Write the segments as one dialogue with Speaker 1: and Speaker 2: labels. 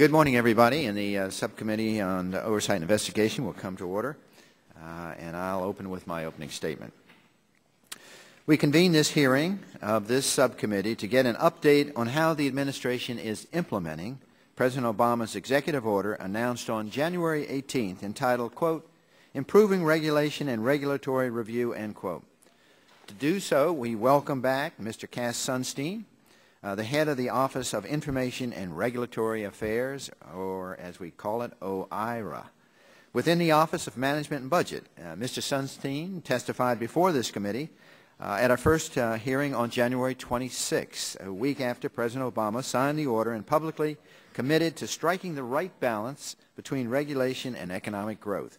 Speaker 1: Good morning, everybody, and the Subcommittee on Oversight and Investigation will come to order, and I'll open with my opening statement. We convened this hearing of this subcommittee to get an update on how the administration is implementing President Obama's executive order announced on January 18th entitled, quote, Improving Regulation and Regulatory Review, end quote. To do so, we welcome back Mr. Cass Sunstein, the head of the Office of Information and Regulatory Affairs, or as we call it, OIRA. Within the Office of Management and Budget, Mr. Sunstein testified before this committee at our first hearing on January 26, a week after President Obama signed the order and publicly committed to striking the right balance between regulation and economic growth.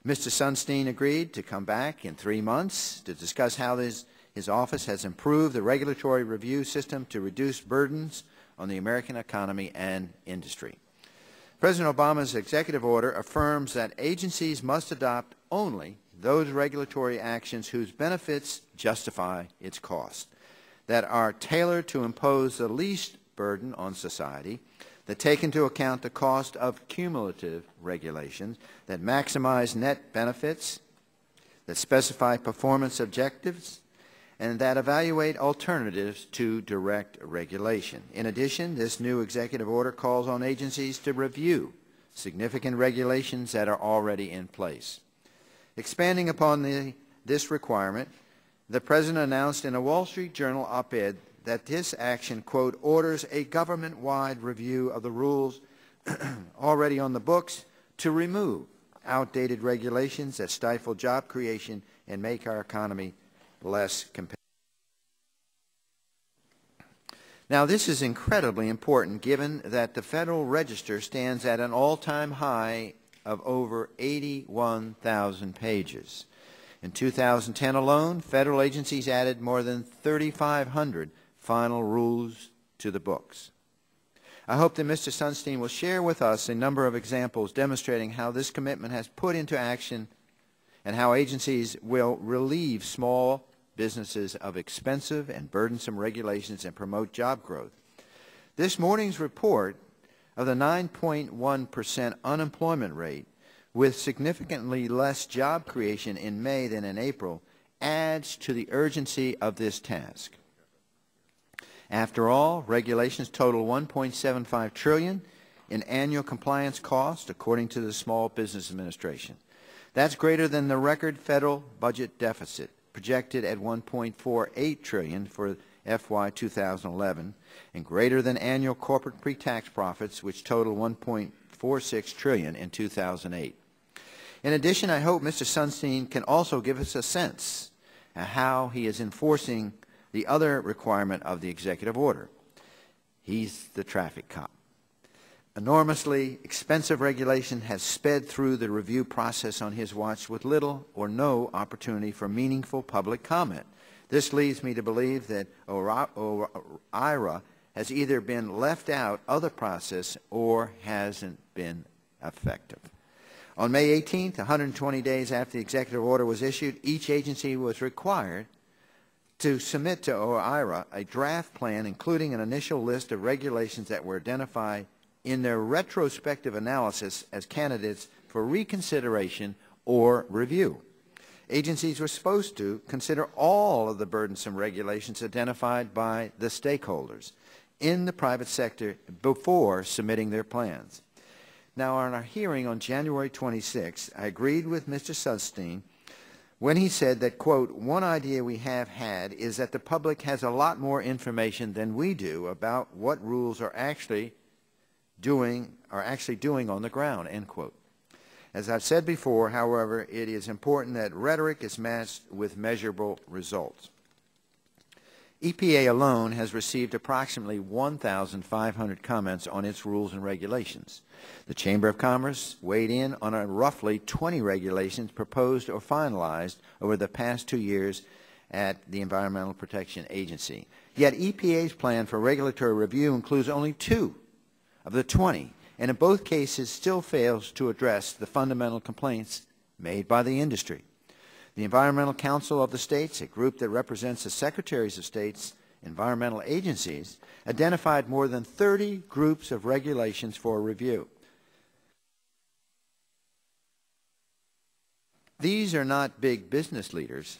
Speaker 1: Mr. Sunstein agreed to come back in 3 months to discuss how his office has improved the regulatory review system to reduce burdens on the American economy and industry. President Obama's executive order affirms that agencies must adopt only those regulatory actions whose benefits justify its cost, that are tailored to impose the least burden on society, that take into account the cost of cumulative regulations, that maximize net benefits, that specify performance objectives, and that evaluate alternatives to direct regulation. In addition, this new executive order calls on agencies to review significant regulations that are already in place. Expanding upon this requirement, the President announced in a Wall Street Journal op-ed that this action, quote, orders a government-wide review of the rules already on the books to remove outdated regulations that stifle job creation and make our economy less competitive. Now, this is incredibly important given that the Federal Register stands at an all-time high of over 81,000 pages. In 2010 alone, federal agencies added more than 3,500 final rules to the books. I hope that Mr. Sunstein will share with us a number of examples demonstrating how this commitment has put into action and how agencies will relieve small businesses of expensive and burdensome regulations and promote job growth. This morning's report of the 9.1% unemployment rate, with significantly less job creation in May than in April, adds to the urgency of this task. After all, regulations total $1.75 trillion in annual compliance cost, according to the Small Business Administration. That's greater than the record federal budget deficit, projected at $1.48 trillion for FY 2011, and greater than annual corporate pre-tax profits, which total $1.46 trillion in 2008. In addition, I hope Mr. Sunstein can also give us a sense of how he is enforcing the other requirement of the executive order. He's the traffic cop. Enormously expensive regulation has sped through the review process on his watch with little or no opportunity for meaningful public comment. This leads me to believe that OIRA has either been left out of the process or hasn't been effective. On May 18th, 120 days after the executive order was issued, each agency was required to submit to OIRA a draft plan including an initial list of regulations that were identified in their retrospective analysis as candidates for reconsideration or review. Agencies were supposed to consider all of the burdensome regulations identified by the stakeholders in the private sector before submitting their plans. Now, on our hearing on January 26, I agreed with Mr. Sunstein when he said that, quote, one idea we have had is that the public has a lot more information than we do about what rules are actually doing on the ground, end quote. As I've said before, however, it is important that rhetoric is matched with measurable results. EPA alone has received approximately 1,500 comments on its rules and regulations. The Chamber of Commerce weighed in on a roughly 20 regulations proposed or finalized over the past 2 years at the Environmental Protection Agency. Yet EPA's plan for regulatory review includes only 2 of the 20, and in both cases still fails to address the fundamental complaints made by the industry. The Environmental Council of the States, a group that represents the Secretaries of States environmental agencies identified more than 30 groups of regulations for review. These are not big business leaders.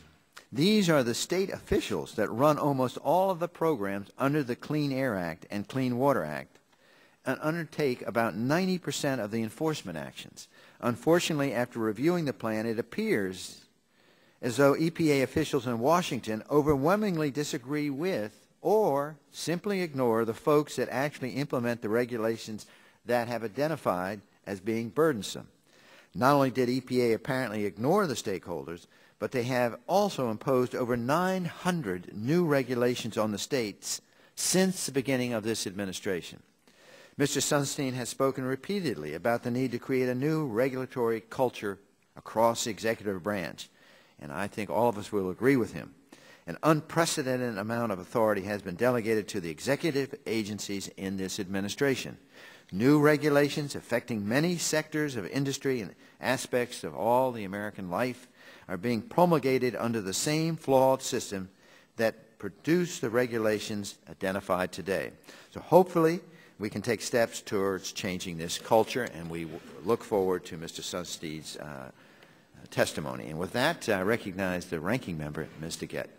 Speaker 1: These are the state officials that run almost all of the programs under the Clean Air Act and Clean Water Act and undertake about 90% of the enforcement actions. Unfortunately, after reviewing the plan, it appears as though EPA officials in Washington overwhelmingly disagree with or simply ignore the folks that actually implement the regulations that have identified as being burdensome. Not only did EPA apparently ignore the stakeholders, but they have also imposed over 900 new regulations on the states since the beginning of this administration. Mr. Sunstein has spoken repeatedly about the need to create a new regulatory culture across the executive branch, and I think all of us will agree with him. An unprecedented amount of authority has been delegated to the executive agencies in this administration. New regulations affecting many sectors of industry and aspects of all the American life are being promulgated under the same flawed system that produced the regulations identified today. So hopefully we can take steps towards changing this culture, and we look forward to Mr. Sunstein's testimony. And with that, I recognize the ranking member, Ms.That.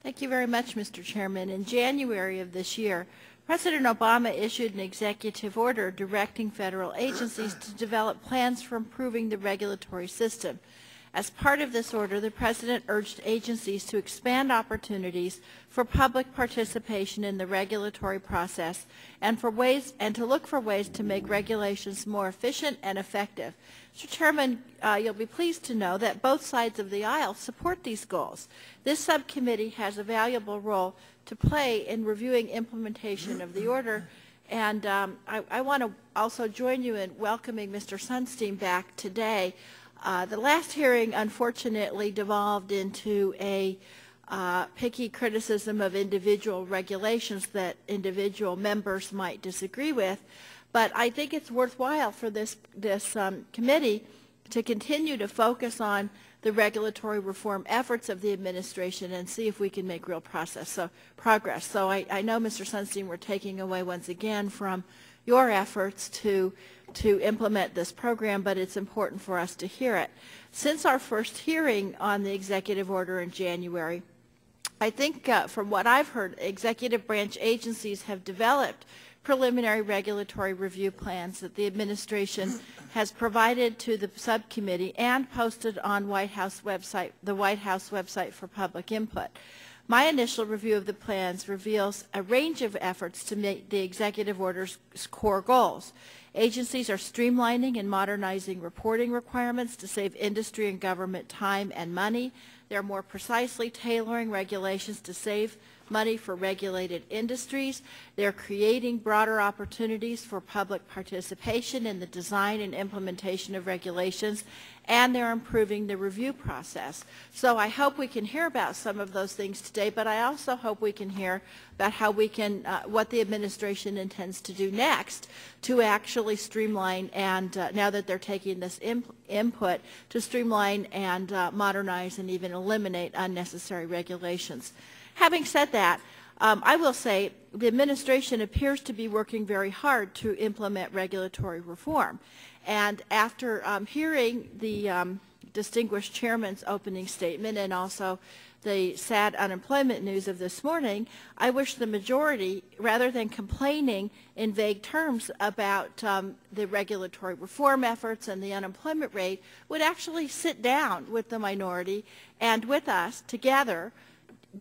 Speaker 2: Thank you very much, Mr. Chairman. In January of this year, President Obama issued an executive order directing federal agencies to develop plans for improving the regulatory system. As part of this order, the President urged agencies to expand opportunities for public participation in the regulatory process and to look for ways to make regulations more efficient and effective. Mr. Chairman, you'll be pleased to know that both sides of the aisle support these goals. This subcommittee has a valuable role to play in reviewing implementation of the order, and I want to also join you in welcoming Mr. Sunstein back today. The last hearing, unfortunately, devolved into a picky criticism of individual regulations that individual members might disagree with. But I think it's worthwhile for this committee to continue to focus on the regulatory reform efforts of the administration and see if we can make real progress. So I know, Mr. Sunstein, we're taking away once again from your efforts to implement this program, but it's important for us to hear it. Since our first hearing on the executive order in January, I think from what I've heard, executive branch agencies have developed preliminary regulatory review plans that the administration has provided to the subcommittee and posted on the White House website for public input. My initial review of the plans reveals a range of efforts to meet the executive order's core goals. Agencies are streamlining and modernizing reporting requirements to save industry and government time and money. They're more precisely tailoring regulations to save money for regulated industries. They're creating broader opportunities for public participation in the design and implementation of regulations, and they're improving the review process. So I hope we can hear about some of those things today, but I also hope we can hear about how we can, what the administration intends to do next to actually streamline and, now that they're taking this input, to streamline and modernize and even eliminate unnecessary regulations. Having said that, I will say the administration appears to be working very hard to implement regulatory reform. And after hearing the distinguished chairman's opening statement and also the sad unemployment news of this morning, I wish the majority, rather than complaining in vague terms about the regulatory reform efforts and the unemployment rate, would actually sit down with the minority and with us together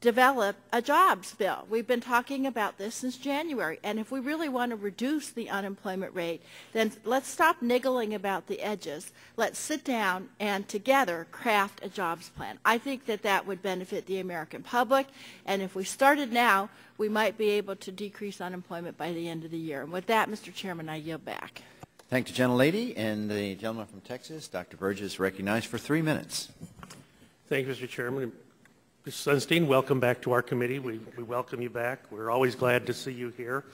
Speaker 2: develop a jobs bill. We've been talking about this since January, and if we really want to reduce the unemployment rate, then let's stop niggling about the edges. Let's sit down and together craft a jobs plan. I think that that would benefit the American public, and if we started now, we might be able to decrease unemployment by the end of the year. And with that, Mr. Chairman, I yield back.
Speaker 1: Thank the gentlelady, and the gentleman from Texas, Dr. Burgess, recognized for 3 minutes.
Speaker 3: Thank you, Mr. Chairman. Mr. Sunstein, welcome back to our committee. We welcome you back. We're always glad to see you here.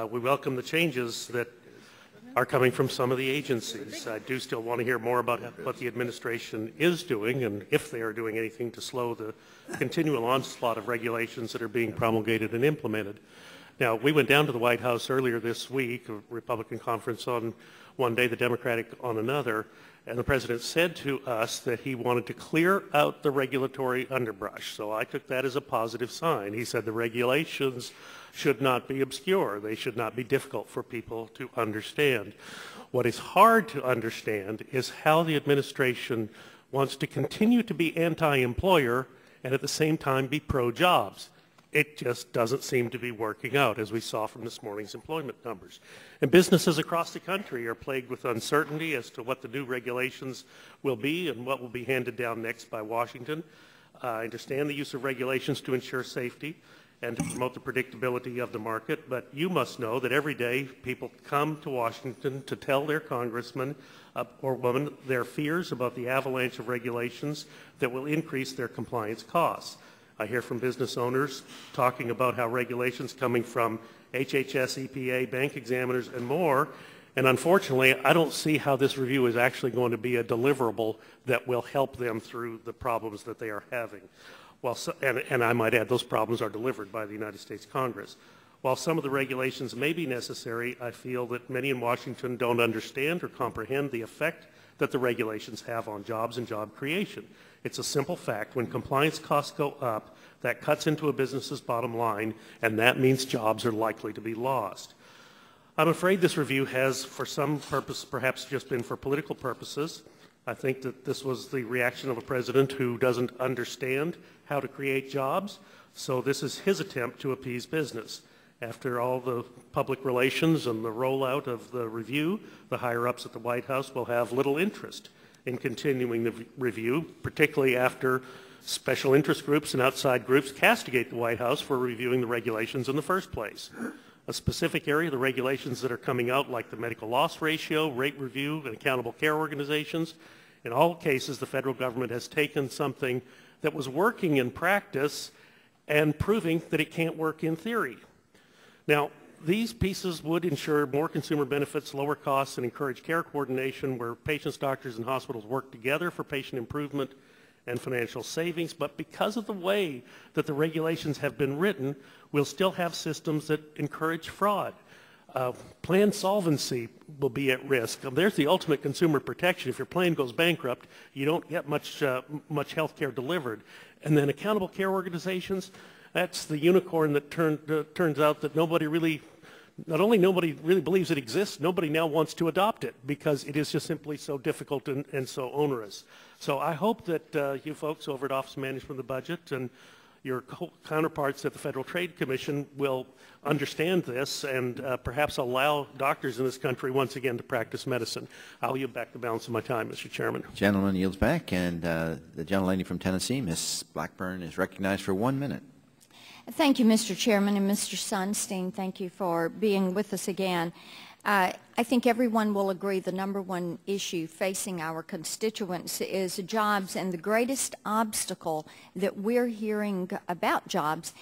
Speaker 3: We welcome the changes that are coming from some of the agencies. I do still want to hear more about what the administration is doing and if they are doing anything to slow the continual onslaught of regulations that are being promulgated and implemented. Now, we went down to the White House earlier this week, a Republican conference on one day, the Democratic on another, and the President said to us that he wanted to clear out the regulatory underbrush. So I took that as a positive sign. He said the regulations should not be obscure. They should not be difficult for people to understand. What is hard to understand is how the administration wants to continue to be anti-employer and at the same time be pro-jobs. It just doesn't seem to be working out, as we saw from this morning's employment numbers. And businesses across the country are plagued with uncertainty as to what the new regulations will be and what will be handed down next by Washington. I understand the use of regulations to ensure safety and to promote the predictability of the market, but you must know that every day people come to Washington to tell their congressman or woman their fears about the avalanche of regulations that will increase their compliance costs. I hear from business owners talking about how regulations coming from HHS, EPA, bank examiners, and more, and unfortunately, I don't see how this review is actually going to be a deliverable that will help them through the problems that they are having. And I might add, those problems are delivered by the United States Congress. While some of the regulations may be necessary, I feel that many in Washington don't understand or comprehend the effect that the regulations have on jobs and job creation. It's a simple fact. When compliance costs go up, that cuts into a business's bottom line, and that means jobs are likely to be lost. I'm afraid this review has, for some purpose, perhaps just been for political purposes. I think that this was the reaction of a president who doesn't understand how to create jobs, so this is his attempt to appease business. After all the public relations and the rollout of the review, the higher-ups at the White House will have little interest in continuing the review, particularly after special interest groups and outside groups castigate the White House for reviewing the regulations in the first place. A specific area, the regulations that are coming out, like the medical loss ratio, rate review, and accountable care organizations, in all cases, the federal government has taken something that was working in practice and proving that it can't work in theory. Now, these pieces would ensure more consumer benefits, lower costs, and encourage care coordination where patients, doctors, and hospitals work together for patient improvement and financial savings. But because of the way that the regulations have been written, we'll still have systems that encourage fraud. Plan solvency will be at risk. There's the ultimate consumer protection. If your plan goes bankrupt, you don't get much health care delivered. And then accountable care organizations, that's the unicorn that turns out that nobody really believes it exists, nobody now wants to adopt it because it is just simply so difficult and so onerous. So I hope that you folks over at Office of Management of the Budget and your counterparts at the Federal Trade Commission will understand this and perhaps allow doctors in this country once again to practice medicine. I'll yield back the balance of my time, Mr. Chairman.
Speaker 1: Gentleman yields back, and the gentlelady from Tennessee, Ms. Blackburn, is recognized for 1 minute.
Speaker 4: Thank you, Mr. Chairman, and Mr. Sunstein, thank you for being with us again. I think everyone will agree the number one issue facing our constituents is jobs, and the greatest obstacle that we're hearing about jobs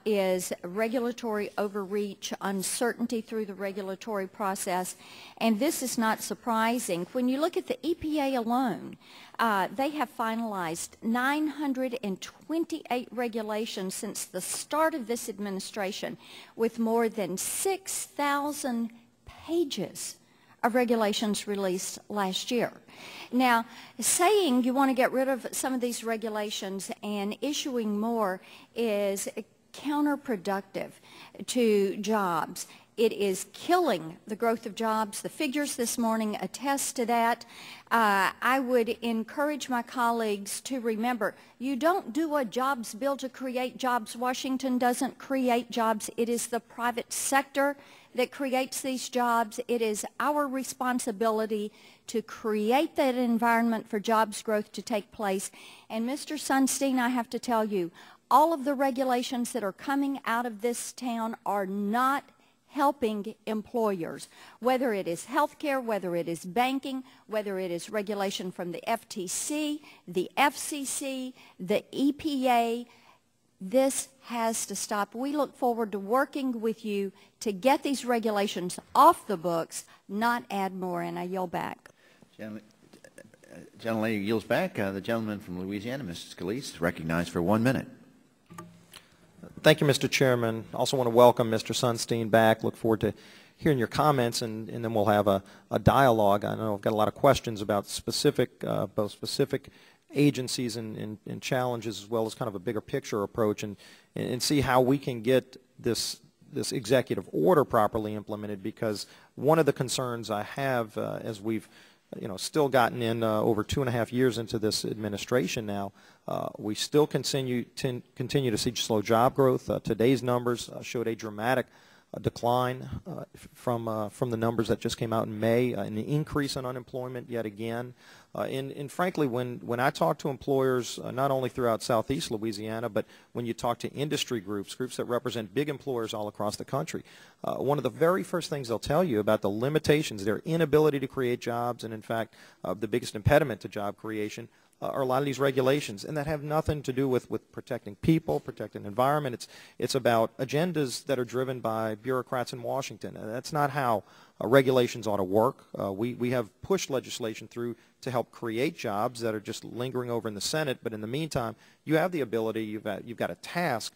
Speaker 4: is regulatory overreach, uncertainty through the regulatory process, and this is not surprising. When you look at the EPA alone, they have finalized 928 regulations since the start of this administration, with more than 6,000 pages of regulations released last year. Now, saying you want to get rid of some of these regulations and issuing more is counterproductive to jobs. It is killing the growth of jobs. The figures this morning attest to that. I would encourage my colleagues to remember, you don't do a jobs bill to create jobs. Washington doesn't create jobs. It is the private sector that creates these jobs. It is our responsibility to create that environment for jobs growth to take place. And Mr. Sunstein, I have to tell you, all of the regulations that are coming out of this town are not helping employers, whether it is healthcare, whether it is banking, whether it is regulation from the FTC, the FCC, the EPA. This has to stop. We look forward to working with you to get these regulations off the books, not add more. And I yield back.
Speaker 1: Gentlelady yields back. The gentleman from Louisiana, Mr. Scalise, is recognized for 1 minute.
Speaker 5: Thank you, Mr. Chairman. Also want to welcome Mr. Sunstein back. Look forward to hearing your comments, and then we'll have a dialogue. I know I've got a lot of questions about both specific agencies and challenges, as well as kind of a bigger picture approach, and see how we can get this executive order properly implemented, because one of the concerns I have as we've still gotten in over 2.5 years into this administration now, we still continue to see slow job growth. Today's numbers showed a dramatic decline from the numbers that just came out in May, an increase in unemployment yet again. And frankly, when I talk to employers, not only throughout Southeast Louisiana, but when you talk to industry groups that represent big employers all across the country, one of the very first things they'll tell you about the limitations, their inability to create jobs, and in fact, the biggest impediment to job creation are a lot of these regulations, and that have nothing to do with protecting people, protecting the environment. It's about agendas that are driven by bureaucrats in Washington. And that's not how regulations ought to work. We have pushed legislation through to help create jobs that are just lingering over in the Senate, but in the meantime, you have the ability, you've got a task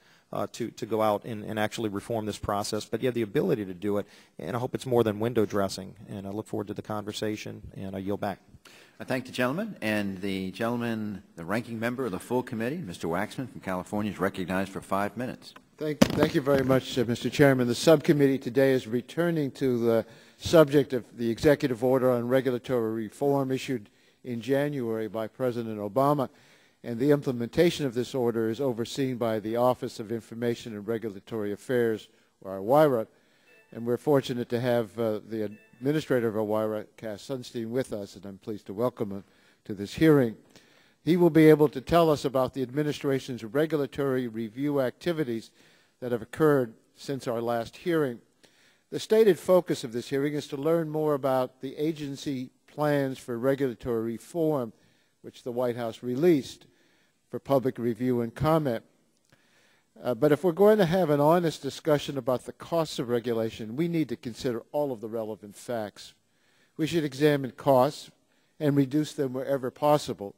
Speaker 5: to go out and actually reform this process, but you have the ability to do it, and I hope it's more than window dressing, and I look forward to the conversation, and I yield back.
Speaker 1: I thank the gentleman, and the ranking member of the full committee, Mr. Waxman from California, is recognized for 5 minutes.
Speaker 6: Thank you very much, Mr. Chairman. The subcommittee today is returning to the subject of the executive order on regulatory reform issued in January by President Obama, and the implementation of this order is overseen by the Office of Information and Regulatory Affairs, or OIRA, and we're fortunate to have the Administrator of OIRA, Cass Sunstein, with us, and I'm pleased to welcome him to this hearing. He will be able to tell us about the administration's regulatory review activities that have occurred since our last hearing. The stated focus of this hearing is to learn more about the agency plans for regulatory reform, which the White House released for public review and comment. But if we're going to have an honest discussion about the costs of regulation, we need to consider all of the relevant facts. We should examine costs and reduce them wherever possible,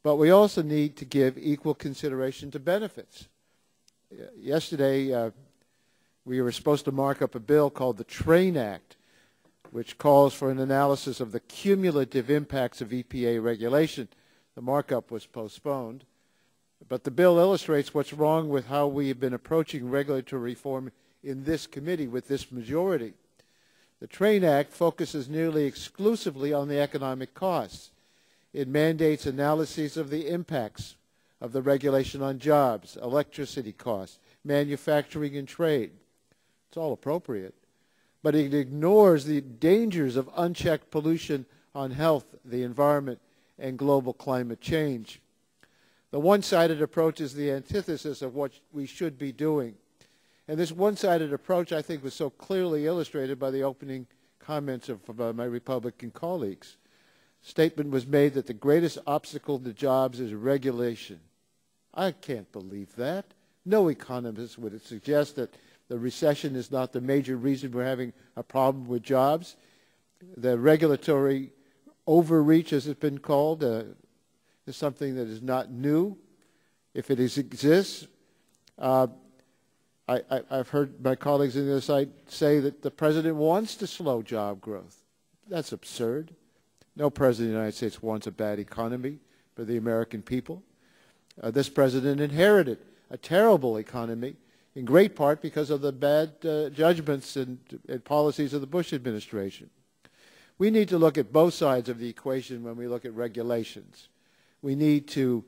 Speaker 6: but we also need to give equal consideration to benefits. Yesterday, we were supposed to mark up a bill called the TRAIN Act, which calls for an analysis of the cumulative impacts of EPA regulation. The markup was postponed. But the bill illustrates what's wrong with how we have been approaching regulatory reform in this committee with this majority. The TRAIN Act focuses nearly exclusively on the economic costs. It mandates analyses of the impacts of the regulation on jobs, electricity costs, manufacturing and trade. It's all appropriate. But it ignores the dangers of unchecked pollution on health, the environment, and global climate change. The one-sided approach is the antithesis of what we should be doing. And this one-sided approach, I think, was so clearly illustrated by the opening comments of my Republican colleagues. Statement was made that the greatest obstacle to jobs is regulation. I can't believe that. No economist would suggest that the recession is not the major reason we're having a problem with jobs. The regulatory overreach, as it's been called, is something that is not new. If it exists, I've heard my colleagues on the other side say that the president wants to slow job growth. That's absurd. No president of the United States wants a bad economy for the American people. This president inherited a terrible economy, in great part because of the bad judgments and policies of the Bush administration. We need to look at both sides of the equation when we look at regulations. We need to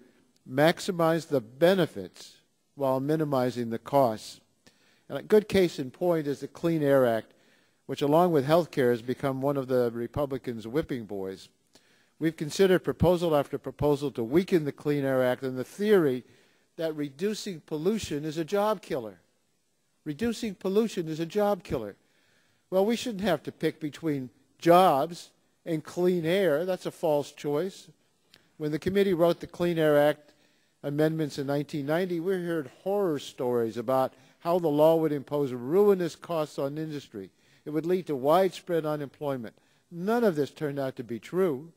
Speaker 6: maximize the benefits while minimizing the costs. And a good case in point is the Clean Air Act, which along with health care has become one of the Republicans' whipping boys. We've considered proposal after proposal to weaken the Clean Air Act on the theory that reducing pollution is a job killer. Reducing pollution is a job killer. Well, we shouldn't have to pick between jobs and clean air. That's a false choice. When the committee wrote the Clean Air Act, amendments in 1990, we heard horror stories about how the law would impose ruinous costs on industry. It would lead to widespread unemployment. None of this turned out to be true.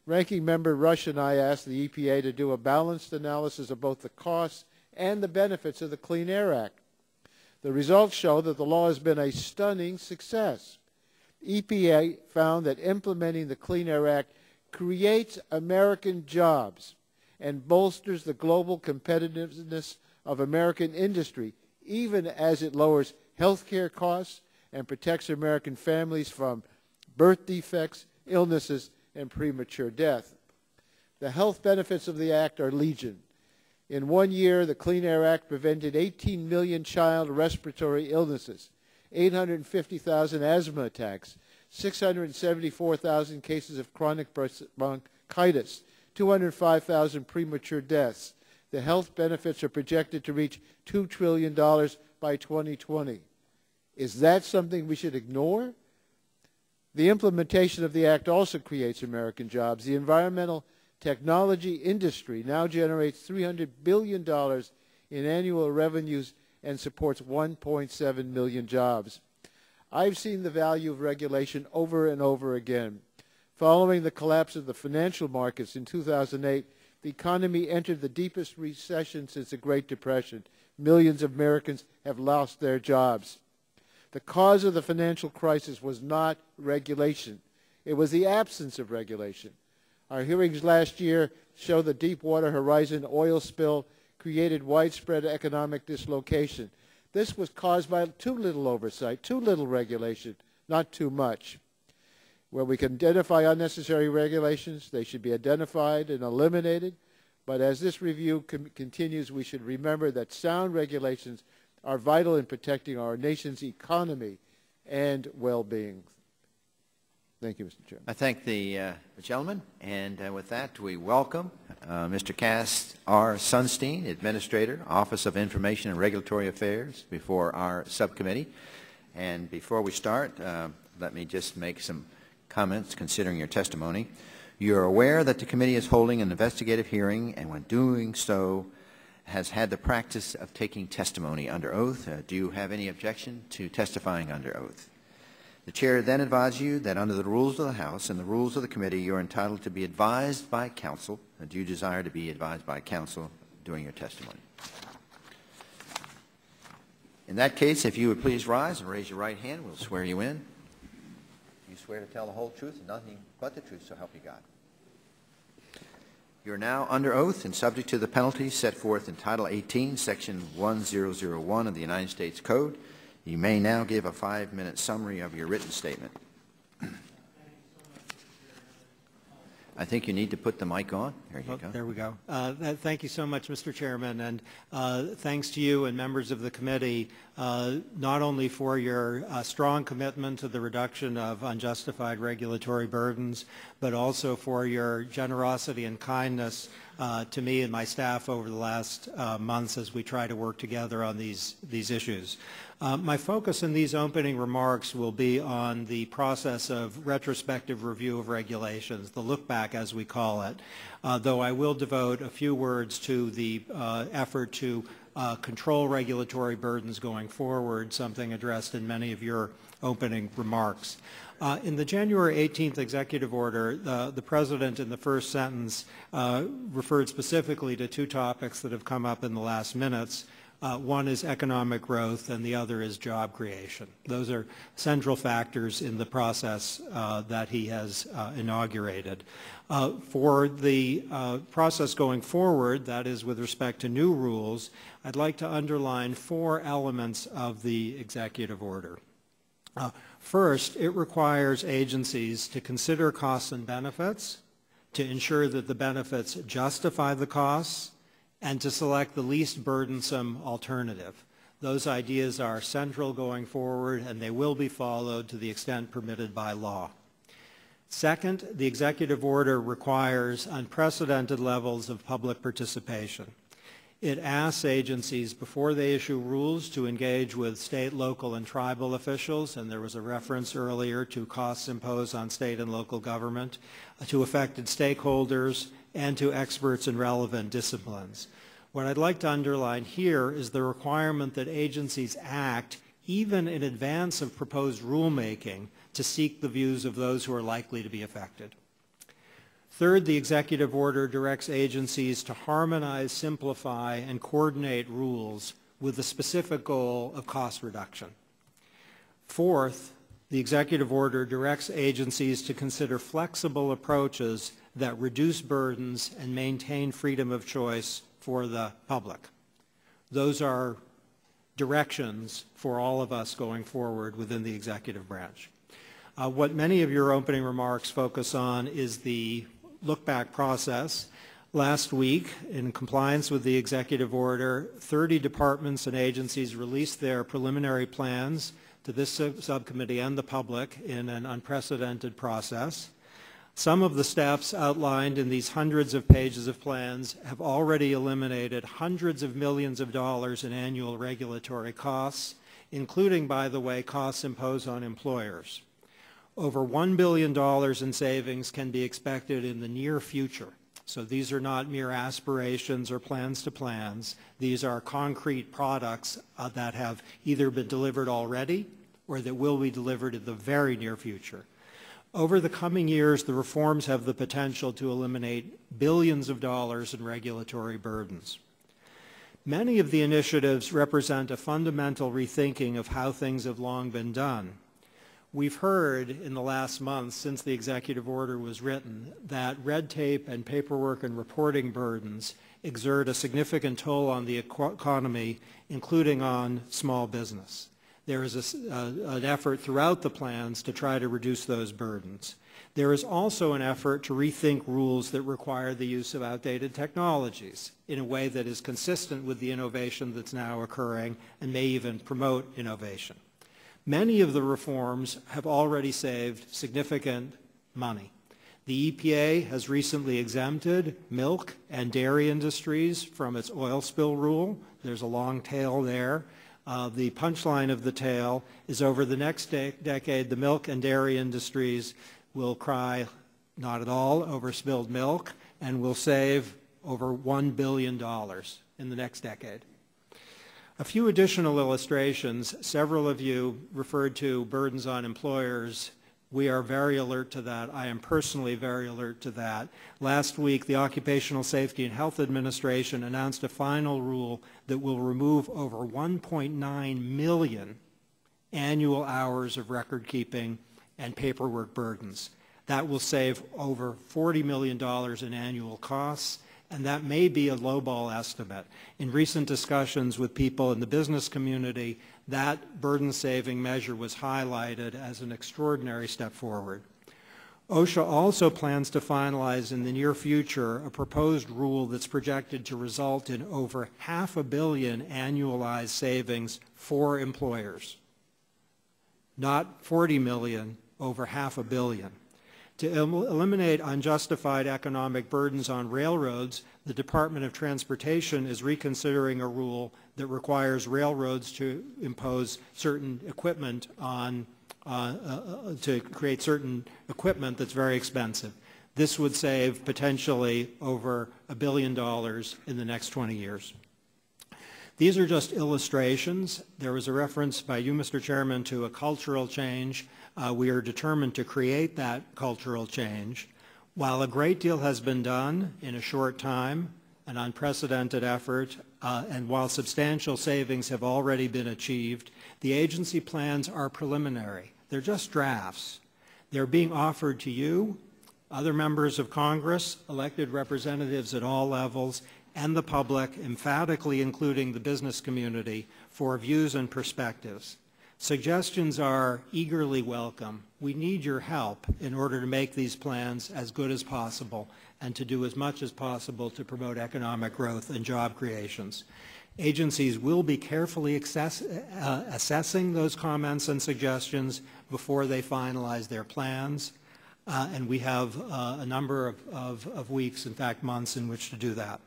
Speaker 6: Ranking Member Rush and I asked the EPA to do a balanced analysis of both the costs and the benefits of the Clean Air Act. The results show that the law has been a stunning success. EPA found that implementing the Clean Air Act creates American jobs and bolsters the global competitiveness of American industry, even as it lowers health care costs and protects American families from birth defects, illnesses, and premature death. The health benefits of the Act are legion. In 1 year, the Clean Air Act prevented 18 million child respiratory illnesses, 850,000 asthma attacks, 674,000 cases of chronic bronchitis, 205,000 premature deaths. The health benefits are projected to reach $2 trillion by 2020. Is that something we should ignore? The implementation of the Act also creates American jobs. The environmental technology industry now generates $300 billion in annual revenues and supports 1.7 million jobs. I've seen the value of regulation over and over again. Following the collapse of the financial markets in 2008, the economy entered the deepest recession since the Great Depression. Millions of Americans have lost their jobs. The cause of the financial crisis was not regulation. It was the absence of regulation. Our hearings last year show the Deepwater Horizon oil spill created widespread economic dislocation. This was caused by too little oversight, too little regulation, not too much. Where we can identify unnecessary regulations, they should be identified and eliminated. But as this review continues, we should remember that sound regulations are vital in protecting our nation's economy and well-being. Thank you, Mr. Chairman.
Speaker 1: I thank the gentleman, and with that, we welcome Mr. Cass R. Sunstein, Administrator, Office of Information and Regulatory Affairs, before our subcommittee. And before we start, let me just make some comments considering your testimony. You are aware that the committee is holding an investigative hearing, and when doing so, has had the practice of taking testimony under oath. Do you have any objection to testifying under oath? The chair then advises you that under the rules of the House and the rules of the committee, you are entitled to be advised by counsel. Do you desire to be advised by counsel during your testimony? In that case, if you would please rise and raise your right hand, we'll swear you in. You swear to tell the whole truth and nothing but the truth, so help you God. You are now under oath and subject to the penalties set forth in Title 18, Section 1001 of the United States Code. You may now give a 5-minute summary of your written statement. I think you need to put the mic on. There you go.
Speaker 7: There we go. Thank you so much, Mr. Chairman, and thanks to you and members of the committee, not only for your strong commitment to the reduction of unjustified regulatory burdens, but also for your generosity and kindness to me and my staff over the last months as we try to work together on these issues. My focus in these opening remarks will be on the process of retrospective review of regulations, the look back as we call it, though I will devote a few words to the effort to control regulatory burdens going forward, something addressed in many of your opening remarks. In the January 18th executive order, the President in the first sentence referred specifically to two topics that have come up in the last minutes. One is economic growth and the other is job creation. Those are central factors in the process that he has inaugurated. For the process going forward, that is with respect to new rules, I'd like to underline 4 elements of the executive order. First, it requires agencies to consider costs and benefits, to ensure that the benefits justify the costs, and to select the least burdensome alternative. Those ideas are central going forward, and they will be followed to the extent permitted by law. Second, the executive order requires unprecedented levels of public participation. It asks agencies before they issue rules to engage with state, local, and tribal officials, and there was a reference earlier to costs imposed on state and local government, to affected stakeholders, and to experts in relevant disciplines. What I'd like to underline here is the requirement that agencies act even in advance of proposed rulemaking to seek the views of those who are likely to be affected. Third, the executive order directs agencies to harmonize, simplify, and coordinate rules with the specific goal of cost reduction. Fourth, the executive order directs agencies to consider flexible approaches that reduce burdens and maintain freedom of choice for the public. Those are directions for all of us going forward within the executive branch. What many of your opening remarks focus on is the look-back process. Last week, in compliance with the executive order, 30 departments and agencies released their preliminary plans to this subcommittee and the public in an unprecedented process. Some of the steps outlined in these hundreds of pages of plans have already eliminated hundreds of millions of dollars in annual regulatory costs, including, by the way, costs imposed on employers. Over $1 billion in savings can be expected in the near future. So these are not mere aspirations or plans to plans. These are concrete products that have either been delivered already or that will be delivered in the very near future. Over the coming years, the reforms have the potential to eliminate billions of dollars in regulatory burdens. Many of the initiatives represent a fundamental rethinking of how things have long been done. We've heard in the last month since the executive order was written that red tape and paperwork and reporting burdens exert a significant toll on the economy, including on small business. There is an effort throughout the plans to try to reduce those burdens. There is also an effort to rethink rules that require the use of outdated technologies in a way that is consistent with the innovation that's now occurring and may even promote innovation. Many of the reforms have already saved significant money. The EPA has recently exempted milk and dairy industries from its oil spill rule. There's a long tail there. The punchline of the tale is over the next decade, the milk and dairy industries will cry not at all over spilled milk and will save over $1 billion in the next decade. A few additional illustrations. Several of you referred to burdens on employers. We are very alert to that. I am personally very alert to that. Last week, the Occupational Safety and Health Administration announced a final rule that will remove over 1.9 million annual hours of record keeping and paperwork burdens. That will save over $40 million in annual costs, and that may be a lowball estimate. In recent discussions with people in the business community, that burden-saving measure was highlighted as an extraordinary step forward. OSHA also plans to finalize in the near future a proposed rule that's projected to result in over $500 million annualized savings for employers. Not 40 million, over $500 million. To eliminate unjustified economic burdens on railroads, the Department of Transportation is reconsidering a rule that requires railroads to impose certain equipment on, to create certain equipment that's very expensive. This would save potentially over $1 billion in the next 20 years. These are just illustrations. There was a reference by you, Mr. Chairman, to a cultural change. We are determined to create that cultural change. While a great deal has been done in a short time, an unprecedented effort, and while substantial savings have already been achieved, the agency plans are preliminary. They're just drafts. They're being offered to you, other members of Congress, elected representatives at all levels, and the public, emphatically including the business community, for views and perspectives. Suggestions are eagerly welcome. We need your help in order to make these plans as good as possible and to do as much as possible to promote economic growth and job creations. Agencies will be carefully assessing those comments and suggestions before they finalize their plans, and we have a number of weeks, in fact months, in which to do that.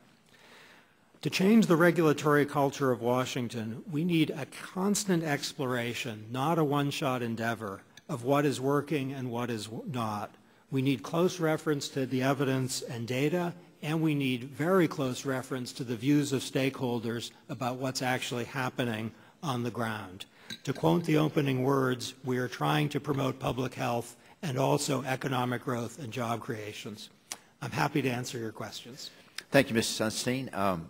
Speaker 7: To change the regulatory culture of Washington, we need a constant exploration, not a one-shot endeavor, of what is working and what is not. We need close reference to the evidence and data, and we need very close reference to the views of stakeholders about what's actually happening on the ground. To quote the opening words, we are trying to promote public health and also economic growth and job creations. I'm happy to answer your questions.
Speaker 1: Thank you, Mr. Sunstein.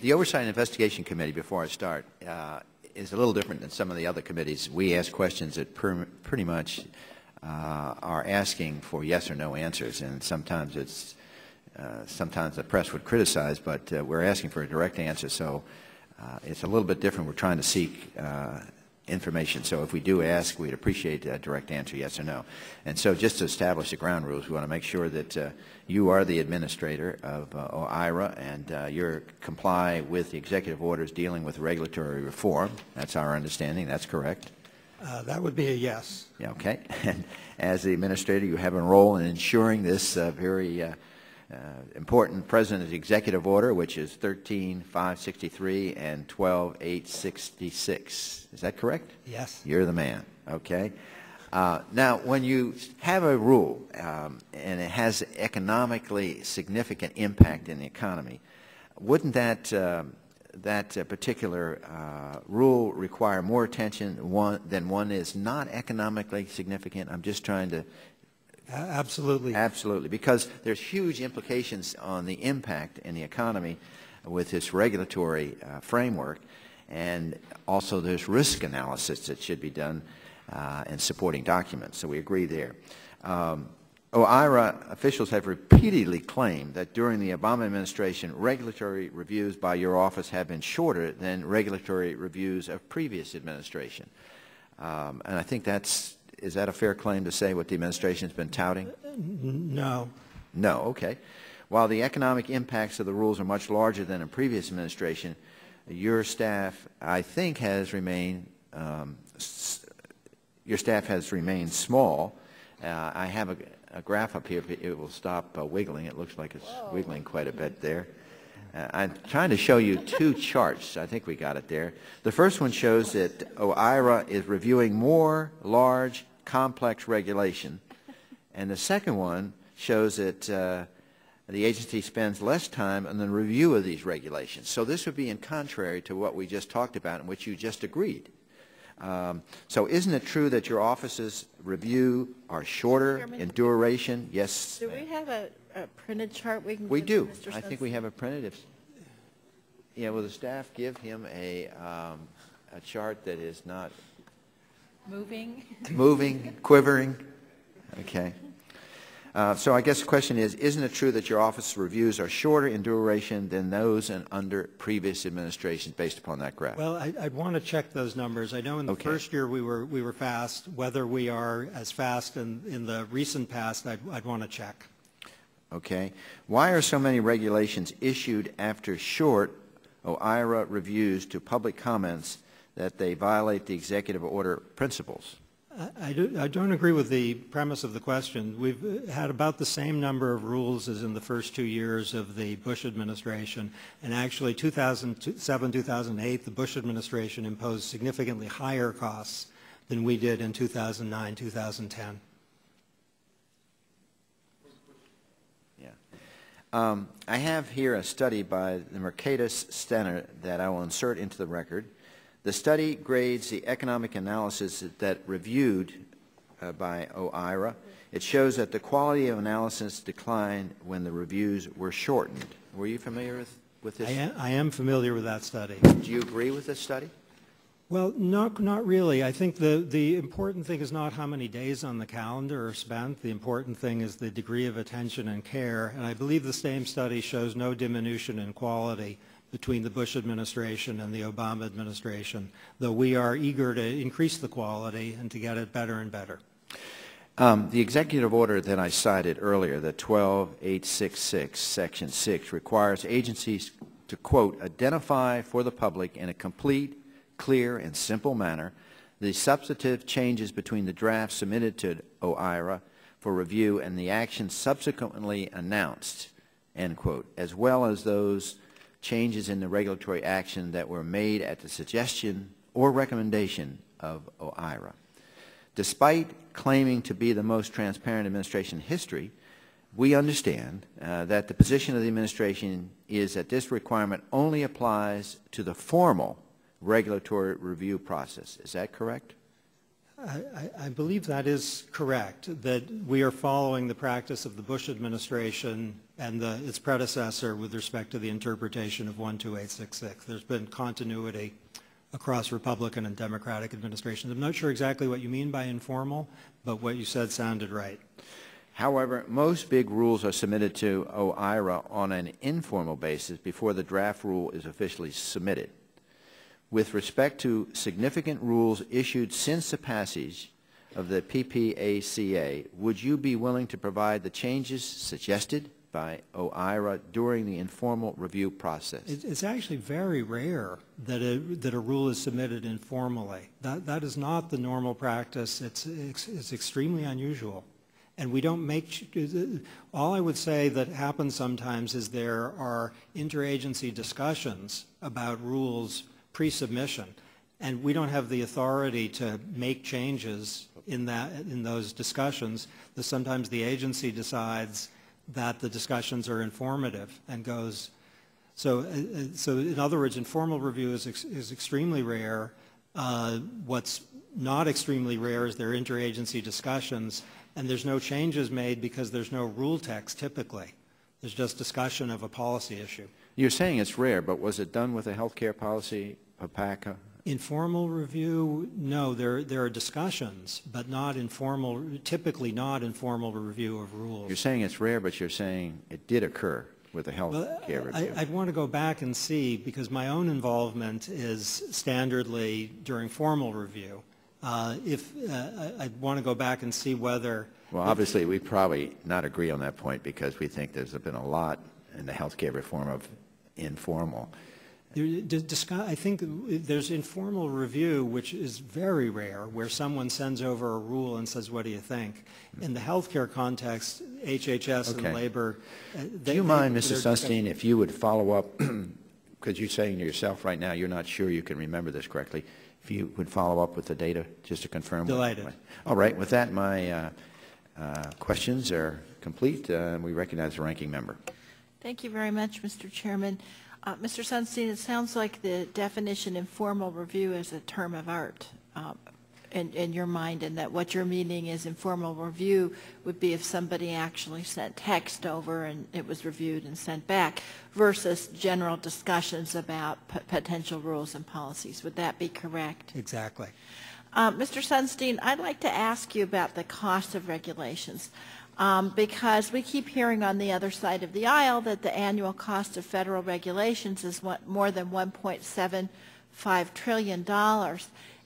Speaker 1: The Oversight and Investigation Committee, before I start, is a little different than some of the other committees. We ask questions that pretty much are asking for yes or no answers, and sometimes it's sometimes the press would criticize, but we're asking for a direct answer, so it's a little bit different. We're trying to seek information. So if we do ask, we'd appreciate a direct answer, yes or no. And so just to establish the ground rules, we want to make sure that you are the administrator of OIRA and you comply with the executive orders dealing with regulatory reform. That's our understanding. That's correct?
Speaker 7: That would be a yes.
Speaker 1: Yeah, okay. And as the administrator, you have a role in ensuring this very important President's executive order, which is 13-563 and 12-866. Is that correct?
Speaker 7: Yes.
Speaker 1: You're the man. Okay. Now, when you have a rule and it has economically significant impact in the economy, wouldn't that particular rule require more attention than one is not economically significant? I'm just trying to.
Speaker 7: Absolutely.
Speaker 1: Absolutely, because there's huge implications on the impact in the economy with this regulatory framework, and also there's risk analysis that should be done in supporting documents, so we agree there. OIRA officials have repeatedly claimed that during the Obama administration, regulatory reviews by your office have been shorter than regulatory reviews of previous administration. And I think is that a fair claim to say what the administration has been touting?
Speaker 7: No.
Speaker 1: No, okay. While the economic impacts of the rules are much larger than in previous administration, your staff, I think, has remained small. I have a graph up here. It will stop wiggling. It looks like it's wiggling quite a bit there. I'm trying to show you two charts. I think we got it there. The first one shows that OIRA is reviewing more large, complex regulation, and the second one shows that the agency spends less time on the review of these regulations. So this would be in contrary to what we just talked about and which you just agreed. So isn't it true that your office's review are shorter in duration? Yes.
Speaker 2: Do we have a printed chart we can
Speaker 1: We
Speaker 2: give
Speaker 1: do.
Speaker 2: to Mr.
Speaker 1: I think we have it printed. Yeah, will the staff give him a chart that is not moving, quivering? Okay. So I guess the question is, isn't it true that your office reviews are shorter in duration than those under previous administrations based upon that graph?
Speaker 7: Well, I'd want to check those numbers. I know in the first year we were fast. Whether we are as fast in the recent past, I'd want to check.
Speaker 1: Okay. Why are so many regulations issued after short OIRA reviews to public comments that they violate the executive order principles?
Speaker 7: I don't agree with the premise of the question. We've had about the same number of rules as in the first 2 years of the Bush administration, and actually 2007, 2008, the Bush administration imposed significantly higher costs than we did in 2009, 2010.
Speaker 1: I have here a study by the Mercatus Center that I will insert into the record. The study grades the economic analysis that reviewed by OIRA. It shows that the quality of analysis declined when the reviews were shortened. Were you familiar with this?
Speaker 7: I am familiar with that study.
Speaker 1: Do you agree with this study?
Speaker 7: Well, not really. I think the important thing is not how many days on the calendar are spent. The important thing is the degree of attention and care. And I believe the same study shows no diminution in quality between the Bush administration and the Obama administration, though we are eager to increase the quality and to get it better and better.
Speaker 1: The executive order that I cited earlier, the 12866, Section 6, requires agencies to, quote, identify for the public in a complete, clear, and simple manner the substantive changes between the draft submitted to OIRA for review and the actions subsequently announced, end quote, as well as those changes in the regulatory action that were made at the suggestion or recommendation of OIRA. Despite claiming to be the most transparent administration in history, we understand that the position of the administration is that this requirement only applies to the formal regulatory review process. Is that correct?
Speaker 7: I believe that is correct, that we are following the practice of the Bush administration and its predecessor with respect to the interpretation of 12866. There's been continuity across Republican and Democratic administrations. I'm not sure exactly what you mean by informal, but what you said sounded right.
Speaker 1: However, most big rules are submitted to OIRA on an informal basis before the draft rule is officially submitted. With respect to significant rules issued since the passage of the PPACA, would you be willing to provide the changes suggested by OIRA during the informal review process?
Speaker 7: It's actually very rare that a rule is submitted informally. That is not the normal practice. It's extremely unusual. And we don't make, all I would say that happens sometimes is there are interagency discussions about rules pre-submission, and we don't have the authority to make changes in those discussions. Sometimes the agency decides that the discussions are informative and goes. So in other words, informal review is extremely rare. What's not extremely rare is there are interagency discussions, and there's no changes made because there's no rule text typically. There's just discussion of a policy issue.
Speaker 1: You're saying it's rare, but was it done with a health care policy, PPACA?
Speaker 7: Informal review, no. There are discussions, but not informal, typically not informal review of rules.
Speaker 1: You're saying it's rare, but you're saying it did occur with a health care review.
Speaker 7: I'd want to go back and see, because my own involvement is standardly during formal review. I'd want to go back and see whether...
Speaker 1: Well, obviously, we probably not agree on that point because we think there's been a lot in the health care reform of informal.
Speaker 7: I think there's informal review, which is very rare, where someone sends over a rule and says, what do you think? In the healthcare context, HHS and labor...
Speaker 1: Do you mind, Mr. Sunstein, if you would follow up, because you're saying to yourself right now you're not sure you can remember this correctly, if you would follow up with the data just to confirm?
Speaker 7: Delighted.
Speaker 1: All right. With that, my questions are complete. We recognize the ranking member.
Speaker 2: Thank you very much, Mr. Chairman. Mr. Sunstein, it sounds like the definition informal review is a term of art in your mind, and that what you're meaning is informal review would be if somebody actually sent text over and it was reviewed and sent back versus general discussions about potential rules and policies. Would that be correct?
Speaker 7: Exactly.
Speaker 2: Mr. Sunstein, I'd like to ask you about the cost of regulations. Because we keep hearing on the other side of the aisle that the annual cost of federal regulations is more than $1.75 trillion.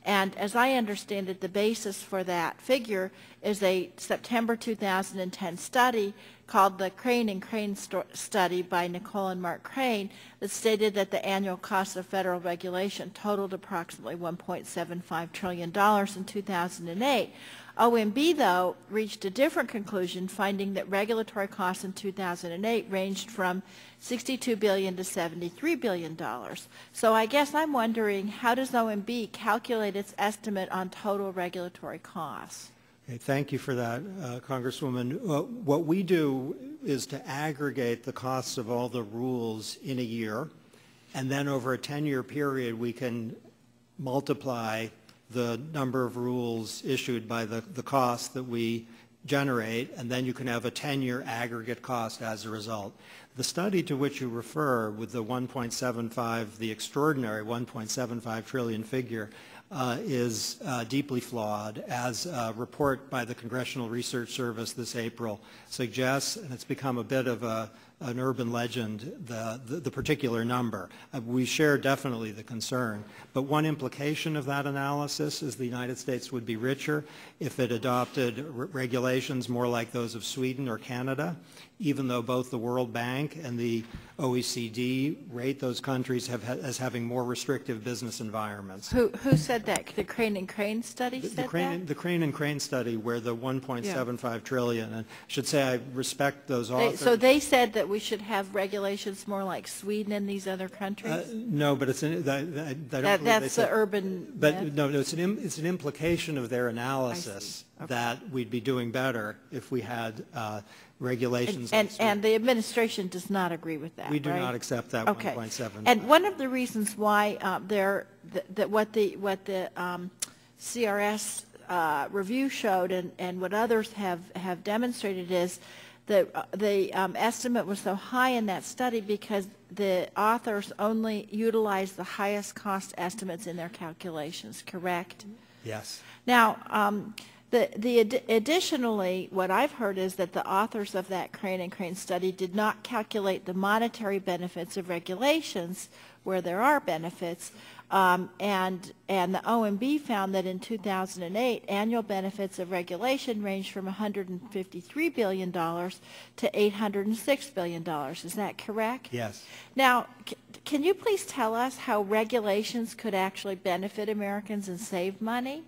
Speaker 2: And as I understand it, the basis for that figure is a September 2010 study called the Crane and Crane study by Nicole and Mark Crane that stated that the annual cost of federal regulation totaled approximately $1.75 trillion in 2008. OMB, though, reached a different conclusion, finding that regulatory costs in 2008 ranged from $62 billion to $73 billion. So I guess I'm wondering, how does OMB calculate its estimate on total regulatory costs?
Speaker 7: Okay, thank you for that, Congresswoman. What we do is to aggregate the costs of all the rules in a year, and then over a 10-year period we can multiply the number of rules issued by the cost that we generate, and then you can have a 10-year aggregate cost as a result. The study to which you refer with the 1.75, the extraordinary 1.75 trillion figure, is deeply flawed, as a report by the Congressional Research Service this April suggests, and it's become a bit of an urban legend, the particular number. We share definitely the concern, but one implication of that analysis is the United States would be richer if it adopted regulations more like those of Sweden or Canada, even though both the World Bank and the OECD rate those countries as having more restrictive business environments.
Speaker 2: Who said that? The Crane and Crane study said that?
Speaker 7: The Crane and Crane study, where the 1.75 trillion, and I should say I respect those authors.
Speaker 2: So they said that that we should have regulations more like Sweden and these other countries?
Speaker 7: No, but it's an, I don't believe
Speaker 2: That's the urban
Speaker 7: But
Speaker 2: myth.
Speaker 7: no, it's an implication of their analysis that we'd be doing better if we had regulations.
Speaker 2: And the administration does not agree with that,
Speaker 7: We do
Speaker 2: right?
Speaker 7: not accept that 1.7.
Speaker 2: And one of the reasons why what the CRS review showed and what others have demonstrated is that the estimate was so high in that study because the authors only utilized the highest cost estimates in their calculations, correct?
Speaker 7: Yes.
Speaker 2: Now, additionally, what I've heard is that the authors of that Crane and Crane study did not calculate the monetary benefits of regulations where there are benefits, and the OMB found that in 2008, annual benefits of regulation ranged from $153 billion to $806 billion. Is that correct?
Speaker 7: Yes.
Speaker 2: Now, can you please tell us how regulations could actually benefit Americans and save money?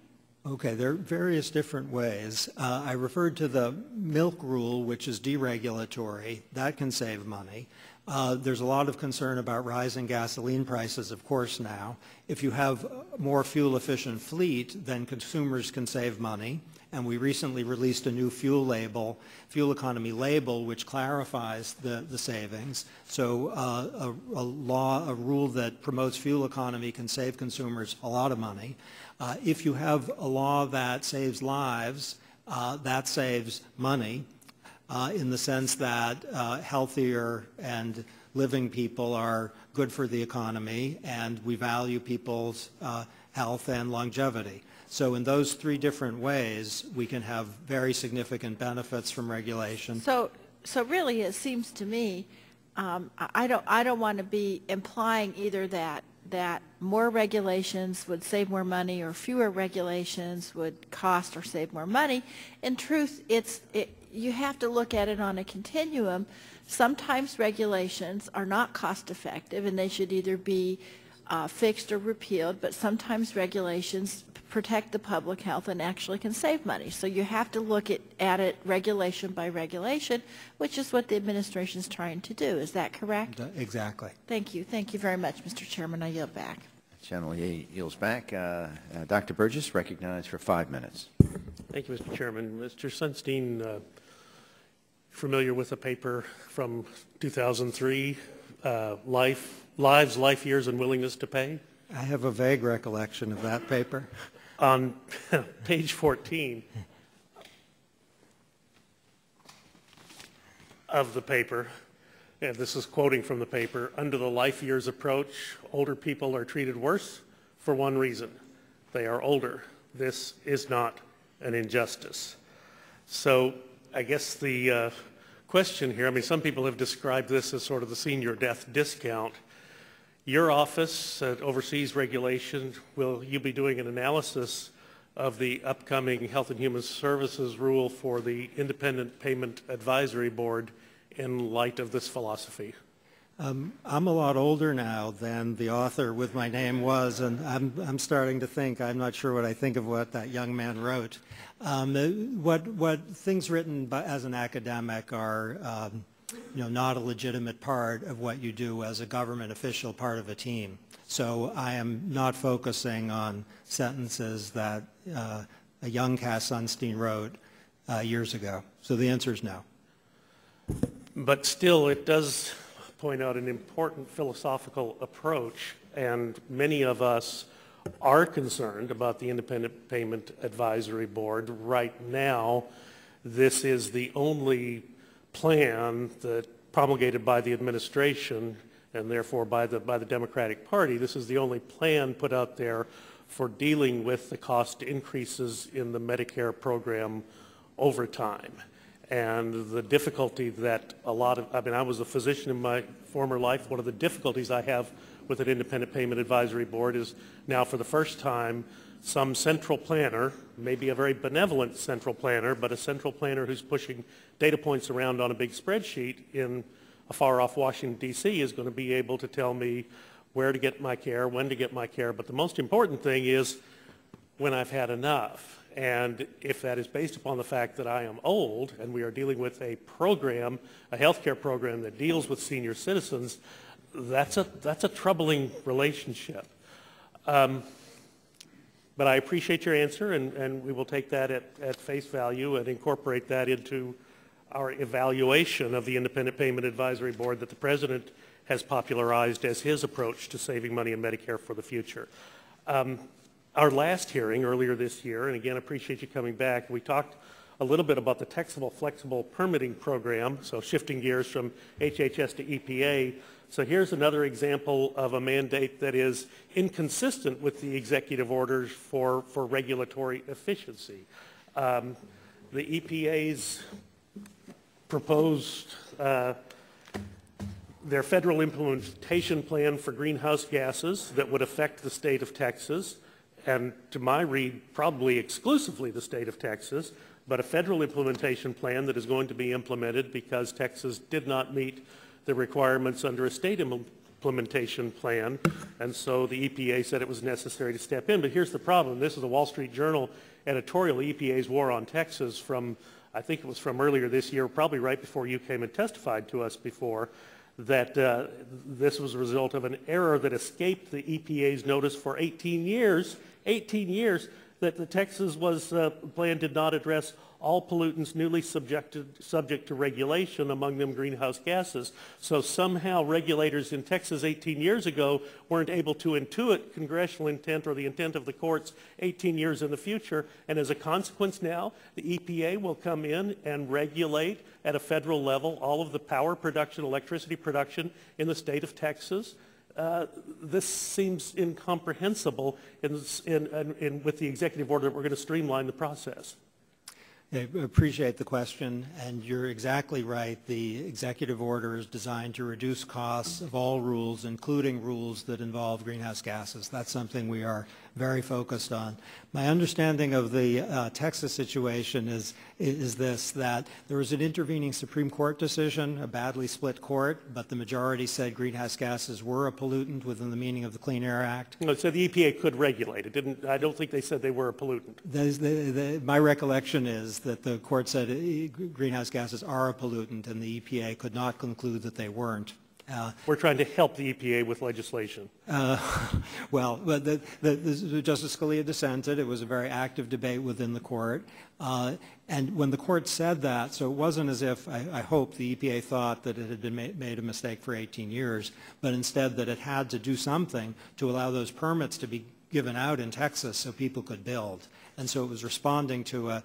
Speaker 7: Okay, there are various different ways. I referred to the milk rule, which is deregulatory. That can save money. There's a lot of concern about rising gasoline prices, of course, now. If you have a more fuel-efficient fleet, then consumers can save money. And we recently released a new fuel economy label, which clarifies the savings. So a rule that promotes fuel economy can save consumers a lot of money. If you have a law that saves lives, that saves money in the sense that healthier and living people are good for the economy, and we value people's health and longevity. So in those three different ways, we can have very significant benefits from regulation.
Speaker 2: So really, it seems to me, I don't want to be implying either that more regulations would save more money or fewer regulations would cost or save more money. In truth, you have to look at it on a continuum. Sometimes regulations are not cost effective and they should either be fixed or repealed, but sometimes regulations protect the public health and actually can save money. So you have to look at it regulation by regulation, which is what the administration is trying to do. Is that correct?
Speaker 7: Exactly.
Speaker 2: Thank you. Thank you very much, Mr. Chairman. I yield back.
Speaker 1: Gentleman yields back. Dr. Burgess, recognized for 5 minutes.
Speaker 3: Thank you, Mr. Chairman. Mr. Sunstein, familiar with a paper from 2003, Lives, Life Years, and Willingness to Pay?
Speaker 7: I have a vague recollection of that paper.
Speaker 3: On page 14 of the paper, and this is quoting from the paper, under the life years approach, older people are treated worse for one reason. They are older. This is not an injustice. So I guess the question here, I mean, some people have described this as sort of the senior death discount. Your office oversees regulation. Will you be doing an analysis of the upcoming Health and Human Services rule for the Independent Payment Advisory Board in light of this philosophy?
Speaker 7: I'm a lot older now than the author with my name was, and I'm starting to think, I'm not sure what I think of what that young man wrote. What things written as an academic are not a legitimate part of what you do as a government official, part of a team. So I am not focusing on sentences that a young Cass Sunstein wrote years ago. So the answer is no.
Speaker 3: But still, it does point out an important philosophical approach, and many of us are concerned about the Independent Payment Advisory Board. Right now, this is the only plan that promulgated by the administration and therefore by the Democratic Party. This is the only plan put out there for dealing with the cost increases in the Medicare program over time. And the difficulty that I was a physician in my former life. One of the difficulties I have with an Independent Payment Advisory Board is now for the first time some central planner, maybe a very benevolent central planner, but a central planner who's pushing data points around on a big spreadsheet in a far-off Washington, D.C. is going to be able to tell me where to get my care, when to get my care. But the most important thing is when I've had enough. And if that is based upon the fact that I am old and we are dealing with a program, a health care program that deals with senior citizens, that's a troubling relationship. But I appreciate your answer, and we will take that at face value and incorporate that into our evaluation of the Independent Payment Advisory Board that the President has popularized as his approach to saving money in Medicare for the future. Our last hearing earlier this year, and again, appreciate you coming back, we talked a little bit about the taxable flexible permitting program, so shifting gears from HHS to EPA. So here's another example of a mandate that is inconsistent with the executive orders for regulatory efficiency. The EPA's proposed their federal implementation plan for greenhouse gases that would affect the state of Texas, and to my read, probably exclusively the state of Texas, but a federal implementation plan that is going to be implemented because Texas did not meet the requirements under a state implementation plan, and so the EPA said it was necessary to step in. But here's the problem. This is a Wall Street Journal editorial, EPA's war on Texas, from, I think it was from earlier this year, probably right before you came and testified to us before, that this was a result of an error that escaped the EPA's notice for 18 years, that the Texas plan did not address all pollutants newly subject to regulation, among them greenhouse gases. So somehow regulators in Texas 18 years ago weren't able to intuit congressional intent or the intent of the courts 18 years in the future, and as a consequence now, the EPA will come in and regulate at a federal level all of the power production, electricity production in the state of Texas. This seems incomprehensible with the executive order that we're going to streamline the process.
Speaker 7: I appreciate the question, and you're exactly right. The executive order is designed to reduce costs of all rules, including rules that involve greenhouse gases. That's something we are very focused on. My understanding of the Texas situation is this, that there was an intervening Supreme Court decision, a badly split court, but the majority said greenhouse gases were a pollutant within the meaning of the Clean Air Act.
Speaker 3: No, so the EPA could regulate it. I don't think they said they were a pollutant.
Speaker 7: My recollection is that the court said greenhouse gases are a pollutant, and the EPA could not conclude that they weren't.
Speaker 3: We're trying to help the EPA with legislation.
Speaker 7: Well, Justice Scalia dissented. It was a very active debate within the court. And when the court said that, so it wasn't as if, I hope, the EPA thought that it had been made a mistake for 18 years, but instead that it had to do something to allow those permits to be given out in Texas so people could build. And so it was responding to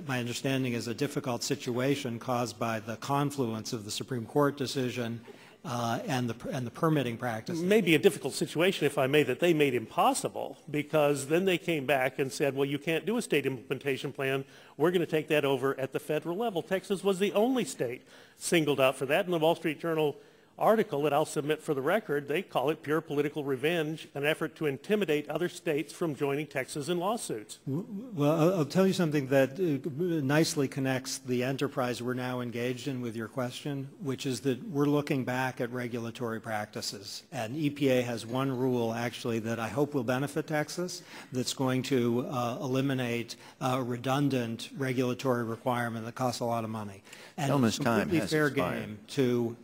Speaker 7: my understanding is a difficult situation caused by the confluence of the Supreme Court decision and the permitting practices.
Speaker 3: Maybe a difficult situation, if I may, that they made impossible, because then they came back and said, well, you can't do a state implementation plan. We're going to take that over at the federal level. Texas was the only state singled out for that. In the Wall Street Journal article that I'll submit for the record, they call it pure political revenge, an effort to intimidate other states from joining Texas in lawsuits.
Speaker 7: Well, I'll tell you something that nicely connects the enterprise we're now engaged in with your question, which is that we're looking back at regulatory practices. And EPA has one rule, actually, that I hope will benefit Texas, that's going to eliminate a redundant regulatory requirement that costs a lot of money. And it's completely fair game to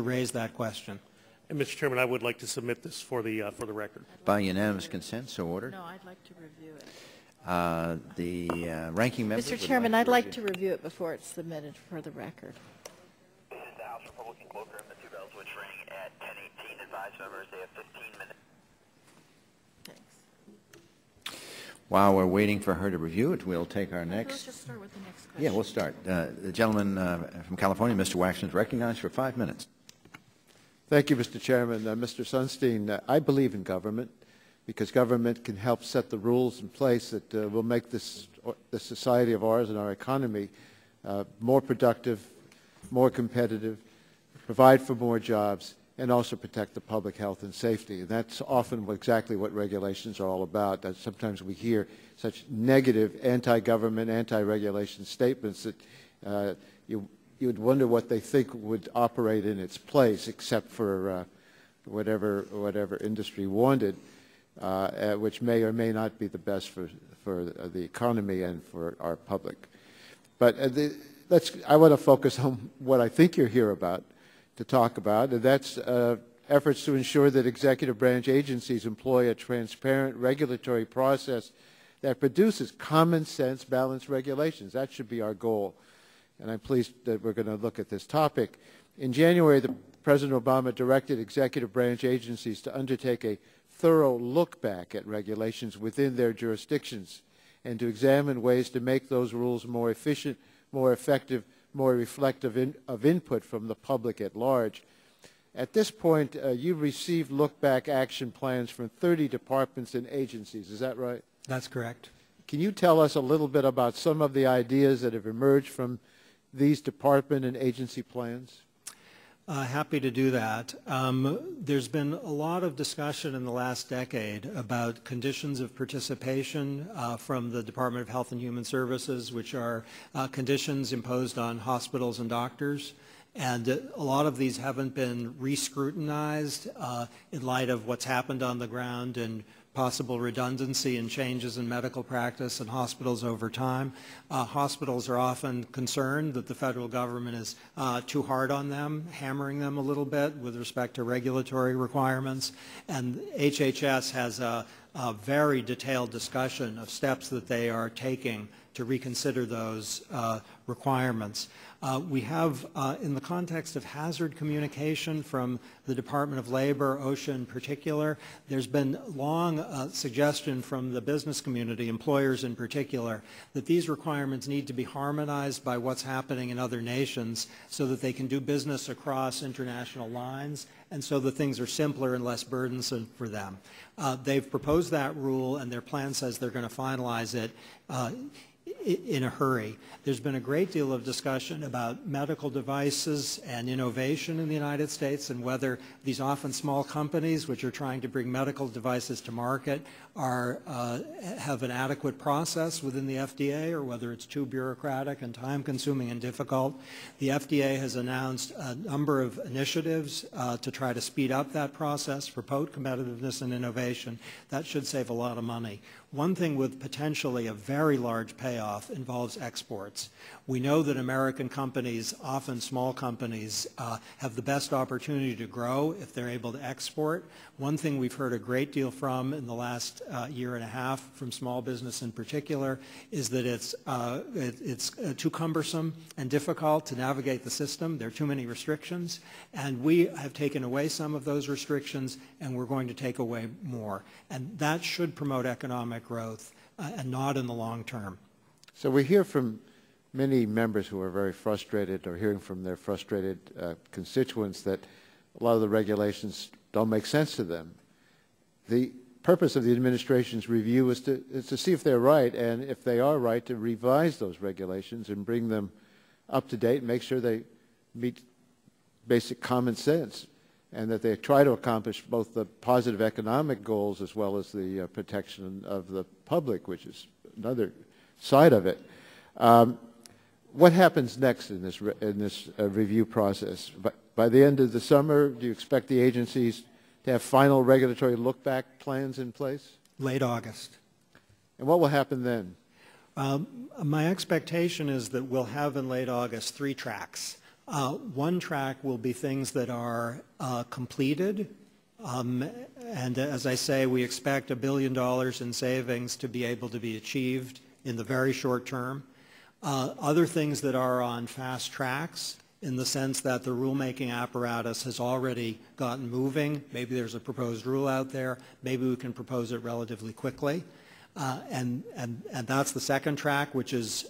Speaker 7: raise that question.
Speaker 3: And Mr. Chairman, I would like to submit this for the record.
Speaker 1: By unanimous consent, so ordered.
Speaker 2: No, I'd like to review it.
Speaker 1: The ranking member.
Speaker 2: Mr. Chairman, I'd like to review it before it's submitted for the record.
Speaker 8: This is the House Republican Cloakroom. The two bells which ring at 10:18. Advise members they have 15 minutes.
Speaker 2: Thanks.
Speaker 1: While we're waiting for her to review it, we'll take our next.
Speaker 2: Let's just start with the next question.
Speaker 1: Yeah, we'll start. The gentleman from California, Mr. Waxman, is recognized for 5 minutes.
Speaker 6: Thank you, Mr. Chairman. Mr. Sunstein, I believe in government because government can help set the rules in place that will make this society of ours and our economy more productive, more competitive, provide for more jobs, and also protect the public health and safety. And that's often exactly what regulations are all about. That sometimes we hear such negative anti-government, anti-regulation statements that you would wonder what they think would operate in its place, except for whatever industry wanted, which may or may not be the best for for the economy and for our public. But I want to focus on what I think you're here to talk about, and that's efforts to ensure that executive branch agencies employ a transparent regulatory process that produces common sense, balanced regulations. That should be our goal. And I'm pleased that we're going to look at this topic. In January, President Obama directed executive branch agencies to undertake a thorough look back at regulations within their jurisdictions and to examine ways to make those rules more efficient, more effective, more reflective of input from the public at large. At this point, you've received look-back action plans from 30 departments and agencies. Is that right?
Speaker 7: That's correct.
Speaker 6: Can you tell us a little bit about some of the ideas that have emerged from these department and agency plans?
Speaker 7: Happy to do that. There's been a lot of discussion in the last decade about conditions of participation from the Department of Health and Human Services, which are conditions imposed on hospitals and doctors. And a lot of these haven't been re-scrutinized in light of what's happened on the ground and possible redundancy and changes in medical practice in hospitals over time. Hospitals are often concerned that the federal government is too hard on them, hammering them a little bit with respect to regulatory requirements. And HHS has a very detailed discussion of steps that they are taking to reconsider those requirements. We have, in the context of hazard communication from the Department of Labor, OSHA in particular, there's been long suggestion from the business community, employers in particular, that these requirements need to be harmonized by what's happening in other nations so that they can do business across international lines and so that things are simpler and less burdensome for them. They've proposed that rule, and their plan says they're going to finalize it in a hurry. There's been a great deal of discussion about medical devices and innovation in the United States and whether these often small companies which are trying to bring medical devices to market have an adequate process within the FDA or whether it's too bureaucratic and time-consuming and difficult. The FDA has announced a number of initiatives to try to speed up that process, promote competitiveness and innovation. That should save a lot of money. One thing with potentially a very large payoff involves exports. We know that American companies, often small companies, have the best opportunity to grow if they're able to export. One thing we've heard a great deal from in the last year and a half from small business in particular is that it's too cumbersome and difficult to navigate the system. There are too many restrictions, and we have taken away some of those restrictions, and we're going to take away more. And that should promote economic growth and not in the long term.
Speaker 6: So we hear from many members who are very frustrated or hearing from their frustrated constituents that a lot of the regulations don't make sense to them. The purpose of the administration's review is to see if they're right, and if they are right, to revise those regulations and bring them up to date and make sure they meet basic common sense and that they try to accomplish both the positive economic goals as well as the protection of the public, which is another side of it. What happens next in this review process? By the end of the summer, do you expect the agencies to have final regulatory look-back plans in place?
Speaker 7: Late August.
Speaker 6: And what will happen then?
Speaker 7: My expectation is that we'll have in late August 3 tracks. One track will be things that are completed, and as I say, we expect $1 billion in savings to be able to be achieved in the very short term. Other things that are on fast tracks in the sense that the rulemaking apparatus has already gotten moving. Maybe there's a proposed rule out there. Maybe we can propose it relatively quickly. And that's the second track, which is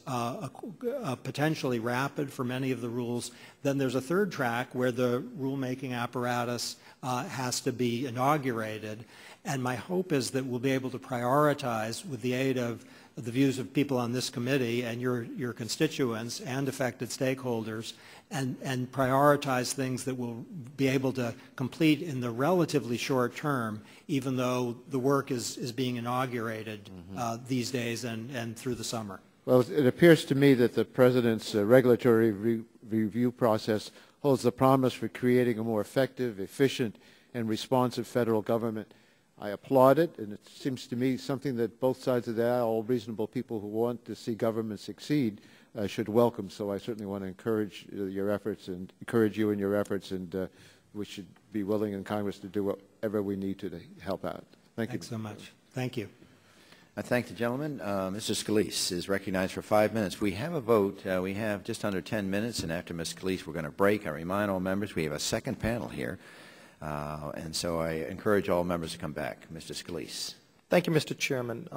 Speaker 7: potentially rapid for many of the rules. Then there's a third track where the rulemaking apparatus has to be inaugurated. And my hope is that we'll be able to prioritize, with the aid of the views of people on this committee and your constituents and affected stakeholders, and prioritize things that we'll be able to complete in the relatively short term, even though the work is being inaugurated these days and through the summer.
Speaker 6: Well, it appears to me that the President's regulatory review process holds the promise for creating a more effective, efficient, and responsive federal government. I applaud it, and it seems to me something that both sides of the aisle, all reasonable people who want to see government succeed, should welcome. So I certainly want to encourage your efforts and encourage you in your efforts, and we should be willing in Congress to do whatever we need to help out. Thank you.
Speaker 7: Thanks so much. Thank you.
Speaker 1: I thank the gentleman. Mr. Scalise is recognized for 5 minutes. We have a vote. We have just under 10 minutes, and after Ms. Scalise, we're going to break. I remind all members we have a second panel here, and so I encourage all members to come back. Mr. Scalise.
Speaker 5: Thank you, Mr. Chairman.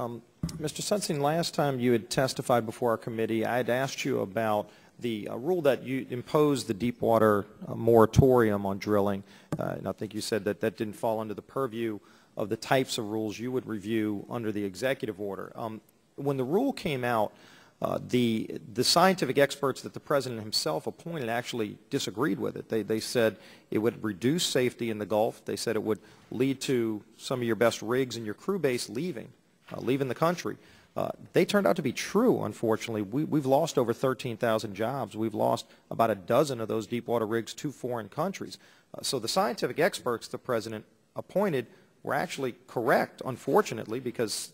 Speaker 5: Mr. Sunstein, last time you had testified before our committee, I had asked you about the rule that you imposed the Deepwater moratorium on drilling, and I think you said that that didn't fall under the purview of the types of rules you would review under the executive order. When the rule came out, the scientific experts that the President himself appointed actually disagreed with it. They said it would reduce safety in the Gulf. They said it would lead to some of your best rigs and your crew base leaving the country. They turned out to be true, unfortunately. We've lost over 13,000 jobs. We've lost about a dozen of those deepwater rigs to foreign countries. So the scientific experts the President appointed were actually correct, unfortunately, because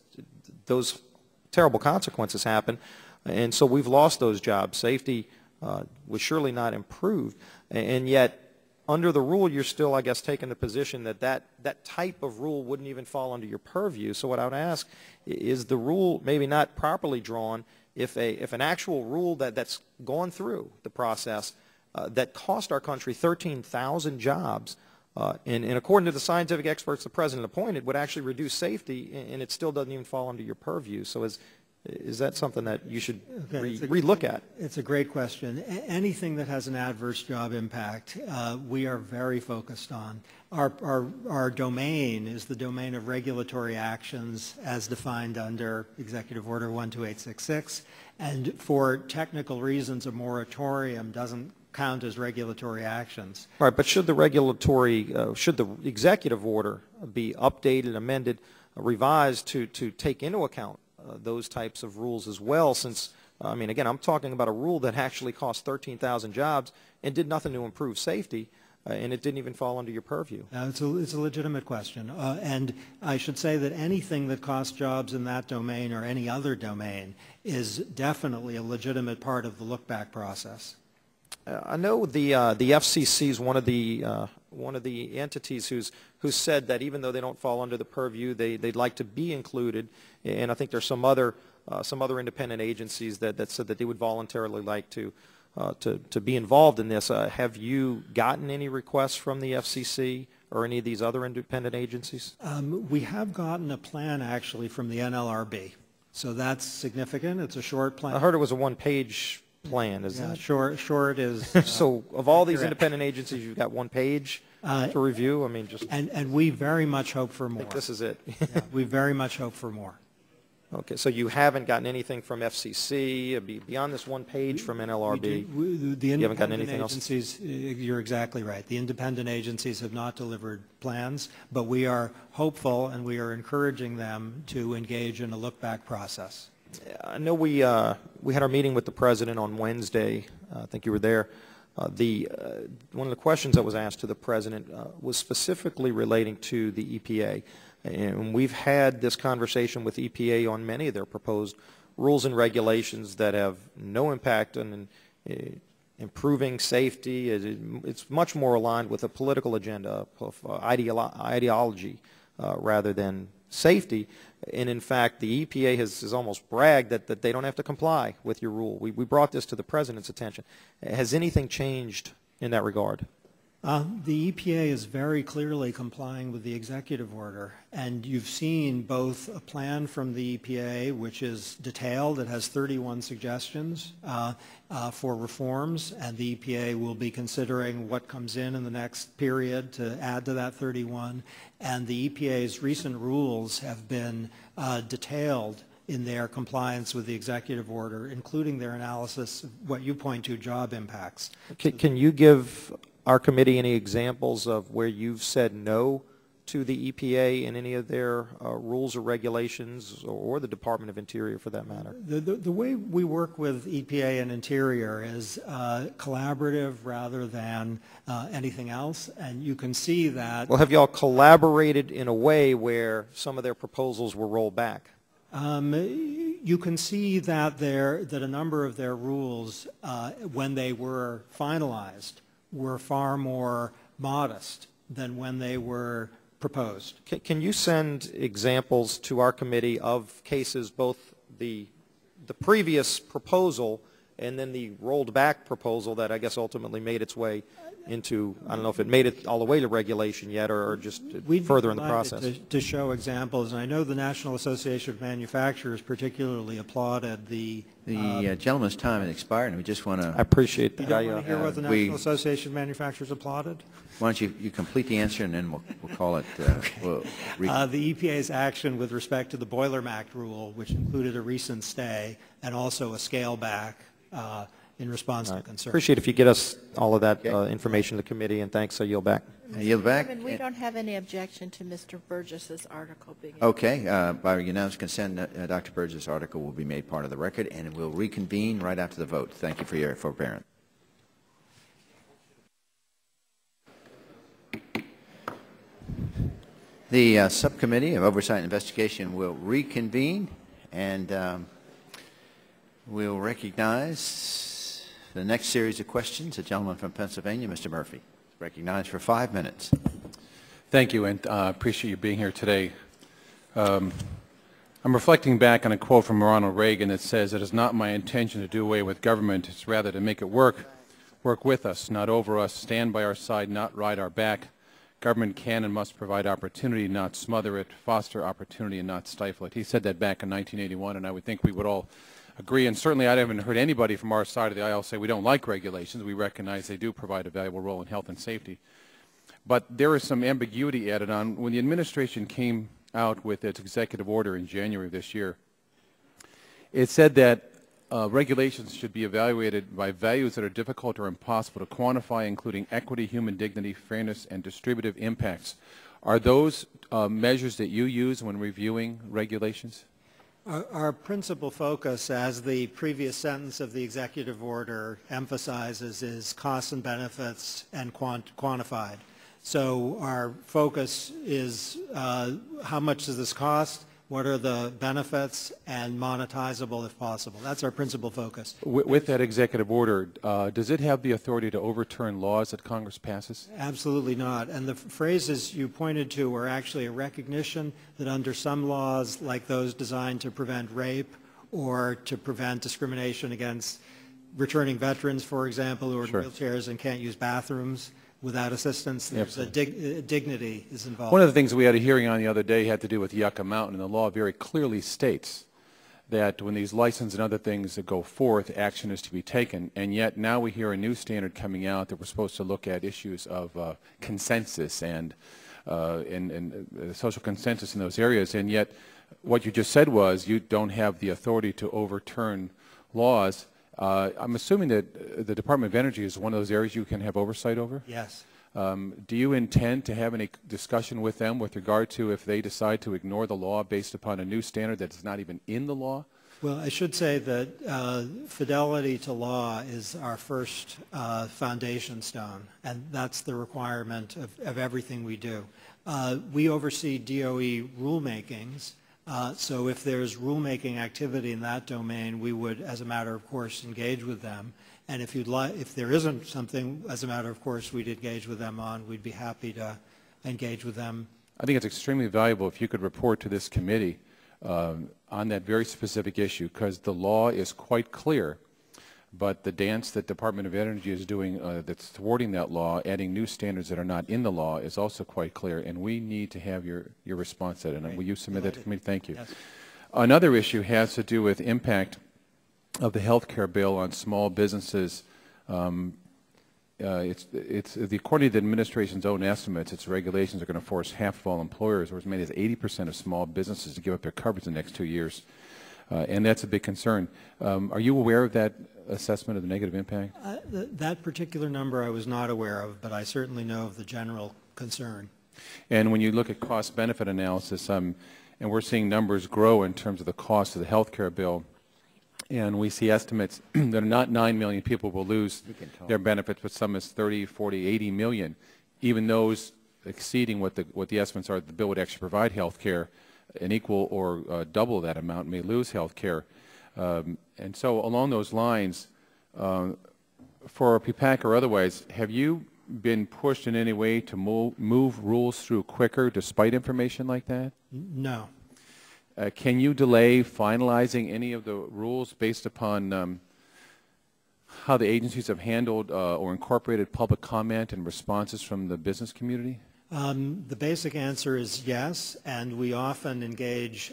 Speaker 5: those terrible consequences happened. And so we've lost those jobs. Safety was surely not improved. And yet, under the rule, you're still, I guess, taking the position that that type of rule wouldn't even fall under your purview. So what I would ask is the rule maybe not properly drawn if an actual rule that's gone through the process that cost our country 13,000 jobs, and according to the scientific experts the President appointed, would actually reduce safety, and it still doesn't even fall under your purview. So is that something that you should relook at?
Speaker 7: It's a great question. Anything that has an adverse job impact, we are very focused on. Our domain is the domain of regulatory actions as defined under Executive Order 12866, and for technical reasons, a moratorium doesn't count as regulatory actions.
Speaker 5: Right, but should the executive order be updated, amended, revised to take into account those types of rules as well, since, I mean, again, I'm talking about a rule that actually cost 13,000 jobs and did nothing to improve safety, and it didn't even fall under your purview.
Speaker 7: It's a legitimate question, and I should say that anything that costs jobs in that domain or any other domain is definitely a legitimate part of the look-back process.
Speaker 5: I know the FCC is one of the entities who's said that even though they don't fall under the purview, they'd like to be included, and I think there's some other independent agencies that said that they would voluntarily like to be involved in this. Have you gotten any requests from the FCC or any of these other independent agencies?
Speaker 7: We have gotten a plan actually from the NLRB, so that's significant. It's a short plan.
Speaker 5: I heard it was a one-page plan. Is that
Speaker 7: short is
Speaker 5: so of all these independent agencies, you've got one page to review? I mean, just
Speaker 7: and we very much hope for more.
Speaker 5: I think this is it.
Speaker 7: Yeah, we very much hope for more.
Speaker 5: Okay, so you haven't gotten anything from FCC beyond this one page from NLRB?
Speaker 7: The
Speaker 5: you haven't gotten anything
Speaker 7: agencies, you're exactly right. The independent agencies have not delivered plans, but we are hopeful and we are encouraging them to engage in a look-back process.
Speaker 5: I know we had our meeting with the President on Wednesday. I think you were there. One of the questions that was asked to the President was specifically relating to the EPA. And we've had this conversation with EPA on many of their proposed rules and regulations that have no impact on improving safety. It's much more aligned with a political agenda of ideology rather than safety. And in fact, the EPA has almost bragged that they don't have to comply with your rule. We brought this to the President's attention. Has anything changed in that regard?
Speaker 7: The EPA is very clearly complying with the executive order, and you've seen both a plan from the EPA, which is detailed. It has 31 suggestions for reforms, and the EPA will be considering what comes in the next period to add to that 31. And the EPA's recent rules have been detailed in their compliance with the executive order, including their analysis of what you point to, job impacts.
Speaker 5: Can you give our committee any examples of where you've said no to the EPA in any of their rules or regulations, or the Department of Interior for that matter?
Speaker 7: The way we work with EPA and Interior is collaborative rather than anything else, and you can see that.
Speaker 5: Well, have you all collaborated in a way where some of their proposals were rolled back?
Speaker 7: You can see that a number of their rules, when they were finalized, were far more modest than when they were proposed.
Speaker 5: Can you send examples to our committee of cases, both the previous proposal and then the rolled back proposal that I guess ultimately made its way into, I don't know if it made it all the way to regulation yet, or just further in the process?
Speaker 7: To show examples, and I know the National Association of Manufacturers particularly applauded the
Speaker 1: gentleman's time has expired, and we just want to.
Speaker 5: I appreciate that.
Speaker 7: You want to hear what the National Association of Manufacturers applauded?
Speaker 1: Why don't you complete the answer, and then we'll call it.
Speaker 7: The EPA's action with respect to the Boiler Act rule, which included a recent stay and also a scale back in response to concerns.
Speaker 5: Appreciate if you get us all of that information to the committee, and thanks. I yield back.
Speaker 1: Yield back.
Speaker 2: We don't have any objection to Mr. Burgess's article being.
Speaker 1: Okay. By unanimous consent, Dr. Burgess' article will be made part of the record, and we'll reconvene right after the vote. Thank you for your forbearance. The Subcommittee of Oversight and Investigation will reconvene, and we'll recognize the next series of questions. The gentleman from Pennsylvania, Mr. Murphy, recognized for 5 minutes.
Speaker 9: Thank you, and I appreciate you being here today. I'm reflecting back on a quote from Ronald Reagan that says, "It is not my intention to do away with government. It's rather to make it work with us, not over us, stand by our side, not ride our back. Government can and must provide opportunity, not smother it, foster opportunity and not stifle it." He said that back in 1981, and I would think we would all agree, and certainly I haven't heard anybody from our side of the aisle say we don't like regulations. We recognize they do provide a valuable role in health and safety. But there is some ambiguity added on. When the administration came out with its executive order in January of this year, it said that regulations should be evaluated by values that are difficult or impossible to quantify, including equity, human dignity, fairness, and distributive impacts. Are those measures that you use when reviewing regulations?
Speaker 7: Our principal focus, as the previous sentence of the executive order emphasizes, is costs and benefits and quantified. So our focus is how much does this cost, what are the benefits, and monetizable if possible. That's our principal focus.
Speaker 9: With that executive order, does it have the authority to overturn laws that Congress passes?
Speaker 7: Absolutely not. And the phrases you pointed to were actually a recognition that under some laws, like those designed to prevent rape or to prevent discrimination against returning veterans, for example, who are in wheelchairs and can't use bathrooms without assistance, there's a dignity is involved.
Speaker 9: One of the things we had a hearing on the other day had to do with Yucca Mountain, and the law very clearly states that when these licenses and other things that go forth, action is to be taken, and yet now we hear a new standard coming out that we're supposed to look at issues of consensus and social consensus in those areas, and yet what you just said was you don't have the authority to overturn laws. I'm assuming that the Department of Energy is one of those areas you can have oversight over?
Speaker 7: Yes.
Speaker 9: Do you intend to have any discussion with them with regard to if they decide to ignore the law based upon a new standard that's not even in the law?
Speaker 7: Well, I should say that fidelity to law is our first foundation stone, and that's the requirement of everything we do. We oversee DOE rulemakings. So if there's rulemaking activity in that domain, we would, as a matter of course, engage with them. And if there isn't something, as a matter of course, we'd engage with them on, we'd be happy to engage with them.
Speaker 9: I think it's extremely valuable if you could report to this committee on that very specific issue, because the law is quite clear, but the dance that Department of Energy is doing that's thwarting that law, adding new standards that are not in the law, is also quite clear, and we need to have your response to that. And will you submit that to the committee? Thank you.
Speaker 7: Yes.
Speaker 9: Another issue has to do with impact of the health care bill on small businesses. According to the administration's own estimates, its regulations are going to force half of all employers, or as many as 80% of small businesses, to give up their coverage in the next 2 years. And that's a big concern. Are you aware of that assessment of the negative impact?
Speaker 7: That particular number I was not aware of, but I certainly know of the general concern.
Speaker 9: And when you look at cost-benefit analysis, and we're seeing numbers grow in terms of the cost of the health care bill, and we see estimates that are not 9 million people will lose their benefits, but some is 30, 40, 80 million. Even those exceeding what the estimates are, the bill would actually provide health care, an equal or double that amount may lose health care. And so along those lines, for PPAC or otherwise, have you been pushed in any way to move rules through quicker despite information like that?
Speaker 7: No.
Speaker 9: Can you delay finalizing any of the rules based upon how the agencies have handled or incorporated public comment and responses from the business community?
Speaker 7: The basic answer is yes, and we often engage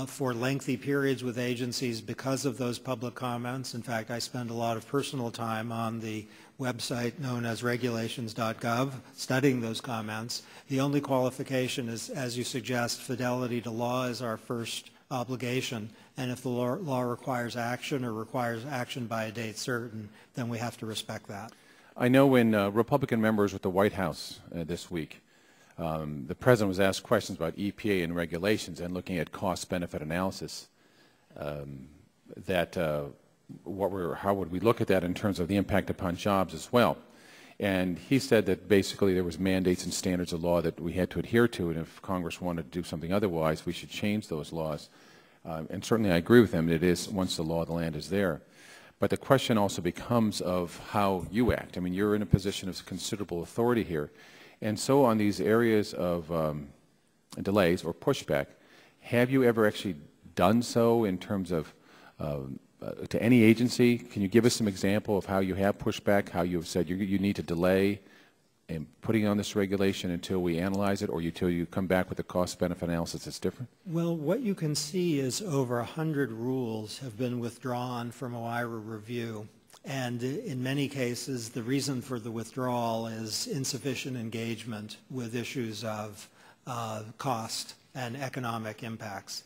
Speaker 7: for lengthy periods with agencies because of those public comments. In fact, I spend a lot of personal time on the website known as regulations.gov studying those comments. The only qualification is, as you suggest, fidelity to law is our first obligation, and if the law requires action or requires action by a date certain, then we have to respect that.
Speaker 9: I know when Republican members with the White House this week, the President was asked questions about EPA and regulations and looking at cost-benefit analysis, how would we look at that in terms of the impact upon jobs as well? And he said that basically there was mandates and standards of law that we had to adhere to, and if Congress wanted to do something otherwise, we should change those laws. And certainly I agree with him. It is once the law of the land is there. But the question also becomes of how you act. I mean, you're in a position of considerable authority here. And so on these areas of delays or pushback, have you ever actually done so in terms of to any agency? Can you give us some example of how you have pushed back, how you have said you need to delay in putting on this regulation until we analyze it, or until you come back with a cost-benefit analysis that's different?
Speaker 7: Well, what you can see is over 100 rules have been withdrawn from OIRA review. And in many cases, the reason for the withdrawal is insufficient engagement with issues of cost and economic impacts.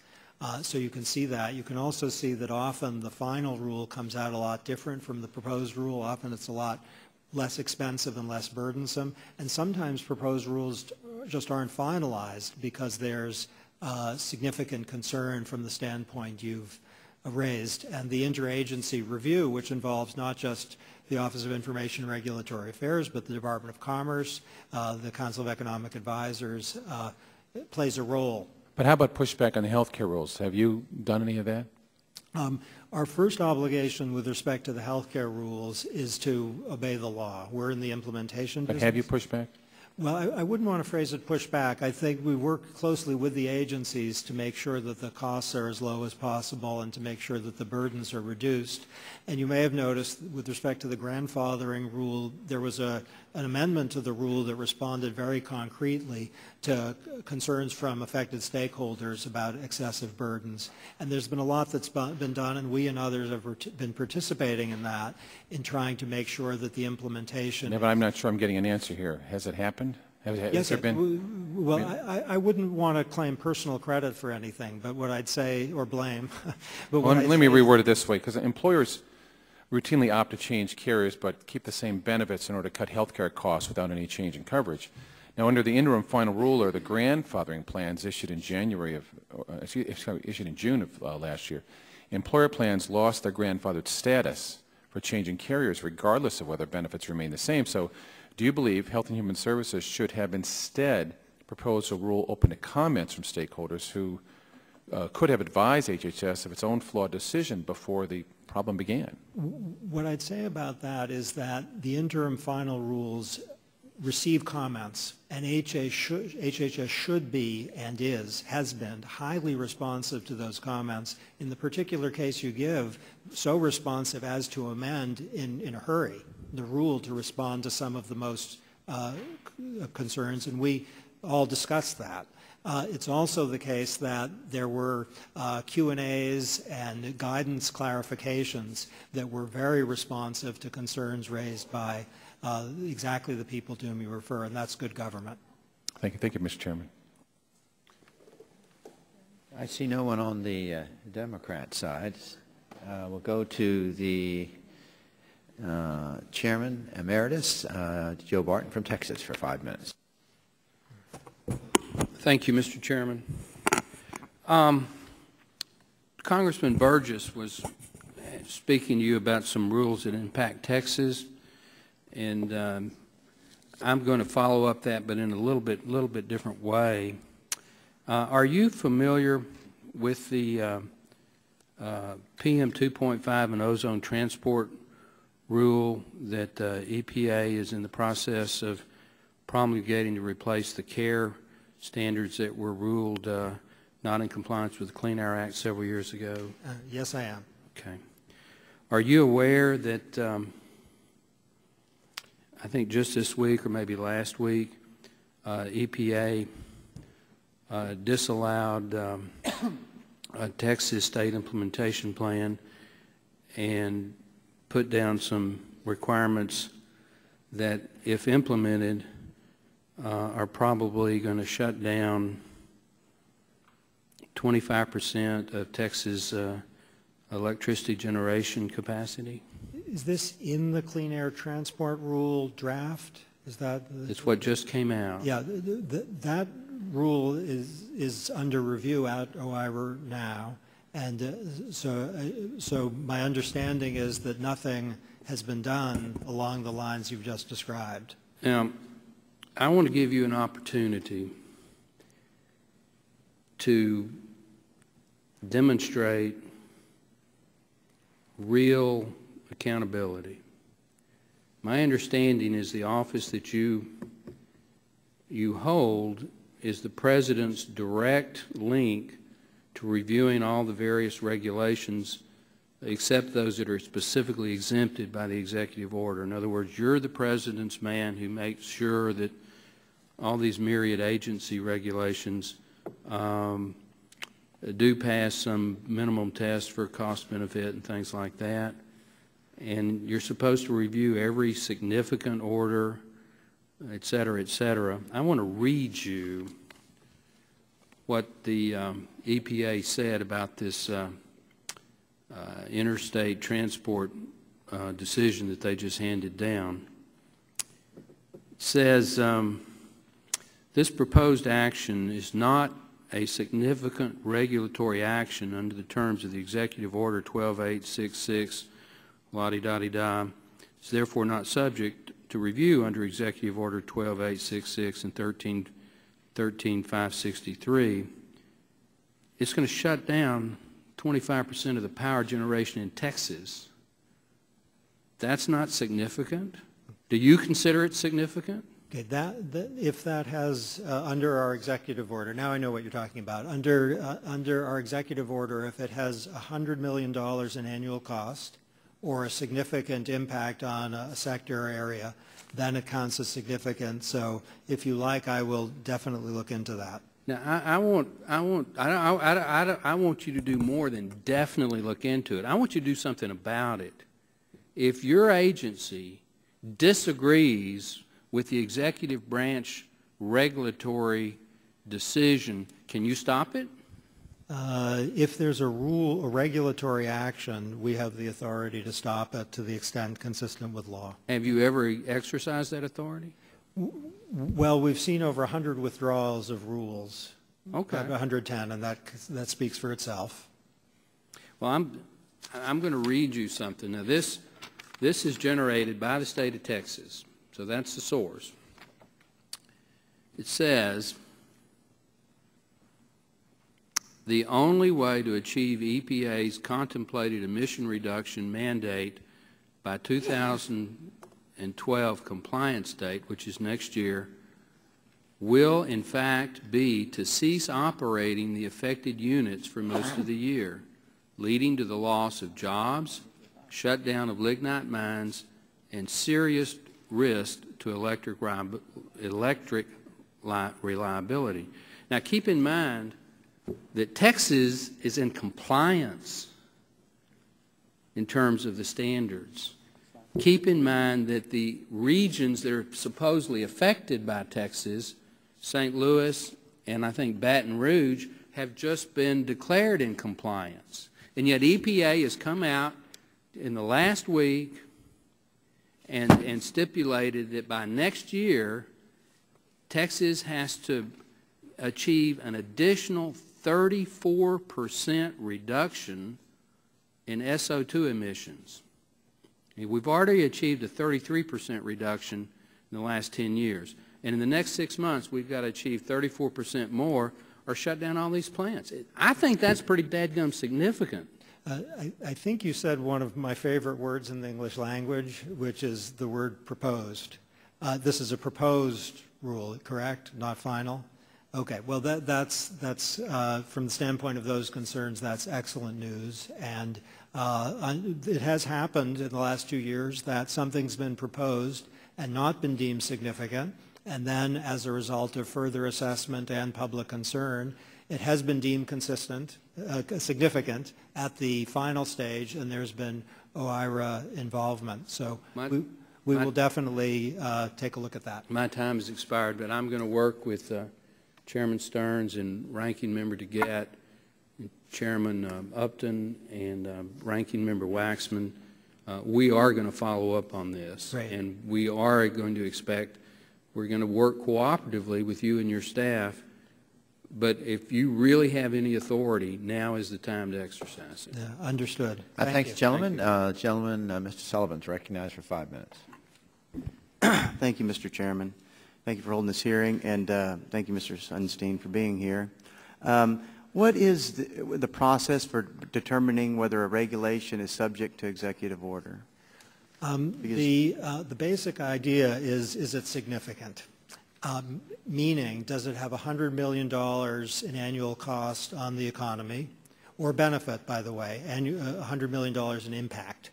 Speaker 7: So you can see that. You can also see that often the final rule comes out a lot different from the proposed rule. Often it's a lot less expensive and less burdensome. And sometimes proposed rules just aren't finalized because there's significant concern from the standpoint you've raised. And the interagency review, which involves not just the Office of Information and Regulatory Affairs, but the Department of Commerce, the Council of Economic Advisors, plays a role.
Speaker 9: But how about pushback on the health care rules? Have you done any of that?
Speaker 7: Our first obligation with respect to the health care rules is to obey the law. We're in the implementation business.
Speaker 9: But have you pushed back?
Speaker 7: Well, I wouldn't want to phrase it push back. I think we work closely with the agencies to make sure that the costs are as low as possible and to make sure that the burdens are reduced. And you may have noticed with respect to the grandfathering rule, there was an amendment to the rule that responded very concretely to concerns from affected stakeholders about excessive burdens. And there's been a lot that's been done, and we and others have been participating in that in trying to make sure that the implementation...
Speaker 9: Yeah, but I'm not sure I'm getting an answer here. Has it happened?
Speaker 7: Yes, well, I wouldn't want to claim personal credit for anything, but what I'd say, or blame, but
Speaker 9: well, let me reword it this way, because employers routinely opt to change carriers but keep the same benefits in order to cut health care costs without any change in coverage. Now, under the interim final rule or the grandfathering plans issued in June of last year, employer plans lost their grandfathered status for changing carriers regardless of whether benefits remain the same. So do you believe Health and Human Services should have instead proposed a rule open to comments from stakeholders who could have advised HHS of its own flawed decision before the problem began?
Speaker 7: What I'd say about that is that the interim final rules receive comments, and HHS should be and has been highly responsive to those comments. In the particular case you give, so responsive as to amend in a hurry the rule to respond to some of the most concerns, and we all discussed that. It's also the case that there were Q&As and guidance clarifications that were very responsive to concerns raised by exactly the people to whom you refer, and that's good government.
Speaker 9: Thank you. Thank you, Mr. Chairman.
Speaker 1: I see no one on the Democrat side. We'll go to the Chairman Emeritus, Joe Barton from Texas, for 5 minutes.
Speaker 10: Thank you, Mr. Chairman. Congressman Burgess was speaking to you about some rules that impact Texas, and I'm going to follow up that, but in a little bit different way. Are you familiar with the PM 2.5 and ozone transport rule that EPA is in the process of promulgating to replace the CARE standards that were ruled not in compliance with the Clean Air Act several years ago?
Speaker 7: Yes, I am.
Speaker 10: Okay. Are you aware that I think just this week or maybe last week, EPA disallowed a Texas state implementation plan and put down some requirements that, if implemented, are probably going to shut down 25% of Texas electricity generation capacity?
Speaker 7: Is this in the Clean Air Transport Rule draft? Is that?
Speaker 10: It's what just came out.
Speaker 7: Yeah, that rule is under review at OIRA now, and so my understanding is that nothing has been done along the lines you've just described.
Speaker 10: Now, I want to give you an opportunity to demonstrate real accountability. My understanding is the office that you hold is the President's direct link to reviewing all the various regulations except those that are specifically exempted by the executive order. In other words, you're the President's man who makes sure that all these myriad agency regulations do pass some minimum test for cost benefit and things like that. And you're supposed to review every significant order, et cetera, et cetera. I want to read you what the EPA said about this interstate transport decision that they just handed down. It says, this proposed action is not a significant regulatory action under the terms of the Executive Order 12866, la-di-da-di-da. It's therefore not subject to review under Executive Order 12866 and 13563. It's going to shut down 25% of the power generation in Texas. That's not significant? Do you consider it significant?
Speaker 7: Okay, if that has under our executive order, now I know what you're talking about. Under our executive order, if it has $100 million in annual cost or a significant impact on a sector or area, then it counts as significant. So, if you like, I will definitely look into that.
Speaker 10: Now, I want you to do more than definitely look into it. I want you to do something about it. If your agency disagrees with the executive branch regulatory decision, can you stop it?
Speaker 7: If there's a regulatory action, we have the authority to stop it to the extent consistent with law.
Speaker 10: Have you ever exercised that authority?
Speaker 7: Well, we've seen over 100 withdrawals of rules.
Speaker 10: Okay.
Speaker 7: 110, and that speaks for itself.
Speaker 10: Well, I'm going to read you something. Now, this is generated by the state of Texas. So that's the source. It says, the only way to achieve EPA's contemplated emission reduction mandate by 2012 compliance date, which is next year, will in fact be to cease operating the affected units for most of the year, leading to the loss of jobs, shutdown of lignite mines, and serious risk to electric reliability. Now, keep in mind that Texas is in compliance in terms of the standards. Keep in mind that the regions that are supposedly affected by Texas, St. Louis and I think Baton Rouge, have just been declared in compliance. And yet EPA has come out in the last week and stipulated that by next year, Texas has to achieve an additional 34% reduction in SO2 emissions. We've already achieved a 33% reduction in the last 10 years. And in the next 6 months, we've got to achieve 34% more or shut down all these plants. I think that's pretty dadgum significant.
Speaker 7: I think you said one of my favorite words in the English language, which is the word proposed. This is a proposed rule, correct? Not final? Okay, well that's from the standpoint of those concerns, that's excellent news. And it has happened in the last 2 years that something's been proposed and not been deemed significant, and then as a result of further assessment and public concern, it has been deemed significant at the final stage, and there's been OIRA involvement. So we will definitely take a look at that.
Speaker 10: My time has expired, but I'm going to work with Chairman Stearns and Ranking Member DeGette, and Chairman Upton, and Ranking Member Waxman. We are going to follow up on this,
Speaker 7: Great.
Speaker 10: And we are going to we're going to work cooperatively with you and your staff. But if you really have any authority, now is the time to exercise it.
Speaker 7: Yeah, understood.
Speaker 1: Thanks,
Speaker 7: you.
Speaker 1: gentlemen. Mr. Sullivan's recognized for 5 minutes.
Speaker 11: Thank you, Mr. Chairman. Thank you for holding this hearing, and thank you, Mr. Sunstein, for being here. What is the process for determining whether a regulation is subject to executive order?
Speaker 7: The basic idea is it significant? Meaning, does it have $100 million in annual cost on the economy, or benefit, by the way, $100 million in impact?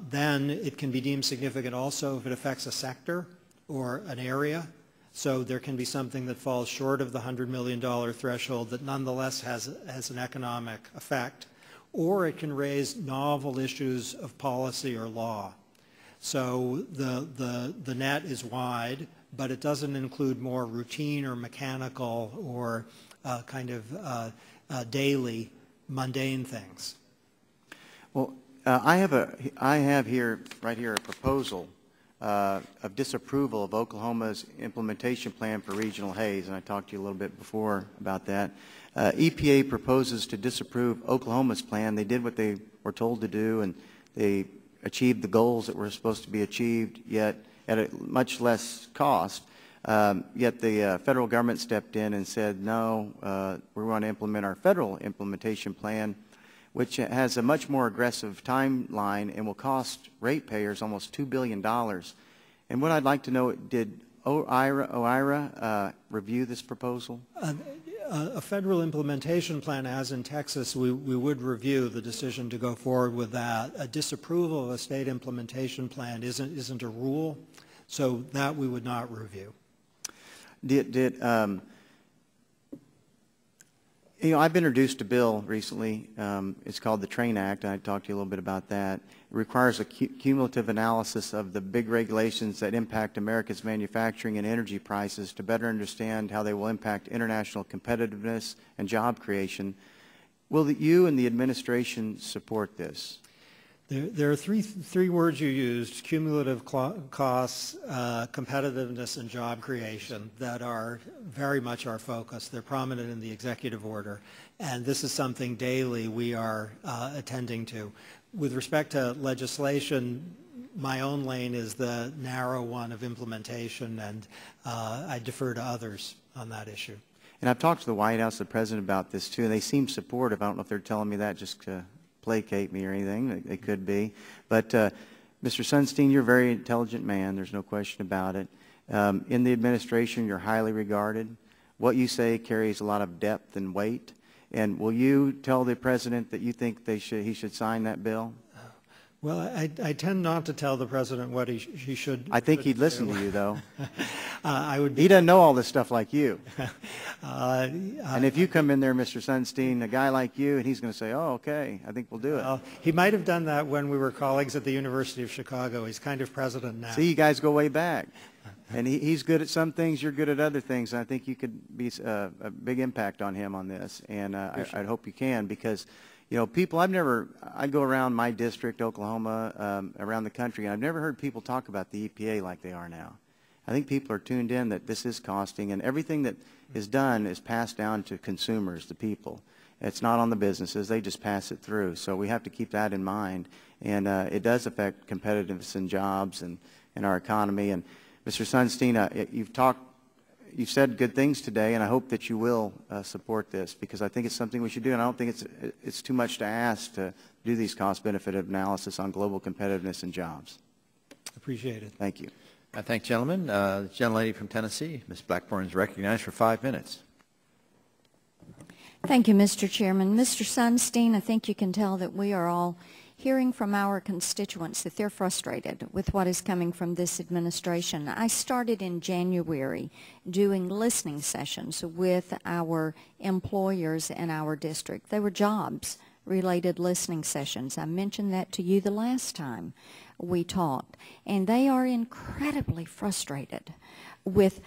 Speaker 7: Then it can be deemed significant also if it affects a sector or an area. So there can be something that falls short of the $100 million threshold that nonetheless has an economic effect, or it can raise novel issues of policy or law. So the net is wide, but it doesn't include more routine or mechanical or kind of daily, mundane things.
Speaker 11: Well, I have right here a proposal of disapproval of Oklahoma's implementation plan for regional haze, and I talked to you a little bit before about that. EPA proposes to disapprove Oklahoma's plan. They did what they were told to do, and they achieved the goals that were supposed to be achieved, yet at a much less cost. Yet the federal government stepped in and said, no, we're going to implement our federal implementation plan, which has a much more aggressive timeline and will cost ratepayers almost $2 billion. And what I'd like to know, did OIRA review this proposal?
Speaker 7: A federal implementation plan, as in Texas, we would review the decision to go forward with that. A disapproval of a state implementation plan isn't a rule, so that we would not review.
Speaker 11: You know, I've introduced a bill recently. It's called the TRAIN Act. I talked to you a little bit about that. It requires a cumulative analysis of the big regulations that impact America's manufacturing and energy prices to better understand how they will impact international competitiveness and job creation. Will you and the administration support this?
Speaker 7: There are three words you used: cumulative costs, competitiveness, and job creation, that are very much our focus. They're prominent in the executive order, and this is something daily we are attending to. With respect to legislation, my own lane is the narrow one of implementation, and I defer to others on that issue.
Speaker 11: And I've talked to the White House, the President, about this too, and they seem supportive. I don't know if they're telling me that just to placate me or anything. They could be. But Mr. Sunstein, you're a very intelligent man. There's no question about it. In the administration, you're highly regarded. What you say carries a lot of depth and weight. And will you tell the President that you think he should sign that bill?
Speaker 7: Well, I tend not to tell the President what he should.
Speaker 11: I think he'd listen to you, though.
Speaker 7: He
Speaker 11: doesn't know all this stuff like you. And if you come in there, Mr. Sunstein, a guy like you, and he's going to say, oh, okay, I think we'll do it.
Speaker 7: He might have done that when we were colleagues at the University of Chicago. He's kind of president now.
Speaker 11: See, you guys go way back. And he's good at some things, you're good at other things. And I think you could be a big impact on him on this. And I hope you can, because you know, people, I go around my district, Oklahoma, around the country, and I've never heard people talk about the EPA like they are now. I think people are tuned in that this is costing, and everything that is done is passed down to consumers, the people. It's not on the businesses. They just pass it through. So we have to keep that in mind. And it does affect competitiveness and jobs and our economy. And Mr. Sunstein, you've said good things today, and I hope that you will support this, because I think it's something we should do, and I don't think it's too much to ask to do these cost-benefit analysis on global competitiveness and jobs.
Speaker 7: Appreciate it.
Speaker 11: Thank you.
Speaker 1: I thank gentlemen. The gentlelady from Tennessee, Ms. Blackburn, is recognized for 5 minutes.
Speaker 4: Thank you, Mr. Chairman. Mr. Sunstein, I think you can tell that we are all hearing from our constituents that they're frustrated with what is coming from this administration. I started in January doing listening sessions with our employers in our district. They were jobs-related listening sessions. I mentioned that to you the last time we talked. And they are incredibly frustrated with,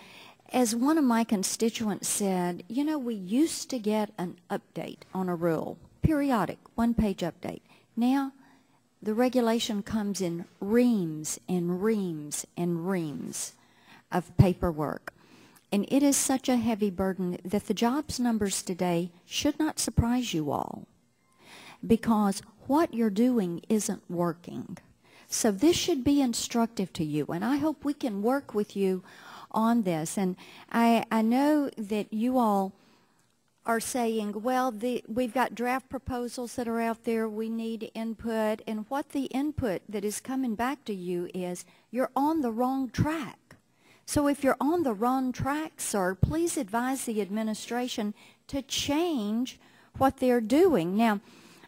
Speaker 4: as one of my constituents said, you know, we used to get an update on a rule, periodic, one-page update. Now, the regulation comes in reams and reams and reams of paperwork. And it is such a heavy burden that the jobs numbers today should not surprise you all, because what you're doing isn't working. So this should be instructive to you, and I hope we can work with you on this. And I know that you all are saying, well, we've got draft proposals that are out there, we need input, and what the input that is coming back to you is you're on the wrong track. So if you're on the wrong track, sir, please advise the administration to change what they're doing. Now,